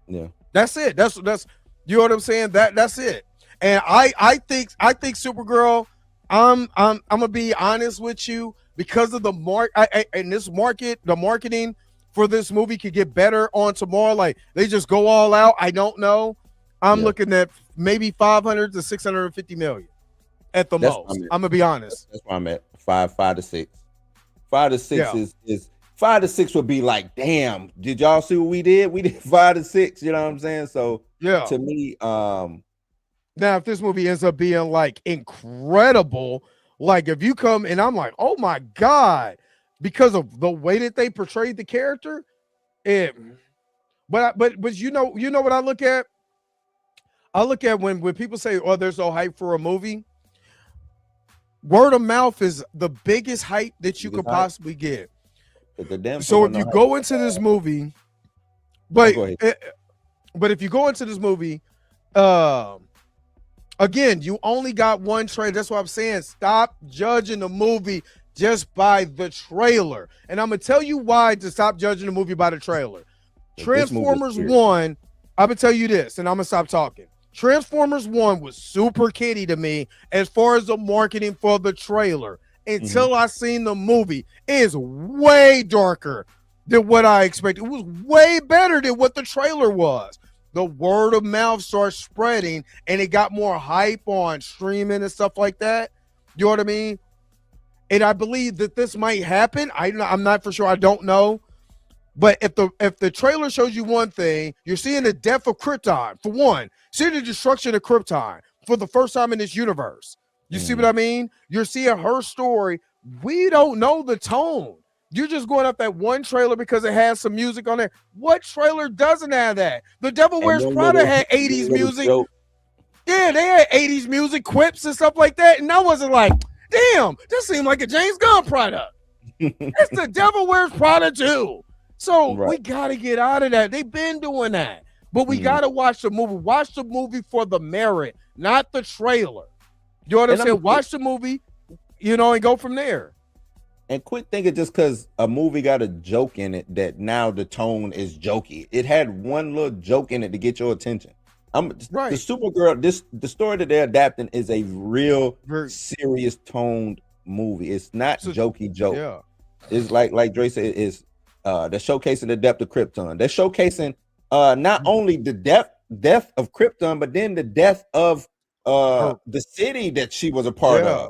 Yeah. That's it. That's you know what I'm saying? That's it. And I think Supergirl, I'm gonna be honest with you, because of the the marketing for this movie could get better on tomorrow. Like they just go all out. I don't know. I'm looking at maybe 500 to 650 million at the most. I'm gonna be honest. That's where I'm at. 5 to 6. 5 to 6 is 5 to 6 would be like, damn, did y'all see what we did? We did 5 to 6, you know what I'm saying? So yeah, to me, now if this movie ends up being like incredible, like if you come and I'm like, oh my God, because of the way that they portrayed the character, but you know what I look at? I look at when people say, oh, there's no hype for a movie. Word of mouth is the biggest hype that you could possibly get. So if you go into this movie, but if you go into this movie, again, you only got one trailer. That's what I'm saying. Stop judging the movie just by the trailer. And I'm gonna tell you why to stop judging the movie by the trailer. Transformers 1, I'm gonna tell you this, and I'm gonna stop talking. Transformers 1 was super kiddie to me as far as the marketing for the trailer until I seen the movie. It is way darker than what I expected. It was way better than what the trailer was. The word of mouth starts spreading and it got more hype on streaming and stuff like that. You know what I mean? And I believe that this might happen. I'm not for sure. I don't know. But if the trailer shows you one thing, you're seeing the death of Krypton, for one. Seeing the destruction of Krypton for the first time in this universe. You see what I mean? You're seeing her story. We don't know the tone. You're just going up that one trailer because it has some music on there. What trailer doesn't have that? The Devil Wears Prada had 80s music. Yeah, they had 80s music, quips and stuff like that. And I wasn't like, damn, this seemed like a James Gunn product. It's the Devil Wears Prada too. So we got to get out of that. They've been doing that. But we got to watch the movie. Watch the movie for the merit, not the trailer. You know what I'm saying? Watch the movie, and go from there. And quit thinking just because a movie got a joke in it that now the tone is jokey. It had one little joke in it to get your attention. The Supergirl, the story that they're adapting is a real serious toned movie. It's not jokey joke. Yeah. It's like Dre said, they're showcasing the depth of Krypton. They're showcasing not only the death of Krypton, but then the death of the city that she was a part of.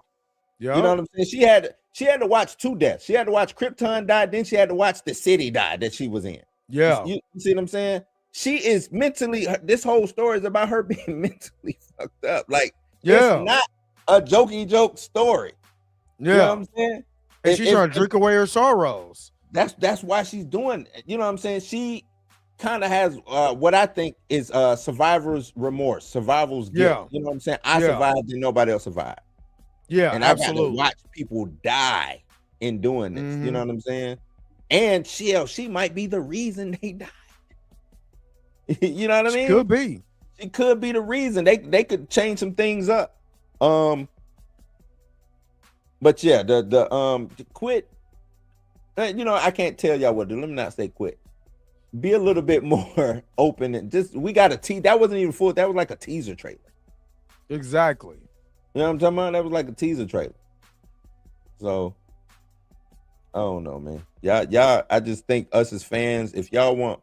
Yeah. You know what I'm saying? She had to watch two deaths. She had to watch Krypton die, then she had to watch the city die that she was in. Yeah. You see what I'm saying? She is mentally, this whole story is about her being mentally fucked up. Like, it's not a jokey joke story. Yeah. You know what I'm saying? And she's trying to drink away her sorrows. That's why she's doing it. You know what I'm saying? She kind of has what I think is survivor's remorse, survival's guilt. Yeah. You know what I'm saying? I survived and nobody else survived. Yeah, And absolutely. I got to watch people die in doing this. You know what I'm saying? And she might be the reason they died. You know what I mean? Could be. She could be the reason. They could change some things up. But yeah, the quit. You know, I can't tell y'all what to do. Let me not say quit. Be a little bit more open and just we got a tease. That wasn't even full. That was like a teaser trailer. Exactly. You know what I'm talking about? That was like a teaser trailer. So I don't know, man. Y'all, I just think us as fans, if y'all want,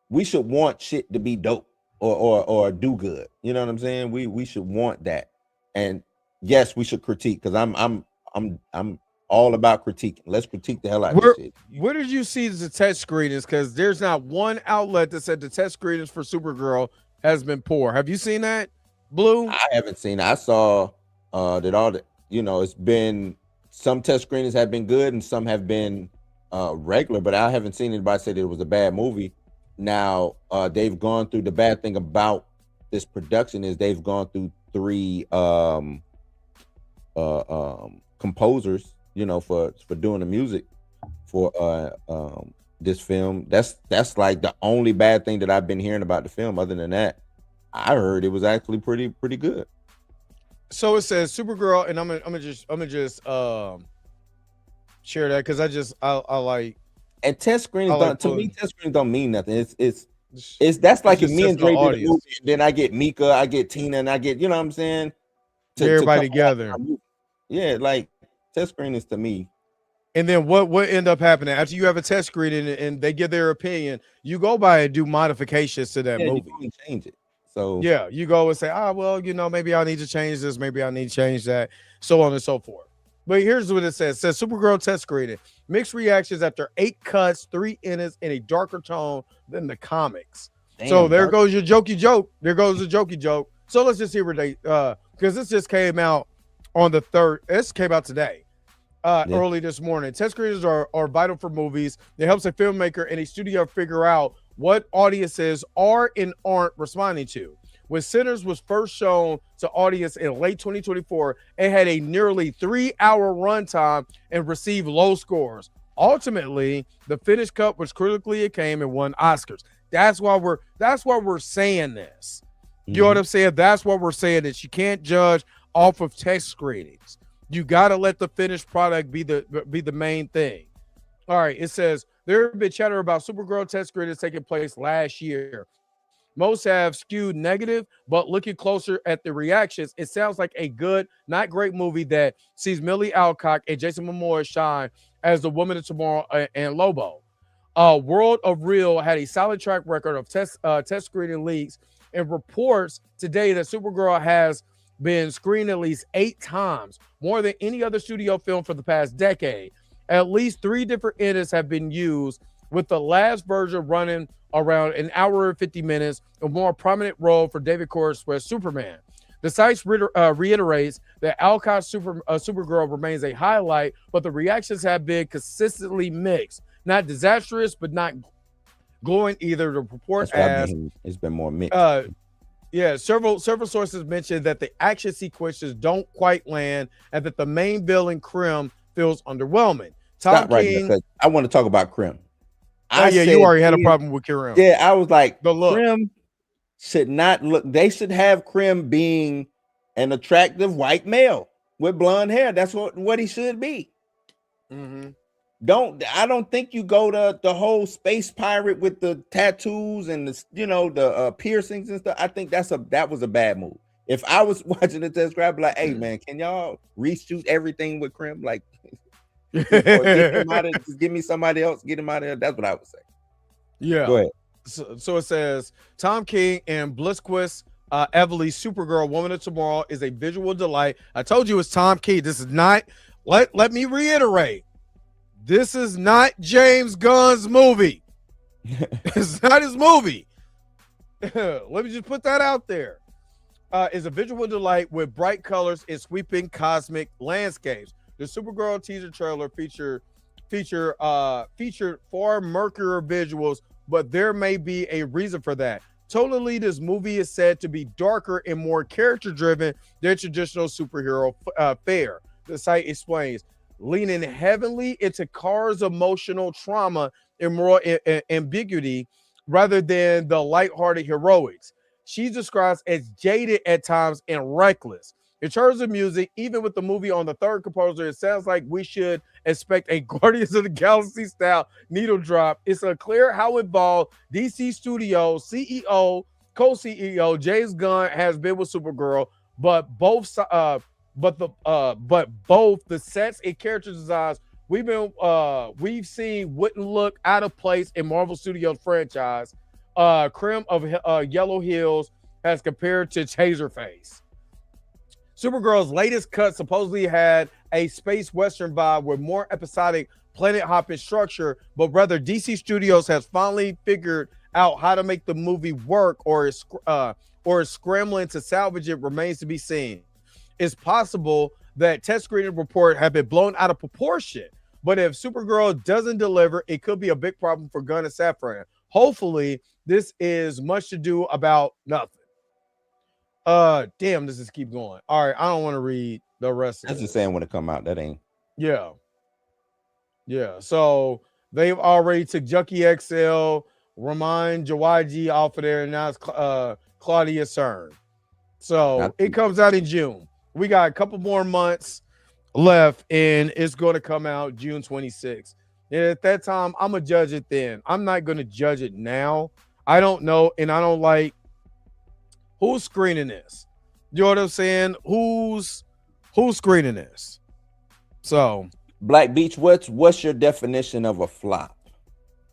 we should want shit to be dope or do good. You know what I'm saying? We should want that. And yes, we should critique because I'm all about critiquing. Let's critique the hell out of this shit. Where did you see the test screenings? Because there's not one outlet that said the test screenings for Supergirl has been poor. Have you seen that, Blue? I haven't seen it. I saw that all the, you know, it's been some test screenings have been good and some have been regular, but I haven't seen anybody say that it was a bad movie. Now they've gone through, the bad thing about this production is they've gone through 3 composers, you know, for doing the music for this film. That's like the only bad thing that I've been hearing about the film. Other than that, I heard it was actually pretty good. So it says Supergirl, and I'm gonna just share that because I like. And test screens like to me, test screens don't mean nothing. It's that's like if me and Dre did a movie, then I get Mika, I get Tina, and I get, you know what I'm saying? Everybody together. Yeah, like test screenings to me. And then what end up happening after you have a test screening and they give their opinion? You go by and do modifications to that movie. You change it. So yeah, you go and say, well, you know, maybe I need to change this, maybe I need to change that, so on and so forth. But here's what it says. It says Supergirl test screening. Mixed reactions after 8 cuts, 3 edits in a darker tone than the comics. Damn, so there goes your jokey joke. There goes the jokey joke. So let's just see where they because this just came out on the 3rd. This came out today. Early this morning. Test screenings are vital for movies. It helps a filmmaker and a studio figure out what audiences are and aren't responding to. When Sinners was first shown to audience in late 2024, it had a nearly 3-hour runtime and received low scores. Ultimately, the finished cut was critically acclaimed and won Oscars. That's why we're saying this. You know what I'm saying? That's what we're saying, that you can't judge off of test screenings. You got to let the finished product be the main thing. All right, it says there have been chatter about Supergirl test screenings taking place last year. Most have skewed negative, but looking closer at the reactions, it sounds like a good, not great movie that sees Millie Alcock and Jason Momoa shine as the Woman of Tomorrow and Lobo. World of Real had a solid track record of test screening leaks and reports today that Supergirl has been screened at least 8 times, more than any other studio film for the past decade. At least 3 different edits have been used, with the last version running around an hour and 50 minutes, a more prominent role for David Cornswell's Superman. The site reiterates that Alcott's Supergirl remains a highlight, but the reactions have been consistently mixed. Not disastrous, but not glowing either. The report as it's been more mixed. Yeah, several sources mentioned that the action sequences don't quite land and that the main villain Krim feels underwhelming. Tom King, I want to talk about Krim. You already had a problem with Krim. Yeah, I was like, the look. Krim should not look. They should have Krim being an attractive white male with blonde hair. That's what he should be. Mm-hmm. I don't think you go to the whole space pirate with the tattoos and the piercings and stuff. I think that was a bad move. If I was watching the test, I'd be like, hey man, can y'all reshoot everything with Krim? Like, just give me somebody else, get him out of here. That's what I would say. Yeah. Go ahead. So it says Tom King and Blissquist Everly's Supergirl Woman of Tomorrow is a visual delight. I told you it's Tom King. This is not, let me reiterate. This is not James Gunn's movie. It's not his movie. Let me just put that out there. It's a visual delight with bright colors and sweeping cosmic landscapes. The Supergirl teaser trailer featured far murkier visuals, but there may be a reason for that. Totally, this movie is said to be darker and more character-driven than traditional superhero fare. The site explains, leaning heavily into Kara's emotional trauma and moral ambiguity rather than the lighthearted heroics. She's described as jaded at times and reckless. In terms of music, even with the movie on the third composer, it sounds like we should expect a Guardians of the Galaxy style needle drop. It's unclear how involved DC Studios CEO, co-CEO James Gunn has been with Supergirl, but both the sets and character designs we've seen wouldn't look out of place in Marvel Studios franchise. Crim of Yellow Hills has compared to Taserface. Supergirl's latest cut supposedly had a space western vibe with more episodic planet hopping structure, but rather DC Studios has finally figured out how to make the movie work, or is scrambling to salvage it remains to be seen. It's possible that test screening reports have been blown out of proportion, but if Supergirl doesn't deliver, it could be a big problem for Gunn and Safran. Hopefully, this is much to do about nothing. Damn, this just keep going. All right, I don't want to read the rest of That's this. just saying when it come out. That ain't. Yeah. So they've already took Junkie XL, Raman Jawaji off of there, and now it's Claudia Cern. So it comes out in June. We got a couple more months left, and it's going to come out June 26th. And at that time, I'm going to judge it then. I'm not going to judge it now. I don't know, and I don't like who's screening this. You know what I'm saying? Who's screening this? So Black Beach, what's your definition of a flop?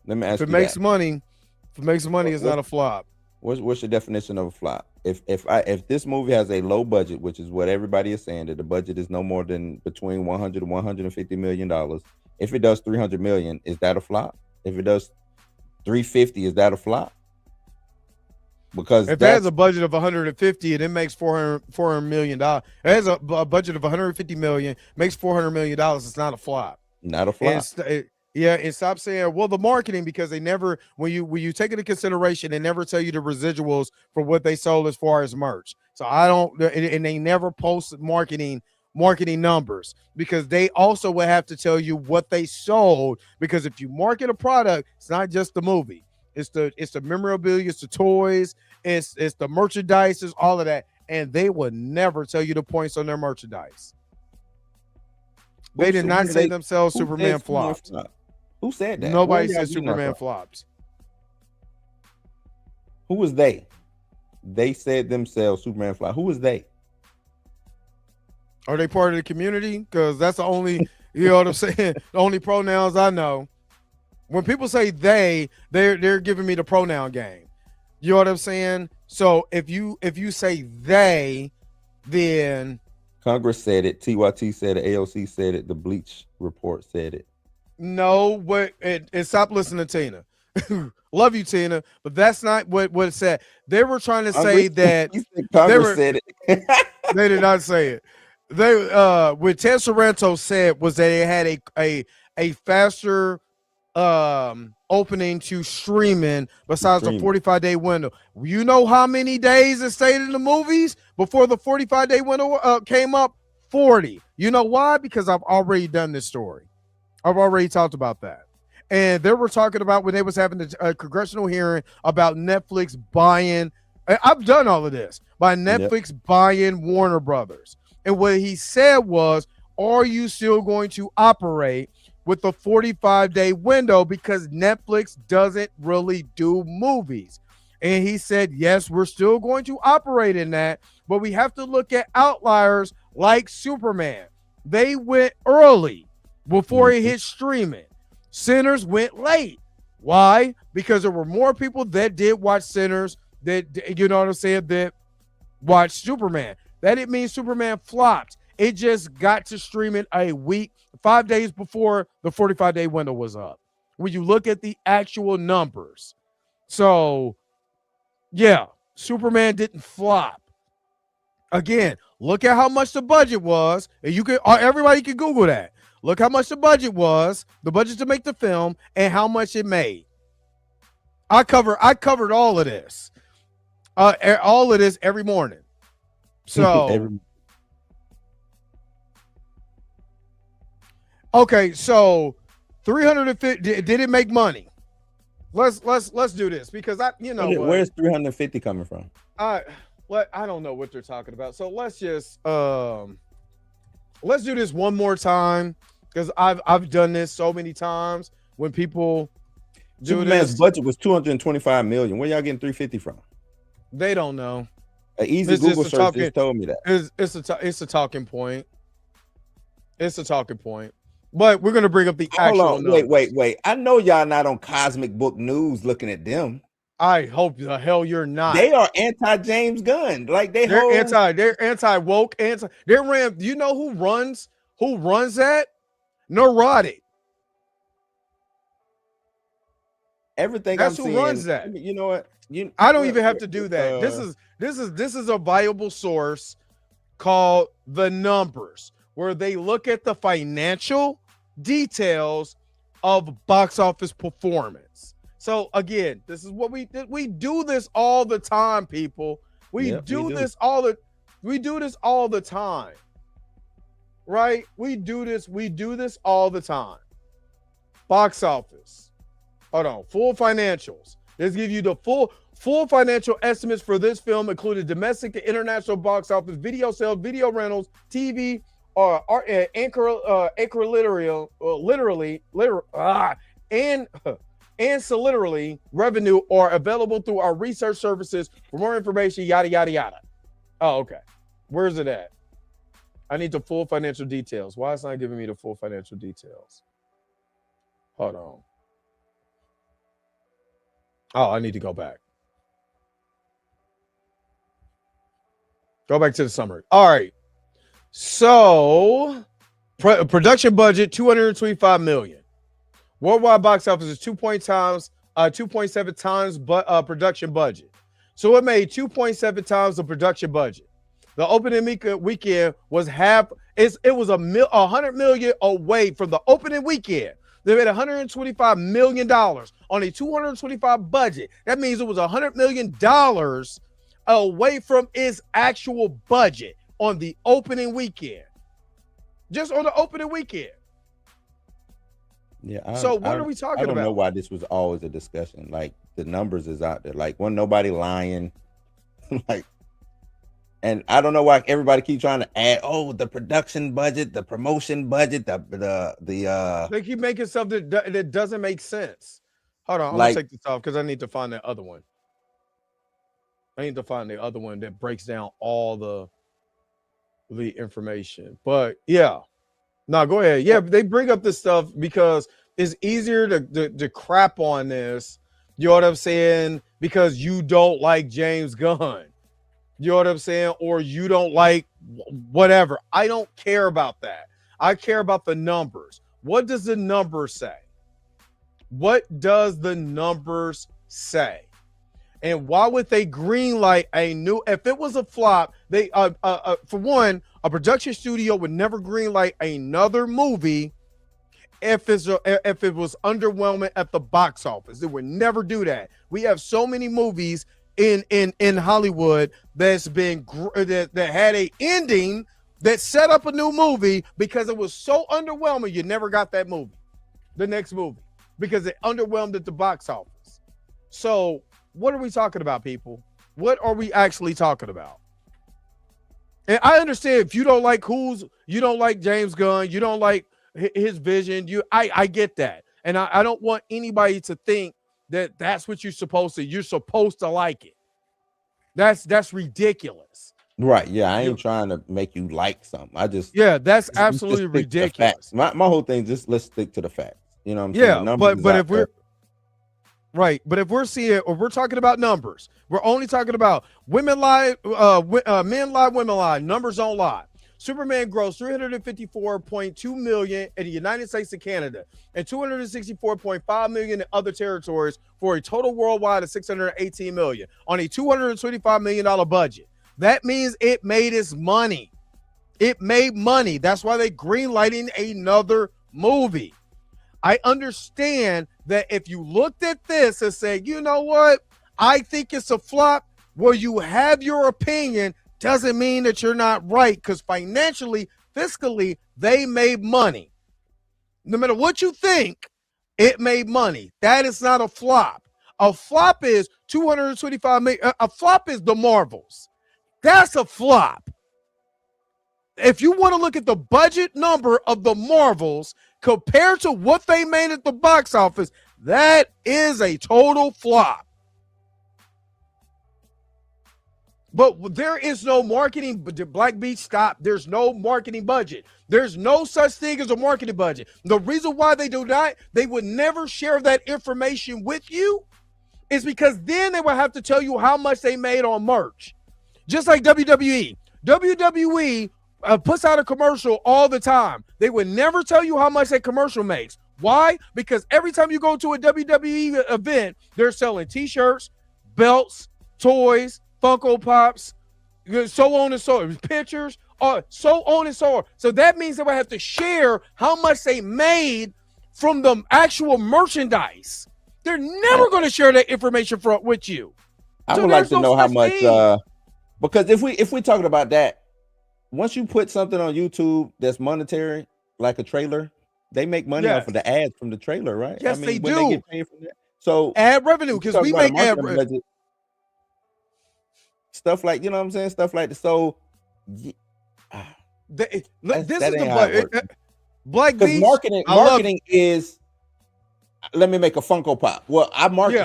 Let me ask you. If it makes money, it's not a flop. What's your definition of a flop? If this movie has a low budget, which is what everybody is saying, that the budget is no more than between 100 and 150 million dollars. If it does 300 million, is that a flop? If it does 350, is that a flop? Because if it has a budget of 150 and it makes $400 million, it has a budget of 150 million, makes $400 million, it's not a flop. Not a flop. And stop saying, well, the marketing, because they never, when you take into consideration, they never tell you the residuals for what they sold as far as merch. So I don't, and they never post marketing numbers, because they also will have to tell you what they sold. Because if you market a product, it's not just the movie. It's the memorabilia, it's the toys, it's the merchandise, it's all of that. And they will never tell you the points on their merchandise. They did not say themselves Superman flopped. Who said that? Nobody said Superman flopped. Who was they? They said themselves Superman flopped. Who was they? Are they part of the community? Because that's the only, you know what I'm saying? The only pronouns I know. When people say they're giving me the pronoun game. You know what I'm saying? So if you say they, then Congress said it, TYT said it, AOC said it, the Bleach report said it. No, but and stop listening to Tina. Love you, Tina, but that's not what it said. They were trying to say that Congress said it. They did not say it. They what Ted Sorrento said was that it had a faster opening to streaming besides the 45-day window. You know how many days it stayed in the movies before the 45-day window came up? 40. You know why? Because I've already done this story. I've already talked about that. And they were talking about when they was having a congressional hearing about Netflix buying. I've done all of this by Netflix buying Warner Brothers. And what he said was, are you still going to operate with the 45-day window, because Netflix doesn't really do movies? And he said, yes, we're still going to operate in that, but we have to look at outliers like Superman. They went early before it hit streaming. Sinners went late. Why? Because there were more people that did watch Sinners, that, you know what I'm saying, that watched Superman. That didn't mean Superman flopped. It just got to streaming a week, 5 days before the 45-day window was up, when you look at the actual numbers. So, yeah, Superman didn't flop. Again, Look at how much the budget was, and you can everybody can Google that. Look how much the budget was, the budget to make the film, and how much it made. I covered all of this, all of this every morning. So okay, so 350. Did it make money? Let's do this because where's 350 coming from? I don't know what they're talking about. So let's just let's do this one more time because I've done this so many times when people do Superman's this. budget was 225 million. Where y'all getting 350 from? They don't know. An easy Google search just told me that. It's a talking point. It's a talking point. But we're gonna bring up the actual. Hold on, wait. I know y'all not on Cosmic Book News looking at them. I hope the hell you're not. They are anti-James Gunn. Like they're anti-woke, do you know who runs that? Neurotic. Everything That's I'm who seeing, runs that. You know what? I don't even have to do that. This is a viable source called The Numbers, where they look at the financial details of box office performance. So again, this is what we do this all the time, people. We do this all the time. Right? We do this all the time. Box office. Hold on, full financials. Let's give you the full financial estimates for this film, including domestic and international box office, video sales, video rentals, TV, ancillary revenue are available through our research services. For more information, yada yada yada. Oh, okay. Where's it at? I need the full financial details. Why is it not giving me the full financial details? Hold on. Oh, I need to go back. Go back to the summary. All right. So, production budget $225 million. Worldwide box office is 2.7 times production budget. So it made 2.7 times the production budget. The opening weekend was it was $100 million away from the opening weekend. They made $125 million on a $225 budget. That means it was $100 million away from its actual budget on the opening weekend. Just on the opening weekend. Yeah. So what are we talking about? I don't know why this was always a discussion. Like the numbers is out there. Like wasn't nobody lying. Like, and I don't know why everybody keep trying to add, the production budget, the promotion budget, the they keep making stuff that doesn't make sense. Hold on, I'm gonna take this off because I need to find that other one. I need to find the other one that breaks down all the information. But yeah. No, go ahead. Yeah, they bring up this stuff because it's easier to crap on this. You know what I'm saying? Because you don't like James Gunn. You know what I'm saying? Or you don't like whatever. I don't care about that. I care about the numbers. What does the numbers say? What does the numbers say? And why would they greenlight if it was a flop, they for one, a production studio would never greenlight another movie if it was underwhelming at the box office. They would never do that. We have so many movies in Hollywood that's been that had a ending that set up a new movie because it was so underwhelming you never got that movie, the next movie, because it underwhelmed at the box office. So what are we talking about, people? What are we actually talking about? And I understand if you don't like you don't like James Gunn, you don't like his vision. I get that. And I don't want anybody to think that that's what you're supposed to like it. That's ridiculous. Right. Yeah. I ain't trying to make you like something. That's absolutely ridiculous. My whole thing, let's stick to the facts. You know what I'm saying? Yeah. But if we're right, but if we're talking about numbers, we're only talking about women lie, men lie, women lie. Numbers don't lie. Superman grossed $354.2 million in the United States and Canada, and $264.5 million in other territories for a total worldwide of $618 million on a $225 million budget. that means it made its money. It made money. That's why they greenlighting another movie. I understand that if you looked at this and said, you know what, I think it's a flop, where you have your opinion doesn't mean that you're not right, because financially, fiscally, they made money. No matter what you think, it made money. That is not a flop. A flop is 225 million. A flop is the Marvels. That's a flop. If you want to look at the budget number of the Marvels compared to what they made at the box office, that is a total flop. But there is no marketing. Black Beach, stop. There's no marketing budget. There's no such thing as a marketing budget. The reason why they do not, they would never share that information with you, is because then they would have to tell you how much they made on merch. Just like WWE. WWE puts out a commercial all the time. They would never tell you how much that commercial makes. Why? Because every time you go to a WWE event, they're selling t-shirts, belts, toys, Funko Pops, so on and so on, pictures, so on and so on. So that means they would have to share how much they made from the actual merchandise. They're never going to share that information with you. I would like to know how much, because if we're talking about that, once you put something on YouTube that's monetary, like a trailer, they make money off of the ads from the trailer, right? Yes, they do. They get paid from that. So ad revenue, because we make ad revenue. Stuff like, you know what I'm saying? Stuff like that. So this is the Black Beast. Marketing is, let me make a Funko Pop. Well,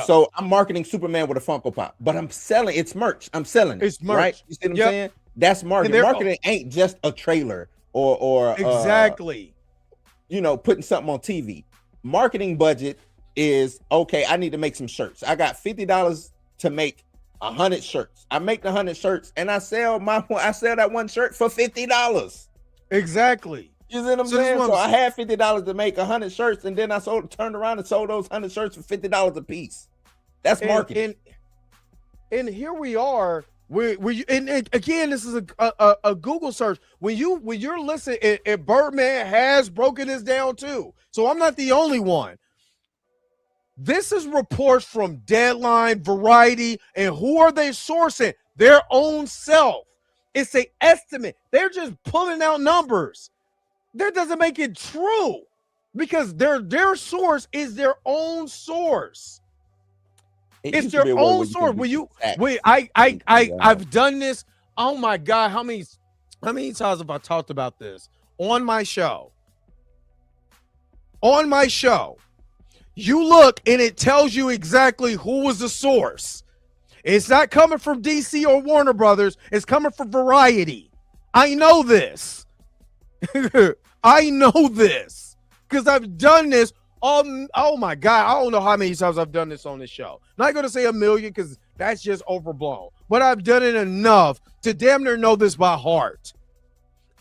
so I'm marketing Superman with a Funko Pop, but I'm selling, it's merch. I'm selling it. It's merch. Right? You see what I'm saying? That's marketing. Marketing ain't just a trailer or exactly. Putting something on TV. Marketing budget is, okay, I need to make some shirts. I got $50 to make 100 shirts. I make the 100 shirts and I sell that one shirt for $50. Exactly. You see what I'm saying? So I had $50 to make 100 shirts, and then I turned around and sold those 100 shirts for $50 a piece. That's marketing. And here we are. And again, this is a Google search. When you're listening, and Birdman has broken this down too. So I'm not the only one. This is reports from Deadline, Variety, and who are they sourcing? Their own self. It's an estimate. They're just pulling out numbers. That doesn't make it true, because their source is their own source. It's their own source. I've done this. Oh my God, how many times have I talked about this on my show? On my show. You look and it tells you exactly who was the source. It's not coming from DC or Warner Brothers. It's coming from Variety. I know this. I know this because I've done this. Oh my God. I don't know how many times I've done this on this show. I'm not going to say 1 million because that's just overblown. But I've done it enough to damn near know this by heart.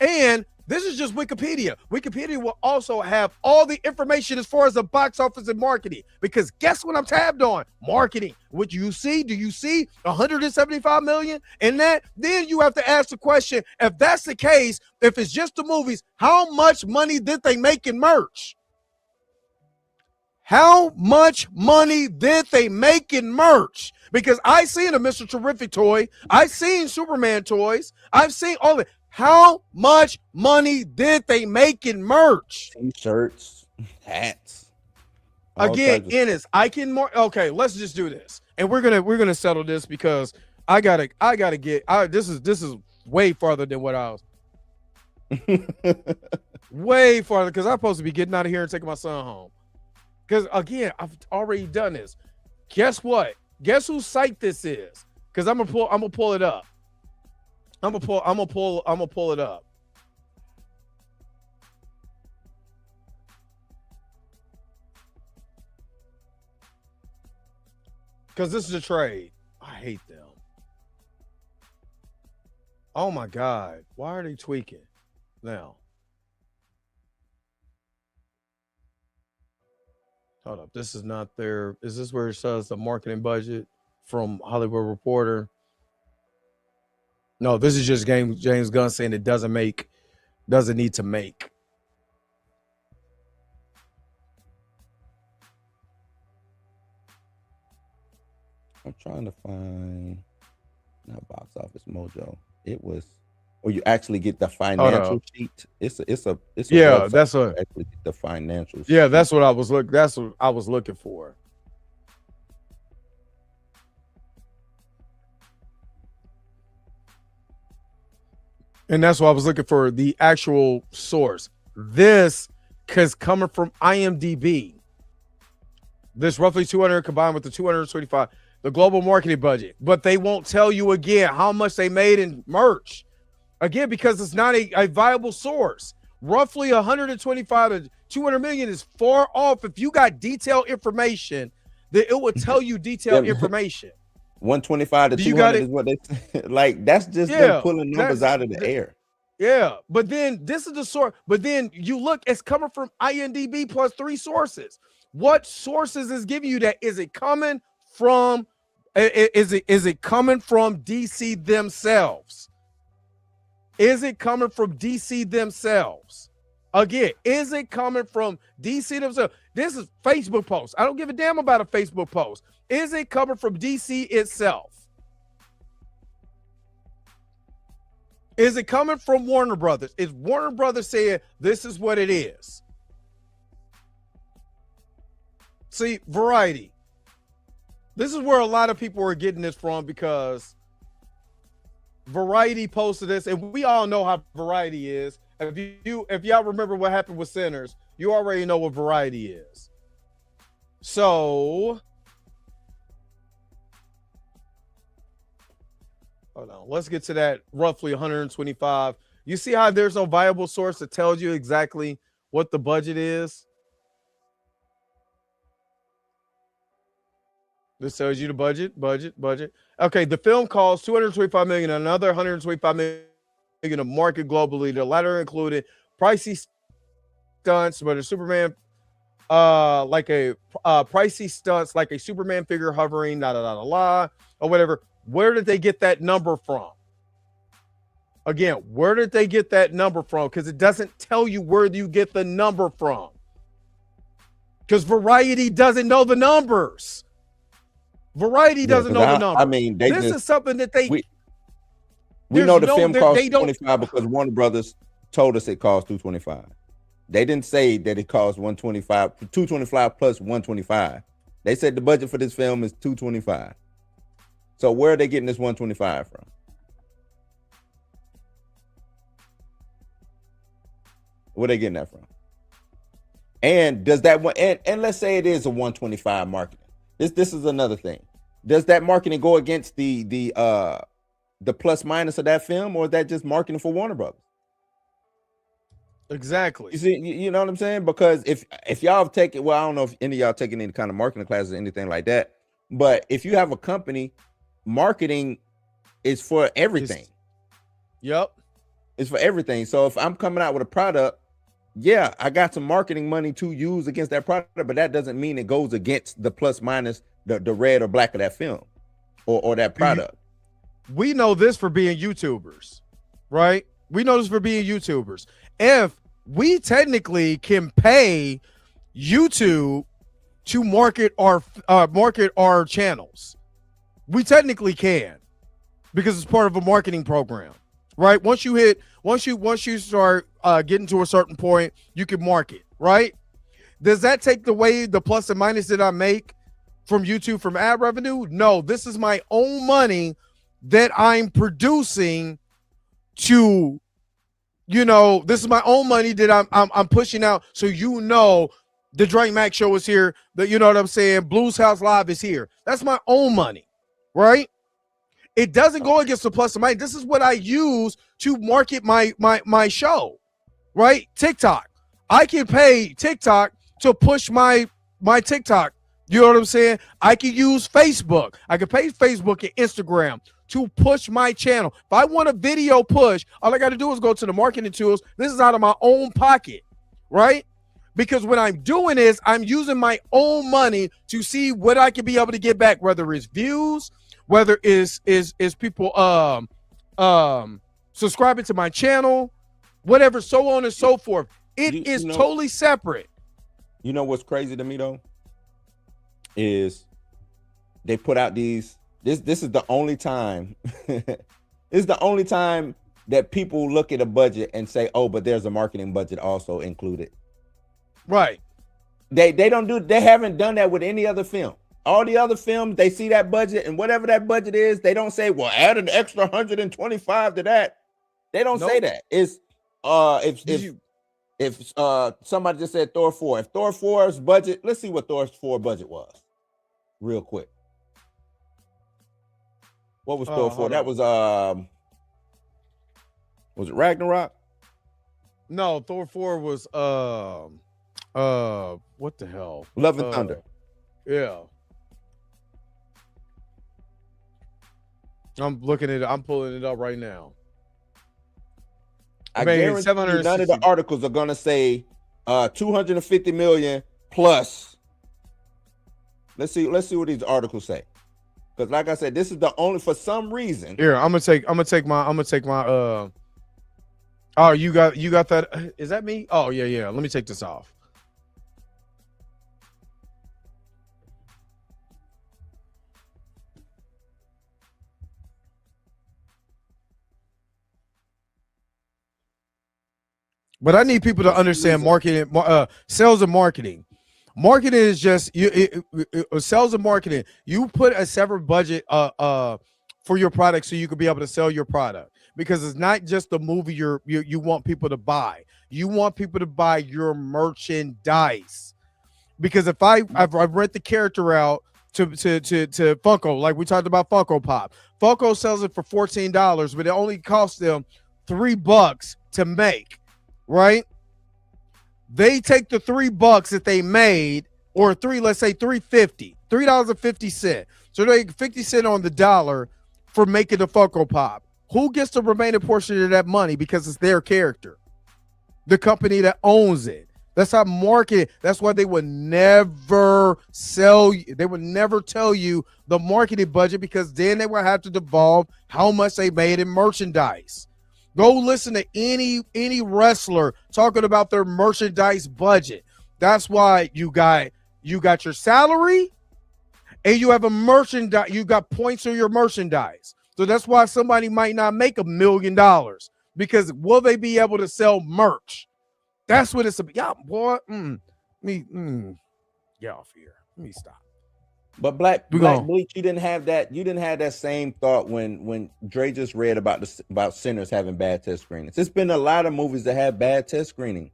And this is just Wikipedia. Wikipedia will also have all the information as far as the box office and marketing. Because guess what I'm tabbed on? Marketing. What you see? Do you see 175 million in that? Then you have to ask the question, if that's the case, if it's just the movies, how much money did they make in merch? How much money did they make in merch? Because I seen a Mr. Terrific toy. I've seen Superman toys. I've seen all of it. How much money did they make in merch? T-shirts, hats. Again, Ennis, I can more. Okay, let's just do this, and we're gonna settle this because I gotta get. This is way farther than what I was. Way farther, because I'm supposed to be getting out of here and taking my son home. Because again, I've already done this. Guess what? Guess whose site this is? Because I'm gonna pull it up. I'm gonna pull it up. Because this is a trade. I hate them. Oh my God. Why are they tweaking now? Hold up. This is not their. Is this where it says the marketing budget from Hollywood Reporter? No, this is just James Gunn saying it doesn't need to make. I'm trying to find not Box Office Mojo. It was, or you actually get the financial sheet. It's a Yeah, that's to actually get the financial. Yeah, sheet. that's what I was looking for. And that's why I was looking for the actual source. This is coming from IMDb. This roughly 200 combined with the 225, the global marketing budget. But they won't tell you again how much they made in merch. Again, because it's not a viable source. Roughly 125 to 200 million is far off. If you got detailed information, that it will tell you detailed information. 125 to 200 is what they like. That's just them pulling numbers out of the air. Yeah, but then this is the source. But then you look, it's coming from IMDb plus 3 sources. What sources is giving you that? Is it coming from? Is it coming from DC themselves? Is it coming from DC themselves? Again, is it coming from DC themselves? This is Facebook post. I don't give a damn about a Facebook post. Is it coming from DC itself? Is it coming from Warner Brothers? Is Warner Brothers saying this is what it is? See, Variety. This is where a lot of people are getting this from because Variety posted this, and we all know how Variety is. If y'all remember what happened with Sinners, you already know what Variety is. So, hold on. Let's get to that roughly 125. You see how there's no viable source that tells you exactly what the budget is? This tells you the budget. Okay, the film costs $225 million, another $125 million of market globally. The latter included pricey stunts, but a Superman, pricey stunts like a Superman figure hovering, or whatever. Where did they get that number from? Again, where did they get that number from? Because it doesn't tell you where you get the number from. Because Variety doesn't know the numbers. Variety doesn't know the numbers. I mean, this is something that we know the film costs 25 because Warner Brothers told us it cost 225. They didn't say that it cost 225 plus 125. They said the budget for this film is 225. So where are they getting this 125 from? Where are they getting that from? And does that one and let's say it is a 125 marketing. This is another thing. Does that marketing go against the plus minus of that film, or is that just marketing for Warner Brothers? Exactly. You see, you know what I'm saying? Because if y'all have taken, well, I don't know if any of y'all taking any kind of marketing classes or anything like that, but if you have a company, marketing is for everything. It's for everything. So if I'm coming out with a product, yeah, I got some marketing money to use against that product, but that doesn't mean it goes against the plus minus the red or black of that film or that product. We know this for being YouTubers, right? We know this for being YouTubers. If we technically can pay YouTube to market our channels, we technically can, because it's part of a marketing program, right? Once you start getting to a certain point, you can market, right? Does that take away the plus and minus that I make from YouTube from ad revenue? No, this is my own money that I'm producing to, this is my own money that I'm pushing out. So the Drake Mack show is here. You know what I'm saying? Blues House Live is here. That's my own money, right? It doesn't go against the plus and minus. This is what I use to market my show, right? TikTok. I can pay TikTok to push my TikTok. You know what I'm saying? I can use Facebook. I can pay Facebook and Instagram to push my channel. If I want a video push, all I got to do is go to the marketing tools. This is out of my own pocket, right? Because what I'm doing is I'm using my own money to see what I can be able to get back, whether it's views, whether it's people subscribing to my channel, whatever, so on and so forth. It is totally separate. You know what's crazy to me though? Is they put out these, this is the only time, this is the only time that people look at a budget and say, oh, but there's a marketing budget also included. Right. They haven't done that with any other film. All the other films, they see that budget, and whatever that budget is, they don't say, well, add an extra 125 to that. They don't say that. It's if somebody just said Thor 4, if Thor 4's budget, let's see what Thor 4 budget was real quick. What was Thor 4? That was it Ragnarok? No, Thor 4 was what the hell? Love and Thunder. Yeah. I'm pulling it up right now. I guarantee you none of the articles are gonna say 250 million plus. Let's see what these articles say. Because like I said, this is the only, for some reason. Here, I'm gonna take my oh, you got that? Is that me? Oh, yeah. Let me take this off. But I need people to understand marketing, sales and marketing. Marketing is just sales and marketing. You put a separate budget for your product so you can be able to sell your product, because it's not just the movie you want people to buy. You want people to buy your merchandise. Because if I rent the character out to Funko, like we talked about Funko Pop. Funko sells it for $14, but it only costs them $3 to make. Right? They take the $3 that they made, or let's say $3.50, $3.50. So they 50 cents on the dollar for making the Funko Pop. Who gets the remaining portion of that money? Because it's their character, the company that owns it. That's how market. That's why they would never sell you. They would never tell you the marketing budget, because then they would have to devolve how much they made in merchandise. Go listen to any wrestler talking about their merchandise budget. That's why you got your salary and you have a merchandise. You got points on your merchandise. So that's why somebody might not make $1 million, because will they be able to sell merch? That's what it's about. Yeah, boy. Get off here. Let me stop. But Black Bleach, you didn't have that. You didn't have that same thought when Dre just read about Sinners having bad test screenings. It's been a lot of movies that have bad test screening.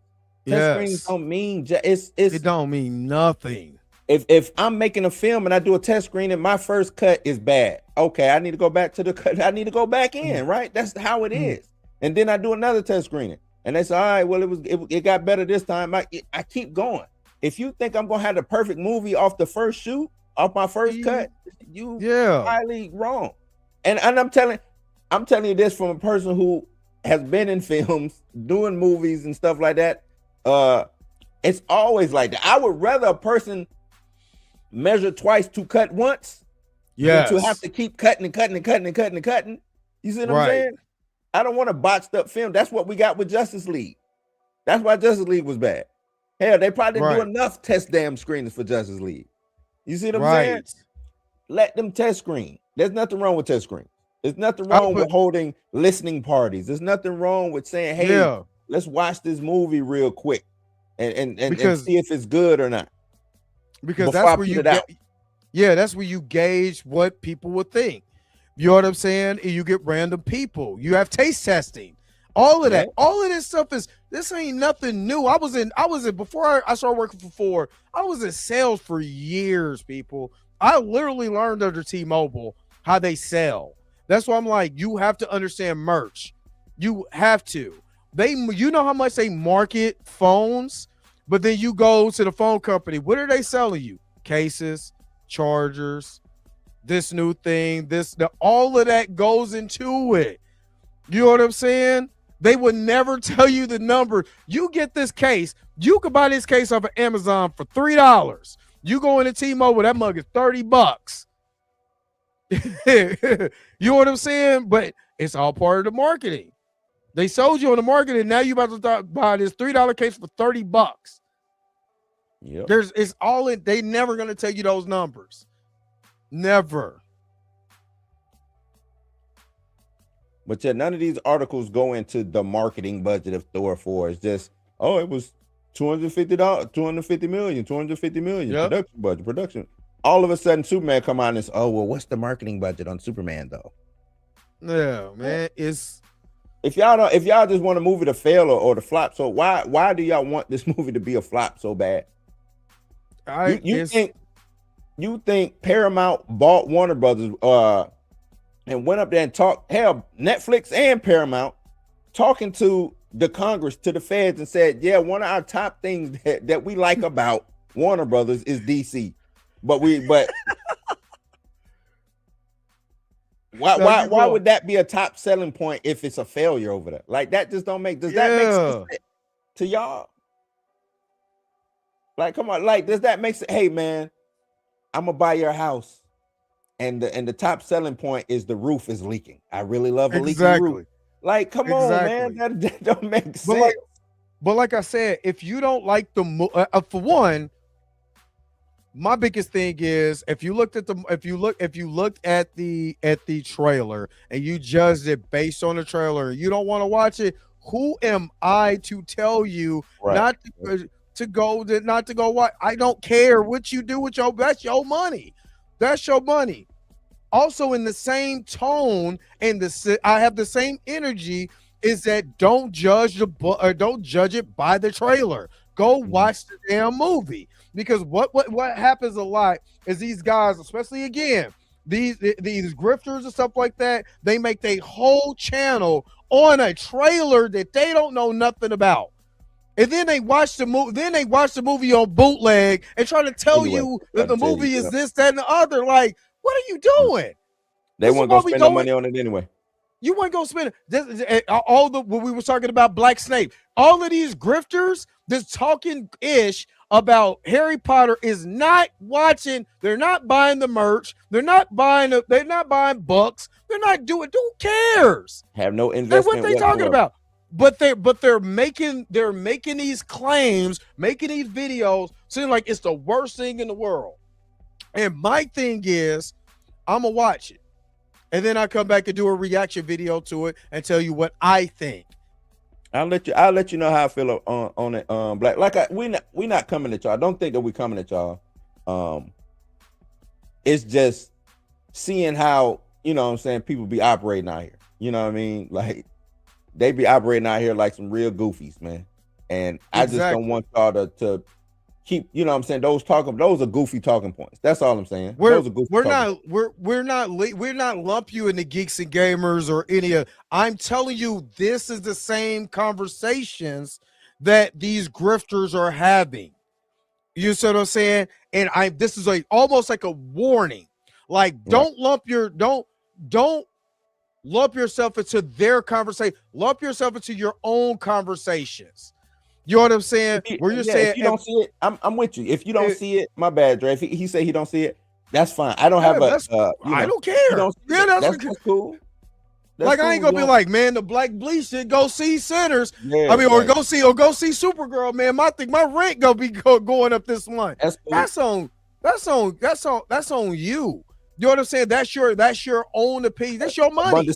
Test screenings don't mean it don't mean nothing. If I'm making a film and I do a test screening, my first cut is bad. Okay, I need to go back to the cut. I need to go back in. Right, that's how it is. And then I do another test screening, and they say, all right, well, it got better this time. I keep going. If you think I'm gonna have the perfect movie off the first shoot, off my first cut, you highly wrong. And I'm telling you this from a person who has been in films, doing movies and stuff like that. It's always like that. I would rather a person measure twice to cut once than to have to keep cutting and cutting and cutting and cutting and cutting. You see what I'm saying? I don't want a botched up film. That's what we got with Justice League. That's why Justice League was bad. Hell, they probably didn't do enough test damn screenings for Justice League. You see what I'm saying? Let them test screen. There's nothing wrong with test screen. There's nothing wrong with holding listening parties. There's nothing wrong with saying, hey, let's watch this movie real quick and see if it's good or not. Because that's where that's where you gauge what people would think. You know what I'm saying? And you get random people. You have taste testing. All of that. All of this stuff this ain't nothing new. I was in before I started working for Ford, I was in sales for years, people. I literally learned under T-Mobile how they sell. That's why I'm like, you have to understand merch. You have to. You know how much they market phones, but then you go to the phone company. What are they selling you? Cases, chargers, this new thing, all of that goes into it. You know what I'm saying? They would never tell you the number. You get this case. You could buy this case off of Amazon for $3. You go into T-Mobile, that mug is $30. You know what I'm saying? But It's all part of the marketing. They sold you on the marketing. Now you about to start buying this $3 case for $30. Yep. It's all in. They never gonna tell you those numbers. Never. But yeah, none of these articles go into the marketing budget of Thor 4. It's just, oh, it was $250, $250 million, Yep. production. All of a sudden, Superman come out and it's, oh, well, what's the marketing budget on Superman though? Yeah, man. It's If y'all just want a movie to fail or to flop, so why do y'all want this movie to be a flop so bad? You think Paramount bought Warner Brothers and went up there and talked, hell, Netflix and Paramount talking to the Congress, to the feds, and said, yeah, one of our top things that we like about Warner Brothers is DC. But why would that be a top selling point if it's a failure over there? Like, that just don't make, does that make sense to y'all? Like, come on, like, does that make sense? Hey man, I'm gonna buy your house. And the top selling point is the roof is leaking. I really love a leaking roof. Like, come on, man, that don't make sense. But like I said, if you don't like the for one, my biggest thing is if you looked at the trailer and you judged it based on the trailer, you don't want to watch it. Who am I to tell you not to go watch? I don't care what you do with that's your money. That's your money. Also, in the same tone and I have the same energy, is that don't judge don't judge it by the trailer. Go watch the damn movie, because what happens a lot is these guys, especially again these grifters and stuff like that, they make their whole channel on a trailer that they don't know nothing about. And then they watch the movie. Then they watch the movie on bootleg and try to tell you that the movie is this, that, and the other. Like, what are you doing? They won't go spend no money on it anyway. You won't go spend it. When we were talking about Black Snake, all of these grifters that's talking ish about Harry Potter is not watching. They're not buying the merch. They're not buying books. They're not doing. Who cares? Have no investment. What they talking about? But they're making these claims, making these videos seem like it's the worst thing in the world. And my thing is, I'm gonna watch it, and then I come back and do a reaction video to it and tell you what I think. I'll let you know how I feel on it. Black, like we not coming at y'all. Don't think that we coming at y'all. It's just seeing how, you know what I'm saying, people be operating out here. You know what I mean? Like, they be operating out here like some real goofies, man. And I just don't want y'all to keep, you know what I'm saying, those are goofy talking points. That's all I'm saying. We're not lump you into geeks and gamers or any of. I'm telling you, this is the same conversations that these grifters are having. You see what I'm saying? And this is almost like a warning. Like, don't lump yourself into their conversation. Lump yourself into your own conversations. You know what I'm saying? Where you're saying, if you don't see it, I'm with you. If you don't see it, my bad, Dre. If he say he don't see it, that's fine. I don't have I don't care. That's cool. Like, I ain't gonna be like, man, the Black Bleach shit, go see Sinners. Yeah, or go see Supergirl, man. My rent gonna be going up this month. That's cool. That's on you. You know what I'm saying? That's your own opinion. That's your money.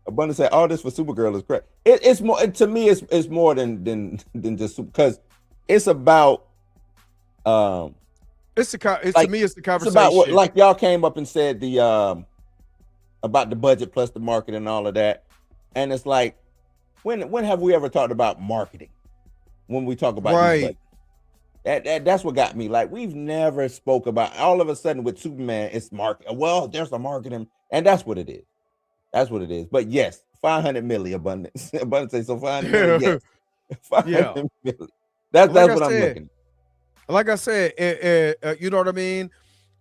Abundance said all this for Supergirl is correct. It's more, to me. It's more than just because it's about to me it's the conversation. It's about what, like, y'all came up and said the about the budget plus the market and all of that, and it's like, when have we ever talked about marketing when we talk about right? That's what got me. Like, we've never spoke about, all of a sudden with Superman, it's market. Well, there's a marketing, and that's what it is. That's what it is. But yes, 500 million abundance. Abundance say so 500 million. Yes. 500 million. That's what I'm looking at. Like I said, you know what I mean?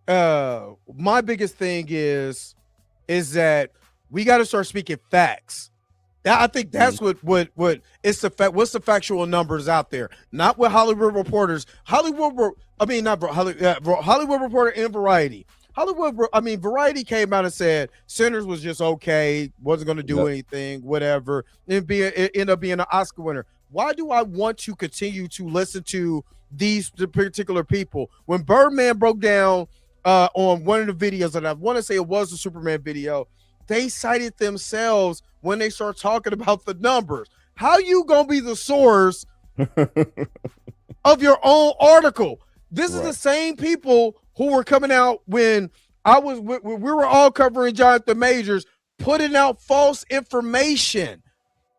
My biggest thing is that we got to start speaking facts. I think that's what it's the fact. What's the factual numbers out there? Not what Hollywood Reporters, Hollywood Reporter and Variety. Variety came out and said Sinners was just okay, wasn't going to do anything, whatever, and end up being an Oscar winner. Why do I want to continue to listen to these particular people? When Birdman broke down on one of the videos, and I want to say it was the Superman video, they cited themselves when they start talking about the numbers. How you gonna be the source of your own article? This is the same people who were coming out when we were all covering Jonathan Majors, putting out false information.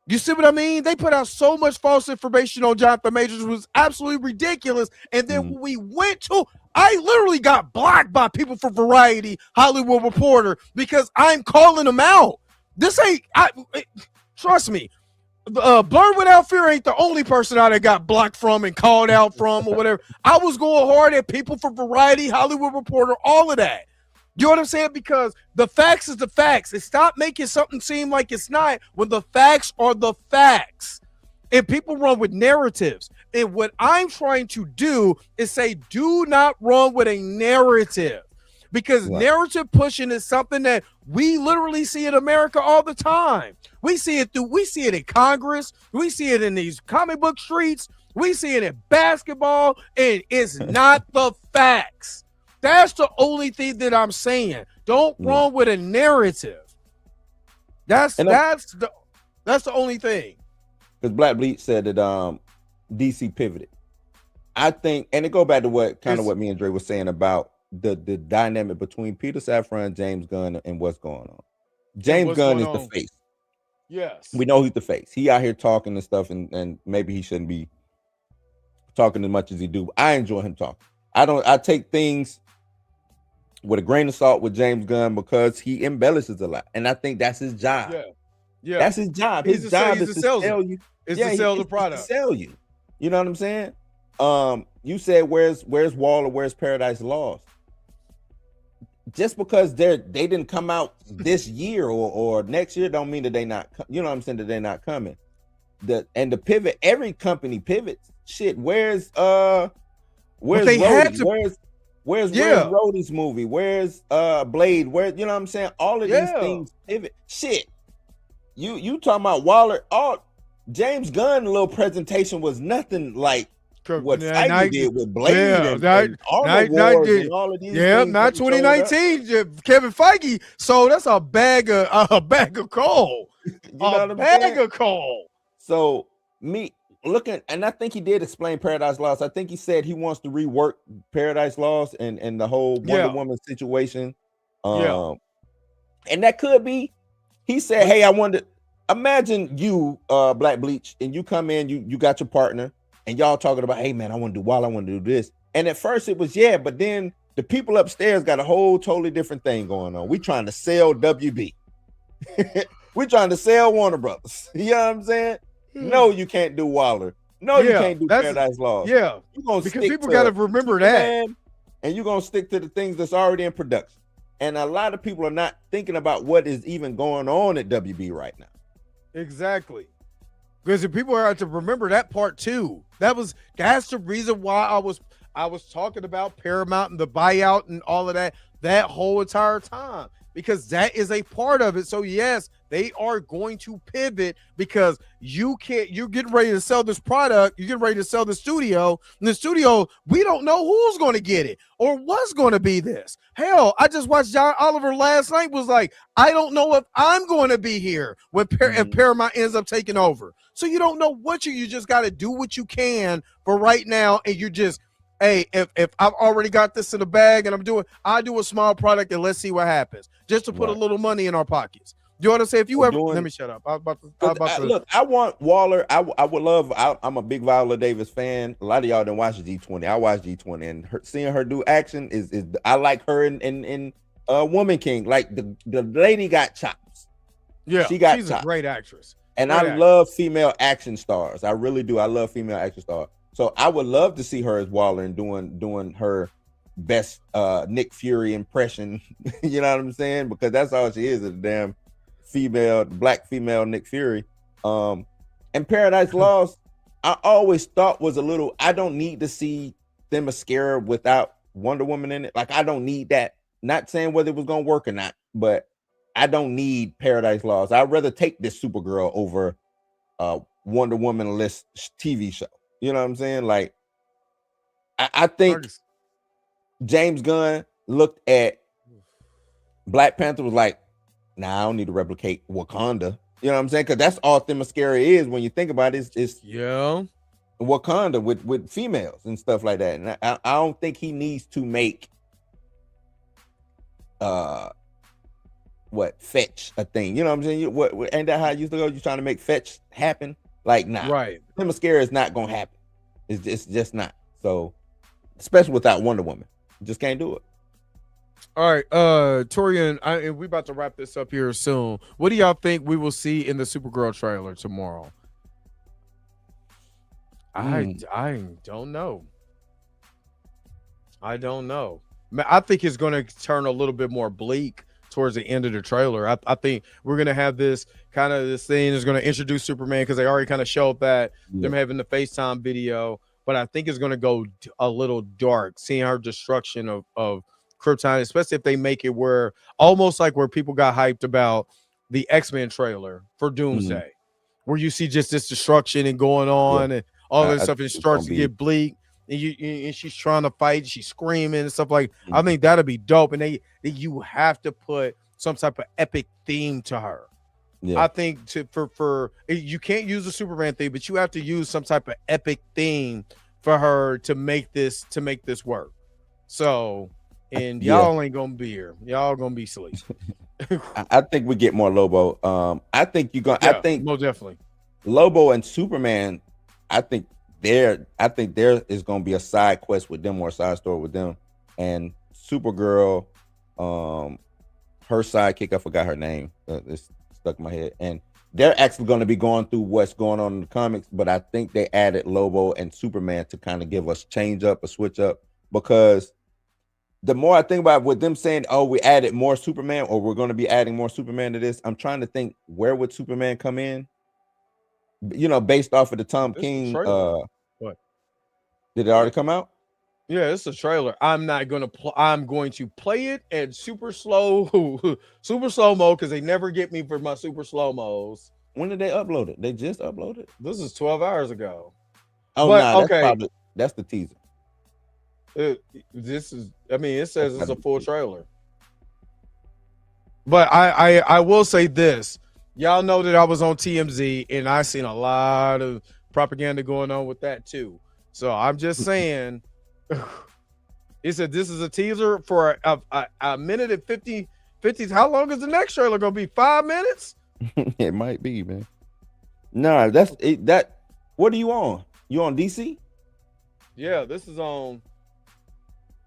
You see what I mean? They put out so much false information on Jonathan Majors, it was absolutely ridiculous. And then when we went to, I literally got blocked by people from Variety, Hollywood Reporter, because I'm calling them out. This ain't, trust me, Blurred Without Fear ain't the only person I got blocked from and called out from or whatever. I was going hard at people from Variety, Hollywood Reporter, all of that. You know what I'm saying? Because the facts is the facts. And stop making something seem like it's not when the facts are the facts. And people run with narratives. And what I'm trying to do is say, do not run with a narrative. Because narrative pushing is something that we literally see in America all the time. We see it in Congress. We see it in these comic book streets. We see it in basketball. And it's not the facts. That's the only thing that I'm saying. Don't run with a narrative. That's the only thing. Because Black Bleach said that DC pivoted. I think, and it go back to what me and Dre was saying about the dynamic between Peter Safran, James Gunn, and what's going on. James Gunn is the face. Yes. We know he's the face. He out here talking and stuff, and maybe he shouldn't be talking as much as he do. I enjoy him talking. I take things with a grain of salt with James Gunn because he embellishes a lot. And I think that's his job. Yeah. That's his job. His job is to sell you. It's to sell the product. To sell you. You know what I'm saying? You said where's Waller, where's Paradise Lost? Just because they didn't come out this year or next year don't mean that they not, you know what I'm saying, that they're not coming. The pivot, every company pivots. Shit, where's Rhodey's? Where's Rhodey's movie? Where's Blade? Where, you know what I'm saying? All of these things pivot. Shit. You talking about Waller? James Gunn little presentation was nothing like what Feige did with Blade and Armor Wars and all of these things. Not 2019. Kevin Feige. So that's a bag of coal. You know what I'm saying? Of coal. So me looking, and I think he did explain Paradise Lost. I think he said he wants to rework Paradise Lost and the whole Wonder Woman situation. And that could be. He said, "Hey, I wanted. Imagine you, Black Bleach, and you come in. You got your partner, and y'all talking about, hey man, I want to do Wild. I want to do this. And at first it was but then the people upstairs got a whole totally different thing going on. We trying to sell WB. We trying to sell Warner Brothers. You know what I'm saying? No, you can't do Waller. No, you can't do Paradise Lost. Yeah, because people got to remember that. And you're gonna stick to the things that's already in production. And a lot of people are not thinking about what is even going on at WB right now. Exactly. Because if people are to remember that part too. That's the reason why I was talking about Paramount and the buyout and all of that whole entire time. Because that is a part of it. So yes, they are going to pivot because you're getting ready to sell this product, you're getting ready to sell the studio, and the studio, we don't know who's going to get it or what's going to be this. Hell, I just watched John Oliver last night, was like, I don't know if I'm going to be here when if Paramount ends up taking over. So you don't know what you just got to do what you can for right now, and you just, hey, if I've already got this in the bag and I do a small product and let's see what happens, just to put a little money in our pockets. Do you want to say, if you ever, let me shut up. Look, I want Waller. I would love, I'm a big Viola Davis fan. A lot of y'all didn't watch G20. I watched G20, and seeing her do action is I like her in Woman King. Like the lady got chops. Yeah, she's chops. A great actress. And I love female action stars. I really do. I love female action stars. So I would love to see her as Waller and doing her best Nick Fury impression. You know what I'm saying? Because that's all she is a damn black female Nick Fury. And Paradise Lost, I always thought was a little, I don't need to see Themyscira without Wonder Woman in it. Like, I don't need that. Not saying whether it was gonna work or not, but I don't need Paradise Lost. I'd rather take this Supergirl over Wonder Woman list TV show. You know what I'm saying? Like, I think James Gunn looked at Black Panther, was like, nah, I don't need to replicate Wakanda. You know what I'm saying? Because that's all Themyscira is when you think about it. It's Wakanda with females and stuff like that. And I don't think he needs to make Fetch a thing. You know what I'm saying? What ain't that how it used to go? You trying to make Fetch happen? Like, nah. Right. Themyscira is not gonna happen. It's just not. So, especially without Wonder Woman, you just can't do it. All right, Torian, and we about to wrap this up here soon. What do y'all think we will see in the Supergirl trailer tomorrow? I don't know. I don't know. I think it's going to turn a little bit more bleak towards the end of the trailer. I think we're going to have this thing is going to introduce Superman, because they already kind of showed that them having the FaceTime video. But I think it's going to go a little dark, seeing her destruction of Krypton, especially if they make it where almost like where people got hyped about the X-Men trailer for Doomsday, where you see just this destruction and going on and all this stuff, and it starts to get bleak, and she's trying to fight, she's screaming and stuff like. I think that'll be dope, and you have to put some type of epic theme to her. I think for you can't use the Superman theme, but you have to use some type of epic theme for her to make this work. So. And y'all ain't gonna be here. Y'all gonna be asleep. I think we get more Lobo. I think you're gonna. I think most definitely Lobo and Superman. I think there is gonna be a side quest with them or a side story with them. And Supergirl, her sidekick, I forgot her name. It's stuck in my head. And they're actually going to be going through what's going on in the comics. But I think they added Lobo and Superman to kind of give us change up, a switch up, because. The more I think about with them saying, oh, we added more Superman, or we're going to be adding more Superman to this, I'm trying to think, where would Superman come in? You know, based off of the Tom King. What? Did it already come out? Yeah, it's a trailer. I'm going to play it at super slow mo, because they never get me for my super slow mos. When did they upload it? They just uploaded it? This is 12 hours ago. Oh, no, okay. That's the teaser. It says it's a full trailer. But I will say this. Y'all know that I was on TMZ, and I seen a lot of propaganda going on with that too. So I'm just saying, it said this is a teaser for a minute and 50. How long is the next trailer gonna be? 5 minutes? It might be, man. No, that's it. What are you on? You on DC? Yeah, this is on.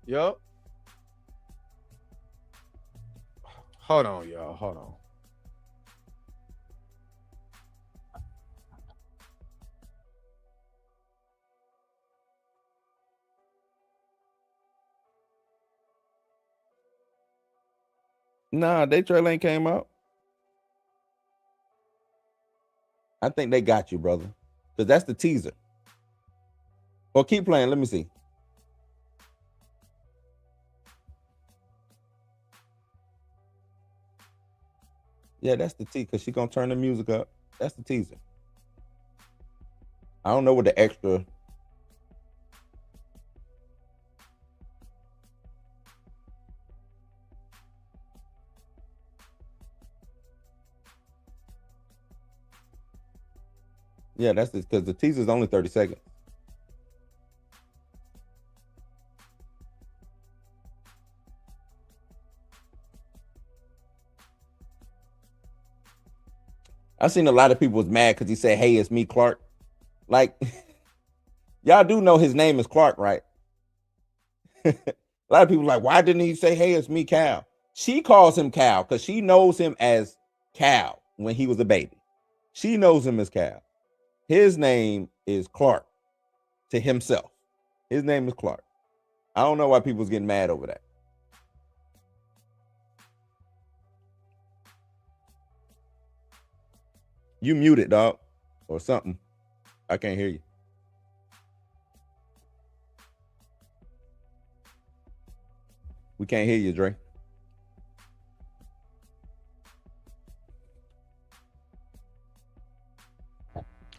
Yup. Hold on, y'all. Hold on. Nah, they trailer ain't came out. I think they got you, brother. Because that's the teaser. Well, keep playing. Let me see. Yeah, that's the teaser, because she's going to turn the music up. That's the teaser. I don't know what the extra... Yeah, that's because the teaser is only 30 seconds. I seen a lot of people was mad because he said, "Hey, it's me, Clark." Like, y'all do know his name is Clark, right? A lot of people like, why didn't he say, "Hey, it's me, Cal"? She calls him Cal because she knows him as Cal when he was a baby. She knows him as Cal. His name is Clark to himself. His name is Clark. I don't know why people's getting mad over that. You muted, dog, or something. I can't hear you. We can't hear you, Dre.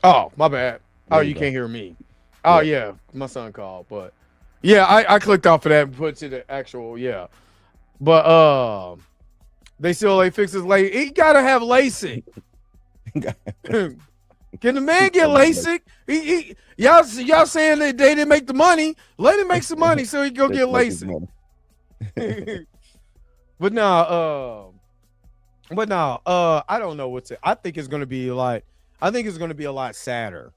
Oh, my bad. There Oh, you you go. can't hear me. Oh, yeah. My son called, but yeah, I clicked off of that and put to the actual, yeah. But they still ain't fix his LASIK. He gotta have LASIK. Can the man get LASIK? Y'all saying that they didn't make the money. Let him make some money so he can go get LASIK. But now, I don't know what to. I think it's gonna be like. I think it's gonna be a lot sadder.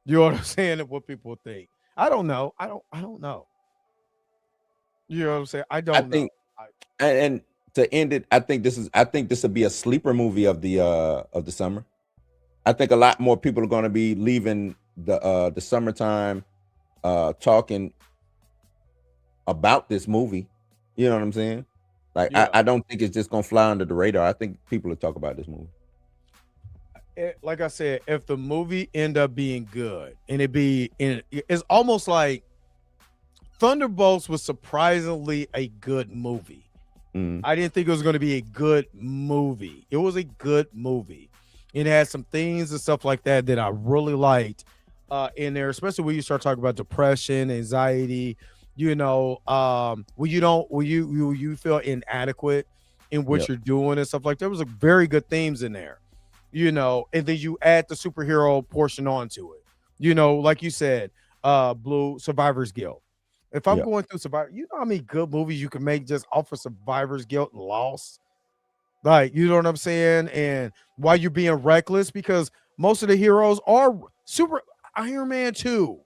You know what I'm saying? Of what people think. I don't know. I don't know. You know what I'm saying? I don't I know. think, and to end it, I think this will be a sleeper movie of the summer. I think a lot more people are going to be leaving the summertime talking about this movie. You know what I'm saying? Like, Yeah. I don't think it's just going to fly under the radar. I think people will talk about this movie. Like I said, if the movie end up being good and it's almost like Thunderbolts was surprisingly a good movie. I didn't think it was going to be a good movie. It was a good movie. It had some things and stuff like that I really liked in there, especially when you start talking about depression, anxiety, you know, when you feel inadequate in what you're doing and stuff like that. There was a very good themes in there, you know, and then you add the superhero portion onto it, you know, like you said, Blue Survivor's Guilt. If I'm going through Survivor, you know how many good movies you can make just off of survivor's guilt and loss? Like, you know what I'm saying? And why you're being reckless, because most of the heroes are super. Iron Man 2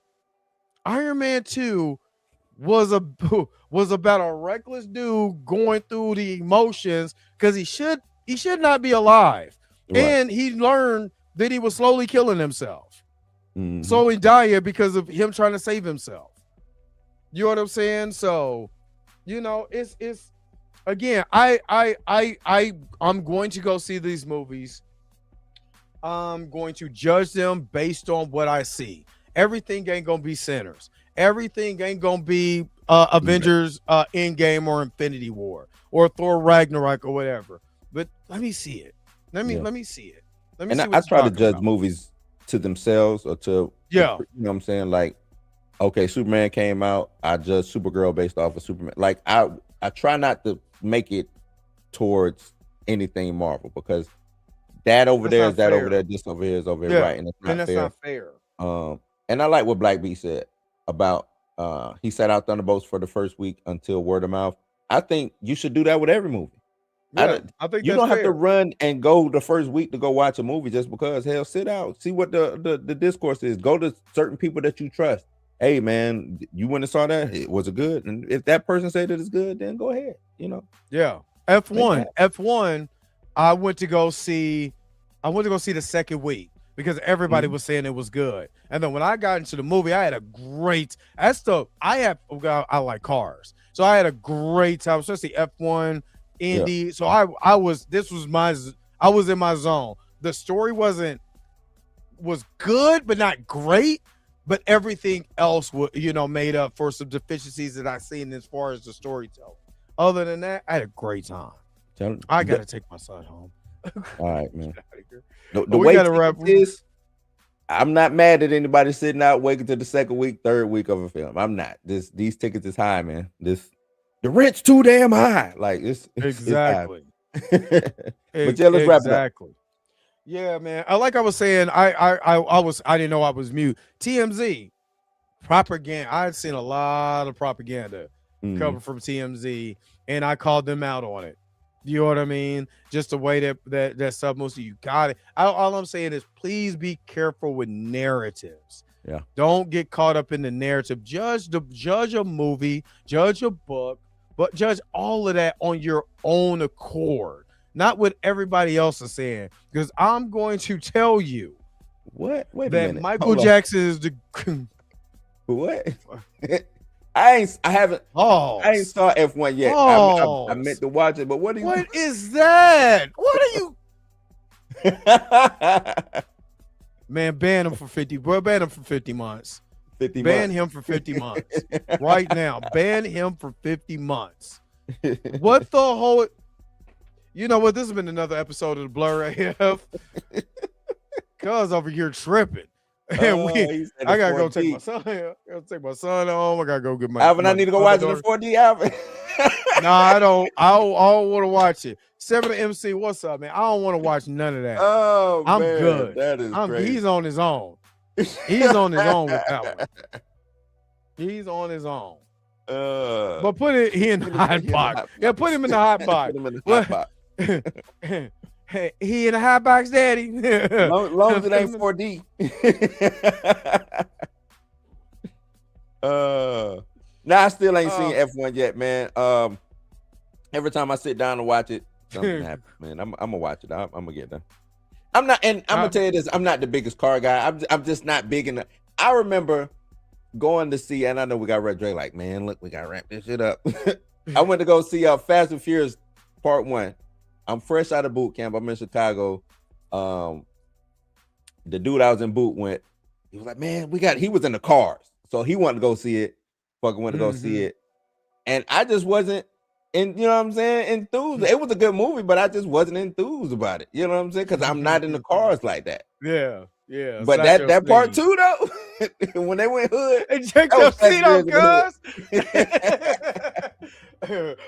was about a reckless dude going through the emotions because he should not be alive. Right. And he learned that he was slowly killing himself. Slowly dying because of him trying to save himself. You know what I'm saying? So, you know, it's again, I'm going to go see these movies. I'm going to judge them based on what I see. Everything ain't gonna be Sinners. Everything ain't gonna be Avengers Endgame or Infinity War or Thor Ragnarok or whatever. But let me see it. Let me see it. Let me see what I you're try to talking judge about. movies to themselves or to you know what I'm saying? Like, okay, Superman came out. I judge Supergirl based off of Superman. Like, I try not to make it towards anything Marvel because that over there is that over there, this over here is over here, right? And that's not fair. And I like what Black Beast said about he set out Thunderbolts for the first week until word of mouth. I think you should do that with every movie. Yeah, I think you that's don't have fair. to run and go the first week to go watch a movie just because. Hell, sit out, see what the discourse is. Go to certain people that you trust. Hey man, you went and saw that? Was it good? And if that person said that it's good, then go ahead. You know. Yeah. F1. I went to go see the second week because everybody was saying it was good. And then when I got into the movie, I had a great. I like cars, so I had a great time, especially F1, Indy. Yeah. So I was in my zone. The story was good, but not great. But everything else was, made up for some deficiencies that I seen as far as the storytelling. Other than that, I had a great time. I gotta take my son home. All right, man. The way is, I'm not mad at anybody sitting out waiting to the second week, third week of a film. I'm not. These tickets is high, man. The rent's too damn high. Like it's exactly. But yeah, let's wrap it up. Yeah, man. Like I was saying, I didn't know I was mute. TMZ propaganda. I had seen a lot of propaganda coming from TMZ, and I called them out on it. You know what I mean? Just the way that stuff, most of you got it. All I'm saying is, please be careful with narratives. Yeah. Don't get caught up in the narrative. Judge a movie, judge a book, but judge all of that on your own accord. Not what everybody else is saying, because I'm going to tell you wait a that minute. Michael Jackson is the what? I ain't saw F1 yet. I meant to watch it, but what is that? What are you? Man, ban him for 50. Bro, ban him for 50 months. Ban him for 50 months right now. Ban him for 50 months. What the whole? You know what? This has been another episode of the Blur AF. Cuz over here tripping. And He said I the gotta go take 4D. my son. I gotta take my son home. I gotta go get my. Alvin, I need to go watch it in daughter. 4D, Alvin. Nah, I don't want to watch it. 7 MC, what's up, man? I don't want to watch none of that. Oh, I'm man, good. that is crazy. He's on his own. He's on his own with that one. He's on his own. But put it in the hot box. Yeah, put him in the hot box. Put him in the hot box. Hey, he in the hot box, daddy. long as it ain't 4D. I still ain't seen F1 yet, man. Every time I sit down to watch it, something happens, man. I'm gonna watch it. I'm gonna get done. I'm gonna tell you this. I'm not the biggest car guy. I'm just not big enough. I remember going to see, and I know we got Red Dre. Like, man, look, we gotta wrap this shit up. I went to go see Fast and Furious Part 1. I'm fresh out of boot camp. I'm in Chicago. The dude I was in boot went. He was like, man, he was in the cars, so he wanted to go see it. Fucking went to go see it, and I just wasn't. And you know what I'm saying? Enthused. It was a good movie, but I just wasn't enthused about it. You know what I'm saying? Because I'm not in the cars like that. Yeah. But that part 2 though, when they went hood, and check your seat on, cuz.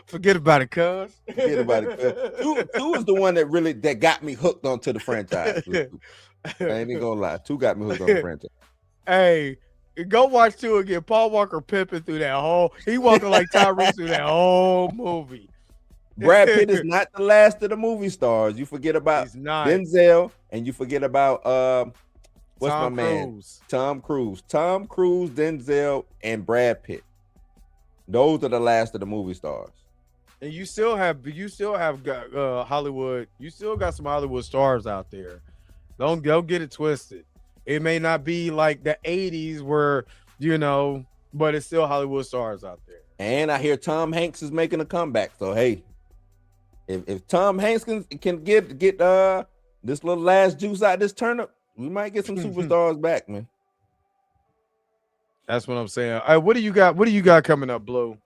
Forget about it, cuz. Forget about it, cuz. 2 is the one that got me hooked onto the franchise. I ain't even gonna lie. 2 got me hooked on the franchise. Hey, go watch 2 again. Paul Walker pimping through that he walking like Tyrese through that whole movie. Brad Pitt is not the last of the movie stars. You forget about Denzel, and you forget about man? Tom Cruise. Tom Cruise, Denzel, and Brad Pitt. Those are the last of the movie stars. And you still have Hollywood. You still got some Hollywood stars out there. Don't get it twisted. It may not be like the 80s where, but it's still Hollywood stars out there. And I hear Tom Hanks is making a comeback. So hey, if Tom Hanks can get this little last juice out this turnip, we might get some superstars back, man. That's what I'm saying. What do you got? What do you got coming up, Blue?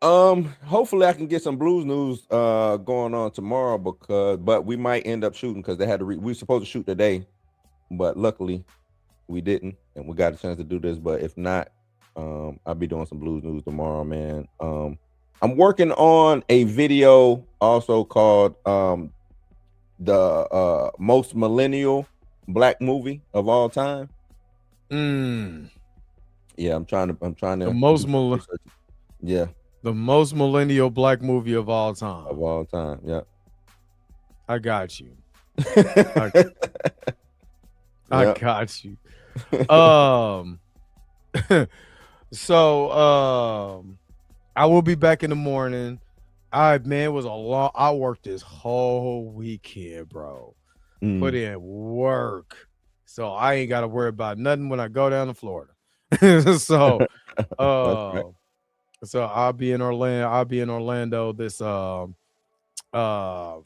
Hopefully I can get some Blues news going on tomorrow but we might end up shooting because they had to. We were supposed to shoot today, but luckily we didn't, and we got a chance to do this. But if not, I'll be doing some Blues news tomorrow, man. I'm working on a video also called the most millennial black movie of all time. Yeah, I'm trying to the most the most millennial black movie of all time. Of all time, yeah. I got you. I got you. So I will be back in the morning. It was a long. I worked this whole weekend, bro. Put in work, so I ain't got to worry about nothing when I go down to Florida. So I'll be in Orlando this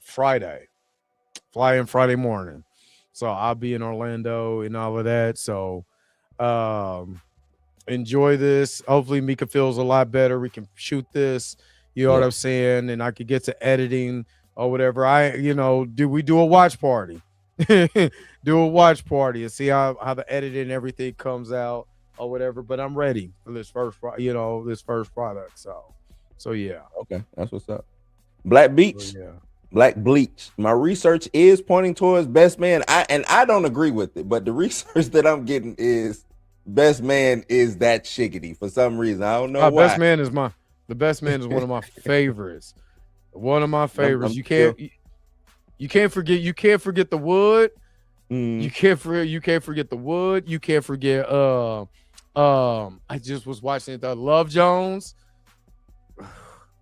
Friday. Fly in Friday morning. So I'll be in Orlando and all of that. So enjoy this. Hopefully Mika feels a lot better. We can shoot this. You know what I'm saying? And I could get to editing or whatever. We do a watch party. Do a watch party and see how the editing and everything comes out or whatever. But I'm ready for this first product. So yeah. Okay, that's what's up. Black Beach. So, yeah. Black Bleach. My research is pointing towards Best Man. I don't agree with it, but the research that I'm getting is Best Man is that shiggity for some reason. I don't know why. The Best Man is one of my favorites. One of my favorites. You can't forget the wood. You can't forget the wood. You can't forget I just was watching the Love Jones.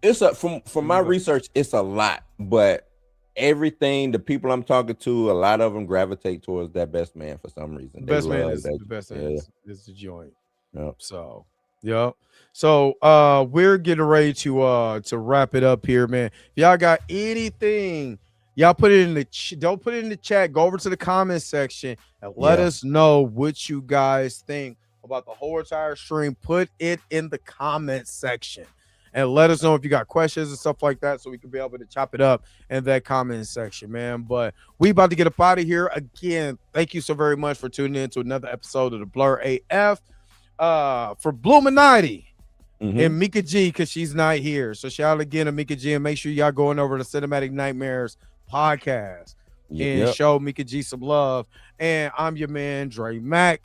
It's from my research, it's a lot, but everything, the people I'm talking to, a lot of them gravitate towards that Best Man for some reason. The Best Man is the joint. Yep. So we're getting ready to wrap it up here, man. If y'all got anything, y'all put it in don't put it in the chat. Go over to the comment section and let us know what you guys think about the whole entire stream. Put it in the comment section. and let us know if you got questions and stuff like that so we can be able to chop it up in that comment section, man. But we about to get up out of here. Again, thank you so very much for tuning in to another episode of the Blur AF. For Bluminati and Mika G, because she's not here. So shout out again to Mika G, and make sure y'all going over to Cinematic Nightmares podcast and show Mika G some love. And I'm your man, Dre Mack.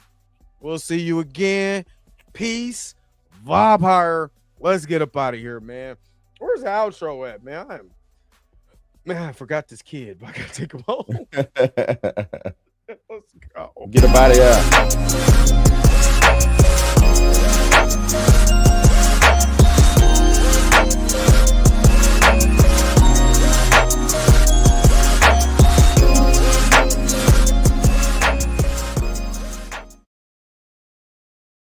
We'll see you again. Peace. Vibe higher. Let's get up out of here, man. Where's the outro at, man? I forgot this kid, but I gotta take him home. Let's go. Get up out of here.